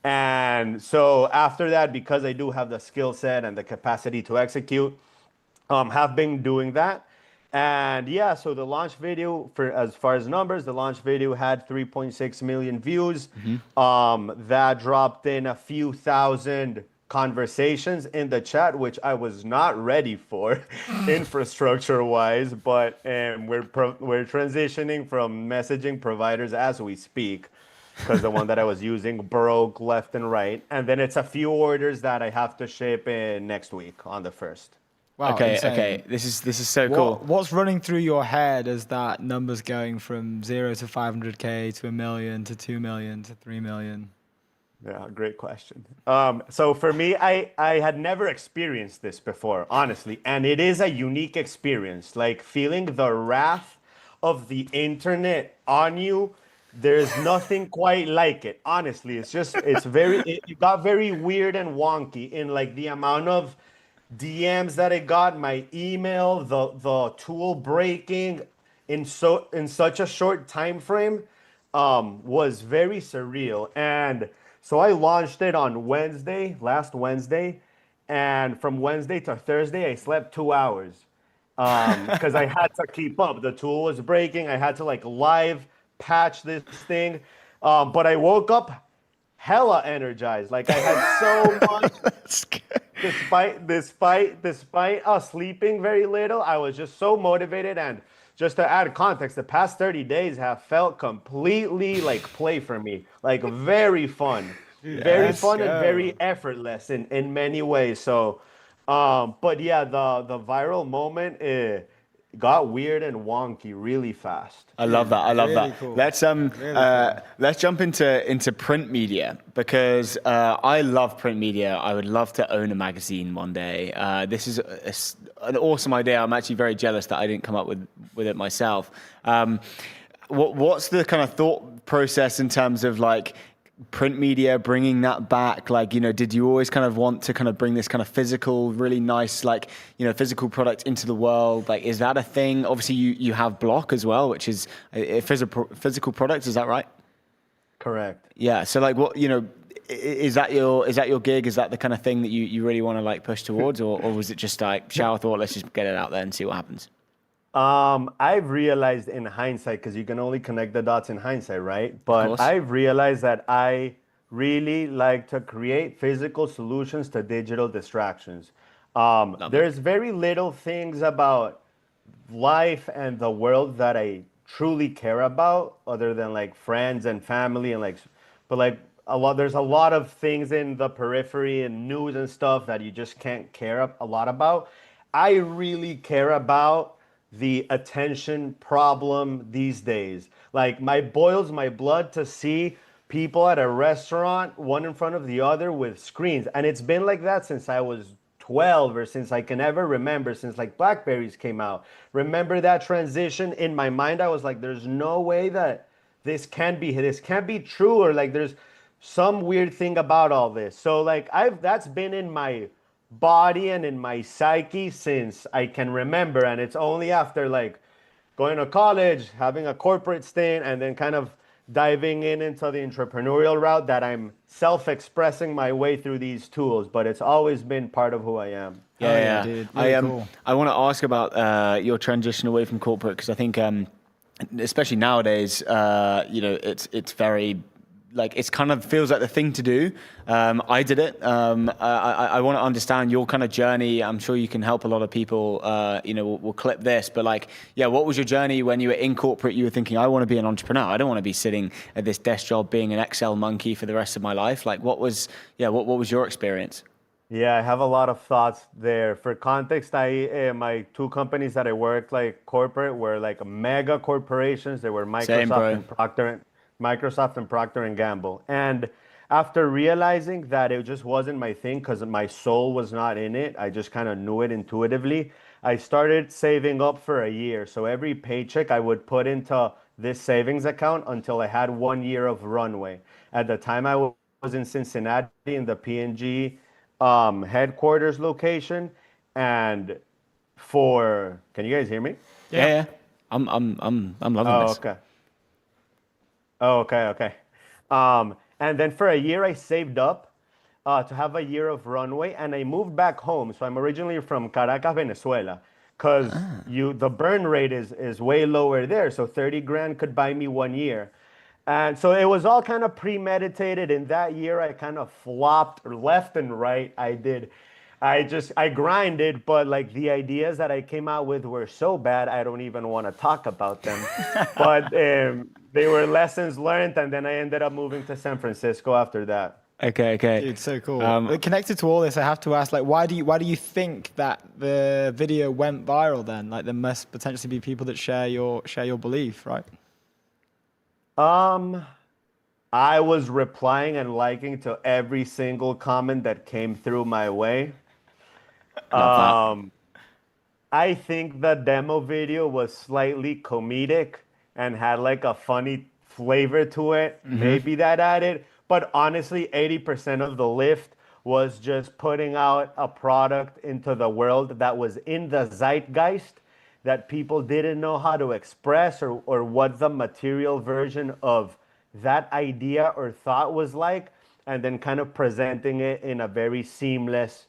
And so after that, because I do have the skill set and the capacity to execute, have been doing that. And so the launch video, as far as numbers, the launch video had 3.6 million views. That dropped in a few thousand conversations in the chat, which I was not ready for infrastructure-wise, but we're transitioning from messaging providers as we speak, because the one that I was using broke left and right. And then it's a few orders that I have to ship in next week on the 1st. Wow, okay. This is so cool. What's running through your head as that number's going from 0 to 500K to 1 million to 2 million to 3 million? Yeah, great question. So for me, I had never experienced this before, honestly. And it is a unique experience, like feeling the wrath of the internet on you. There's nothing quite like it, honestly. It got very weird and wonky in like the amount of DMs that I got, my email, the tool breaking in such a short time frame was very surreal. And so I launched it on last Wednesday, and from Wednesday to Thursday I slept 2 hours because I had to keep up. The tool was breaking. I had to live patch this thing, but I woke up hella energized. Like I had so much. Despite us sleeping very little, I was just so motivated. And just to add context, the past 30 days have felt completely like play for me, like very fun, and very effortless in many ways. So, but yeah, the viral moment got weird and wonky really fast. I love that. Really that. Cool. Let's jump into print media, because I love print media. I would love to own a magazine one day. This is an awesome idea. I'm actually very jealous that I didn't come up with it myself. What's the kind of thought process in terms of like print media, bringing that back? Like, did you always kind of want to kind of bring this kind of physical, really nice, like, physical product into the world? Like, is that a thing? Obviously, you have Blok as well, which is a physical product. Is that right? Correct. Yeah. So, like, what, is that your gig? Is that the kind of thing that you really want to like push towards, or was it just like shower thought, let's just get it out there and see what happens? I've realized in hindsight, because you can only connect the dots in hindsight, right? But I've realized that I really like to create physical solutions to digital distractions. There's very little things about life and the world that I truly care about, other than like friends and family and like, but like there's a lot of things in the periphery and news and stuff that you just can't care a lot about. I really care about the attention problem these days. Like, boils my blood to see people at a restaurant, one in front of the other with screens. And it's been like that since I was 12, or since I can ever remember, since like Blackberries came out. Remember that transition? In my mind, I was like, there's no way that this can't be true, or like there's some weird thing about all this. So like that's been in my body and in my psyche since I can remember. And it's only after like going to college, having a corporate stint, and then kind of diving into the entrepreneurial route that I'm self-expressing my way through these tools. But it's always been part of who I am. Yeah. Dude, really cool. I want to ask about your transition away from corporate, because I think especially nowadays, it's very, like, it's kind of feels like the thing to do. I did it. I want to understand your kind of journey. I'm sure you can help a lot of people. We'll clip this, but like, yeah, what was your journey when you were in corporate? You were thinking, I want to be an entrepreneur. I don't want to be sitting at this desk job being an Excel monkey for the rest of my life. Like, what was your experience? Yeah, I have a lot of thoughts there. For context, my two companies that I worked like corporate were like mega corporations. They were Microsoft and Procter and Gamble. And after realizing that it just wasn't my thing, because my soul was not in it, I just kind of knew it intuitively, I started saving up for a year. So every paycheck I would put into this savings account until I had 1 year of runway. At the time, I was in Cincinnati in the P&G headquarters location. And can you guys hear me? Yeah. I'm loving this. Okay. Oh, okay. And then for a year, I saved up to have a year of runway, and I moved back home. So I'm originally from Caracas, Venezuela, because the burn rate is way lower there. So 30 grand could buy me 1 year. And so it was all kind of premeditated. In that year, I kind of flopped left and right. I grinded, but like the ideas that I came out with were so bad, I don't even want to talk about them. But they were lessons learned, and then I ended up moving to San Francisco after that. Okay. Dude, so cool. Connected to all this, I have to ask, like, why do you think that the video went viral then? Like, there must potentially be people that share your belief, right? I was replying and liking to every single comment that came through my way. I think the demo video was slightly comedic and had like a funny flavor to it. Mm-hmm. Maybe that added, but honestly, 80% of the lift was just putting out a product into the world that was in the zeitgeist that people didn't know how to express or what the material version of that idea or thought was like, and then kind of presenting it in a very seamless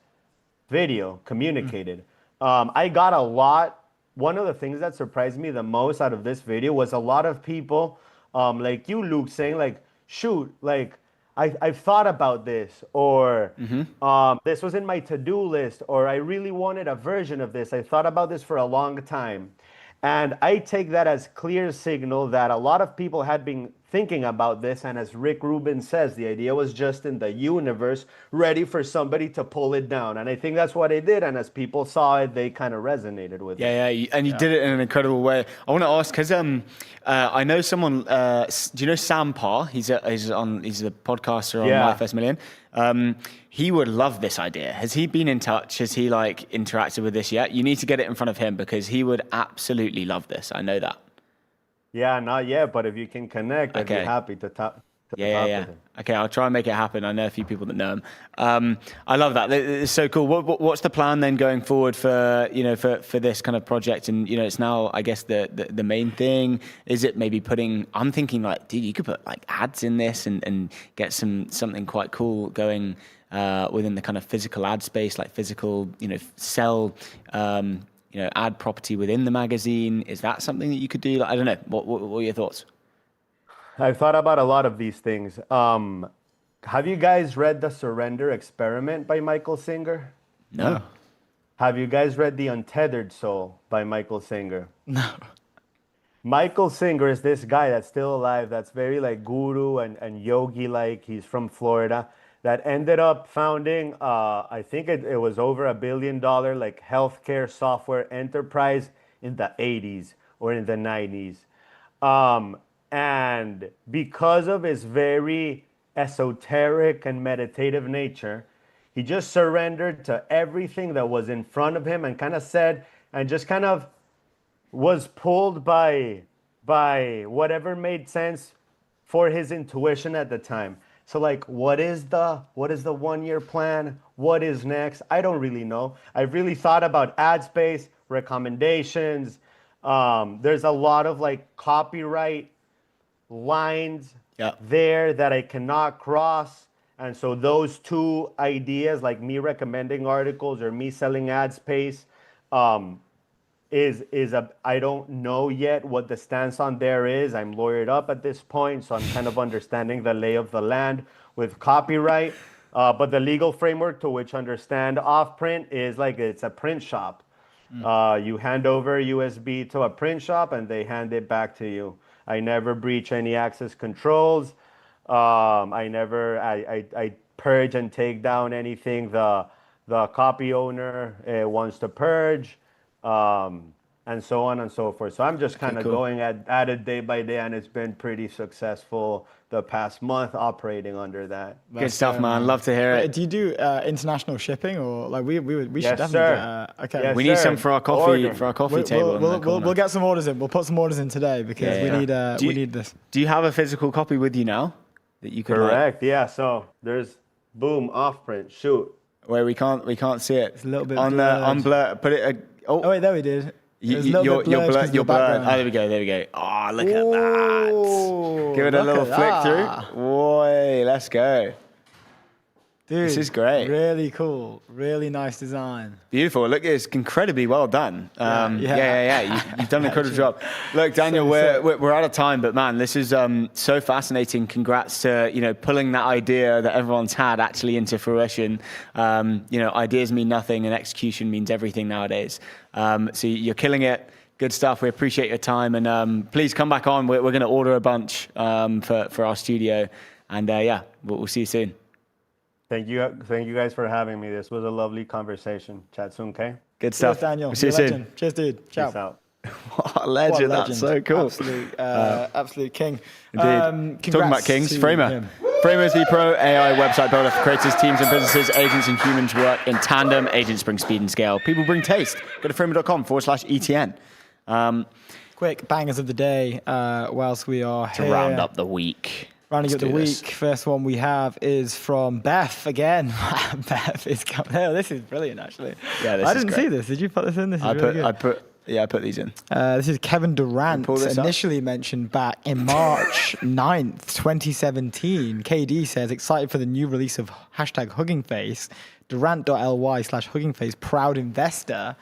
video, communicated. I got a lot. One of the things that surprised me the most out of this video was a lot of people like you, Luke, saying like, shoot, like I've thought about this, or this was in my to-do list, or I really wanted a version of this. I thought about this for a long time. And I take that as clear signal that a lot of people had been thinking about this. And as Rick Rubin says, the idea was just in the universe, ready for somebody to pull it down. And I think that's what they did. And as people saw it, they kind of resonated with it. Yeah. And you did it in an incredible way. I want to ask, because I know someone, do you know Sam Parr? He's a podcaster on My First Million. He would love this idea. Has he been in touch? Has he like interacted with this yet? You need to get it in front of him, because he would absolutely love this. I know that. Yeah, not yet, but if you can connect, I'd be happy to Yeah. Okay, I'll try and make it happen. I know a few people that know him. I love that. It's so cool. What's the plan then going forward for this kind of project? And it's now, I guess, the main thing. Is it maybe putting? I'm thinking like, dude, you could put like ads in this and get something quite cool going within the kind of physical ad space, like physical, sell. Ad property within the magazine. Is that something that you could do? Like, I don't know. What are your thoughts? I've thought about a lot of these things. Have you guys read The Surrender Experiment by Michael Singer? No. Have you guys read The Untethered Soul by Michael Singer? No. Michael Singer is this guy that's still alive, that's very like guru and yogi-like. He's from Florida, that ended up founding, I think it was over $1 billion like healthcare software enterprise in the 80s or in the 90s. And because of his very esoteric and meditative nature, he just surrendered to everything that was in front of him and kind of said, and just kind of was pulled by whatever made sense for his intuition at the time. So like, what is the 1-year plan? What is next? I don't really know. I've really thought about ad space, recommendations. There's a lot of like copyright lines there that I cannot cross. And so those two ideas, like me recommending articles or me selling ad space, I don't know yet what the stance on there is. I'm lawyered up at this point, so I'm kind of understanding the lay of the land with copyright. But the legal framework to which understand off print is like it's a print shop. You hand over USB to a print shop and they hand it back to you. I never breach any access controls. I purge and take down anything the copy owner wants to purge, and so on and so forth. So I'm just kind of going at it day by day, and it's been pretty successful the past month operating under that. Good stuff, man. Love to hear it. Do you do international shipping, or like we should definitely get, okay. Yes, we need some for our coffee table. We'll get some orders in. We'll put some orders in today because we need this. Do you have a physical copy with you now that you can? Correct. Yeah. So there's boom off print. Shoot. Where we can't see it. It's a little bit on blur. Put it. Oh wait, there we did. You're blurred. Oh, there we go. Oh, look at that. Give it a little flick through. Boy, let's go. Dude, this is great. Really cool. Really nice design. Beautiful. Look, it's incredibly well done. You've done an incredible job. Look, Daniel, we're out of time, but man, this is so fascinating. Congrats to pulling that idea that everyone's had actually into fruition. Ideas mean nothing, and execution means everything nowadays. So you're killing it. Good stuff. We appreciate your time, and please come back on. We're going to order a bunch for our studio, and we'll see you soon. Thank you guys for having me. This was a lovely conversation. Chat soon, okay? Good stuff. Cheers, Daniel. See you soon. Cheers, dude. Ciao. Peace out. What a legend. That's so cool. Absolute king. Indeed. Talking about kings, Framer. Framer is the pro AI website builder for creators, teams, and businesses. Agents and humans work in tandem. Agents bring speed and scale. People bring taste. Go to framer.com/ETN. Quick bangers of the day whilst we are here. To round up the week. Rounding up the week, first one we have is from Beth again. Beth is coming. Oh, this is brilliant, actually. Yeah, I didn't see this. Did you put this in? This is really good. I put these in. This is Kevin Durant, initially mentioned back in March 9th, 2017. KD says, excited for the new release of #HuggingFace. Durant.ly/HuggingFace, proud investor.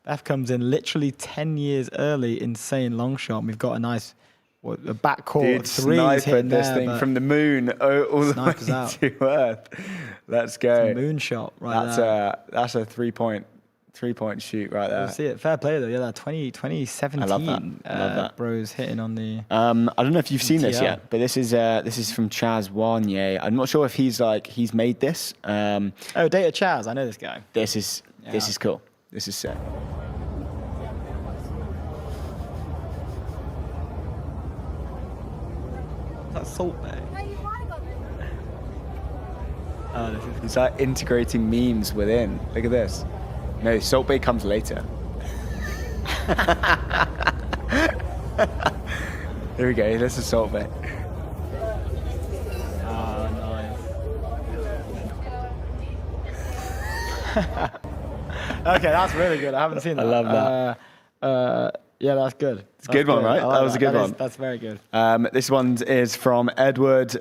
Beth comes in literally 10 years early, insane long shot. We've got a nice... a backcourt threes hitting this there, thing from the moon all the way to Earth. Let's go. It's a moon shot there. That's a three-point shoot right there. We'll see it. Fair play though. Yeah, that 2017. I love that. Bros hitting on the. I don't know if you've seen this yet, but this is from Chaz Wanye. I'm not sure if he's made this. Data Chaz. I know this guy. This is cool. This is sick. That's Salt Bay. It's like integrating memes within. Look at this. No, Salt Bay comes later. Here we go. This is Salt Bay. Okay, that's really good. I haven't seen that. I love that. Yeah, that's good. It's a good one, right? That was a good one. That's very good. This one is from Edward.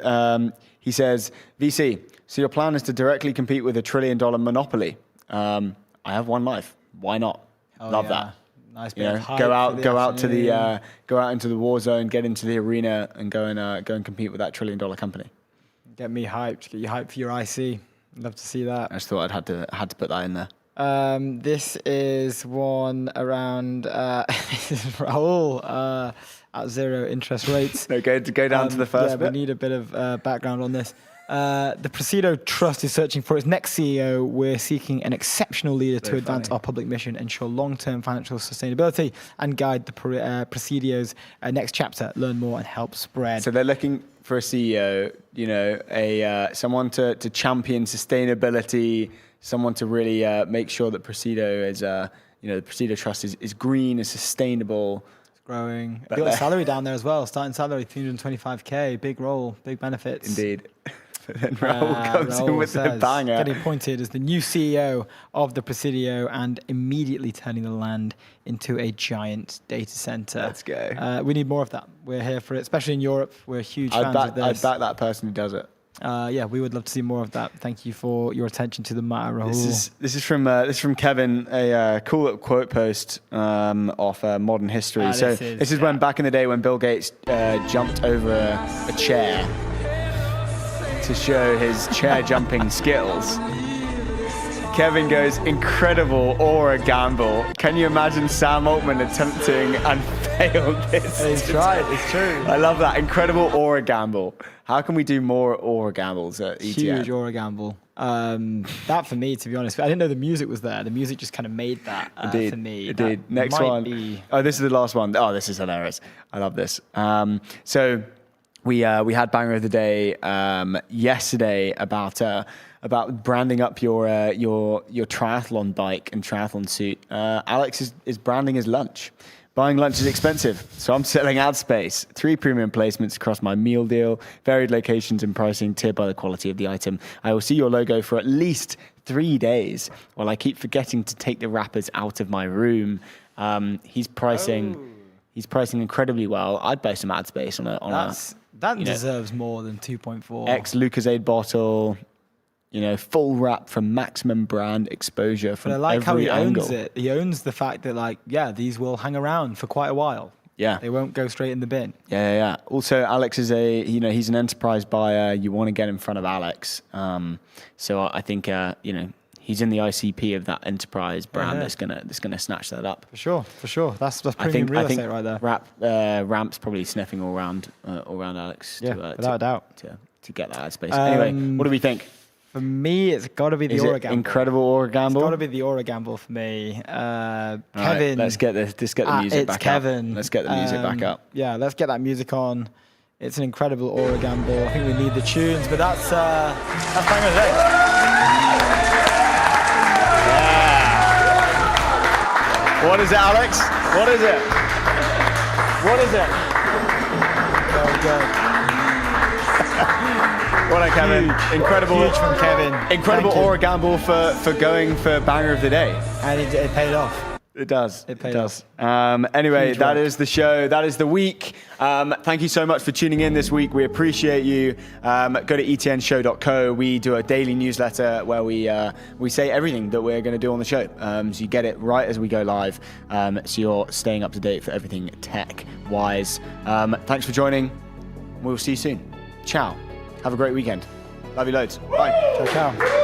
He says, VC, so your plan is to directly compete with $1 trillion monopoly. I have one life. Why not? Love that. Nice. You know, go out into the war zone, get into the arena, and go and compete with that $1 trillion company. Get me hyped. Get you hyped for your IC. Love to see that. I just thought I had to put that in there. This is one around this is Rahul at 0 interest rates. No, go down to the first bit. We need a bit of background on this. The Presidio Trust is searching for its next CEO. We're seeking an exceptional leader to advance our public mission, ensure long-term financial sustainability, and guide the Presidio's next chapter. Learn more and help spread. So they're looking for a CEO, you know, someone to champion sustainability, someone to really make sure that Presidio is, you know, the Presidio Trust is green, is sustainable. It's growing. They got the salary down there as well. Starting salary, 325K. Big role, big benefits. Indeed. Then Rahul comes in with the banger. Getting appointed as the new CEO of the Presidio and immediately turning the land into a giant data center. Let's go. We need more of that. We're here for it, especially in Europe. We're huge fans of this. I'd back that person who does it. Yeah, we would love to see more of that. Thank you for your attention to the matter, Rahul. This is from Kevin, a cool little quote post off Modern History. This is when back in the day when Bill Gates jumped over a chair to show his chair jumping skills. Kevin goes, incredible aura gamble. Can you imagine Sam Altman attempting and failed this? He's tried, it's true. I love that. Incredible aura gamble. How can we do more aura gambles at ETN? Huge aura gamble. That for me, to be honest, I didn't know the music was there. The music just kind of made that for me. Indeed. Next one. Oh, this is the last one. Oh, this is hilarious. I love this. So we had Banger of the Day yesterday about branding up your triathlon bike and triathlon suit. Alex is branding his lunch. Buying lunch is expensive, so I'm selling ad space. 3 premium placements across my meal deal, varied locations and pricing tiered by the quality of the item. I will see your logo for at least 3 days while I keep forgetting to take the wrappers out of my room. He's pricing incredibly well. I'd buy some ad space on that deserves more than 2.4. Ex-Lucozade bottle. You know, full wrap from maximum brand exposure from every angle. But I like how he owns it. He owns the fact that, these will hang around for quite a while. Yeah. They won't go straight in the bin. Yeah. Also, Alex is he's an enterprise buyer. You want to get in front of Alex. So I think, he's in the ICP of that enterprise brand that's gonna snatch that up. For sure. That's premium real estate right there. Ramp's probably sniffing all around Alex. Yeah, without a doubt. To get that ad space. Anyway, what do we think? For me, it's got to be the aura gamble. Incredible aura gamble. It's got to be the aura gamble for me. Kevin, right, let's get the music back Kevin. up. Let's get the music back up. Yeah, let's get that music on. It's an incredible aura gamble. I think we need the tunes, but that's Banger of the Day. Yeah. What is it, Alex? What is it? Very good. Well done, Kevin. Incredible. Huge from Kevin. Incredible aura gamble for going for Banger of the Day. And it paid off. It does. It paid off. Anyway, Huge that work. is the show. That is the week. Thank you so much for tuning in this week. We appreciate you. Go to etnshow.co. We do a daily newsletter where we say everything that we're going to do on the show. So you get it right as we go live. So you're staying up to date for everything tech-wise. Thanks for joining. We'll see you soon. Ciao. Have a great weekend. Love you loads. Bye. Ciao.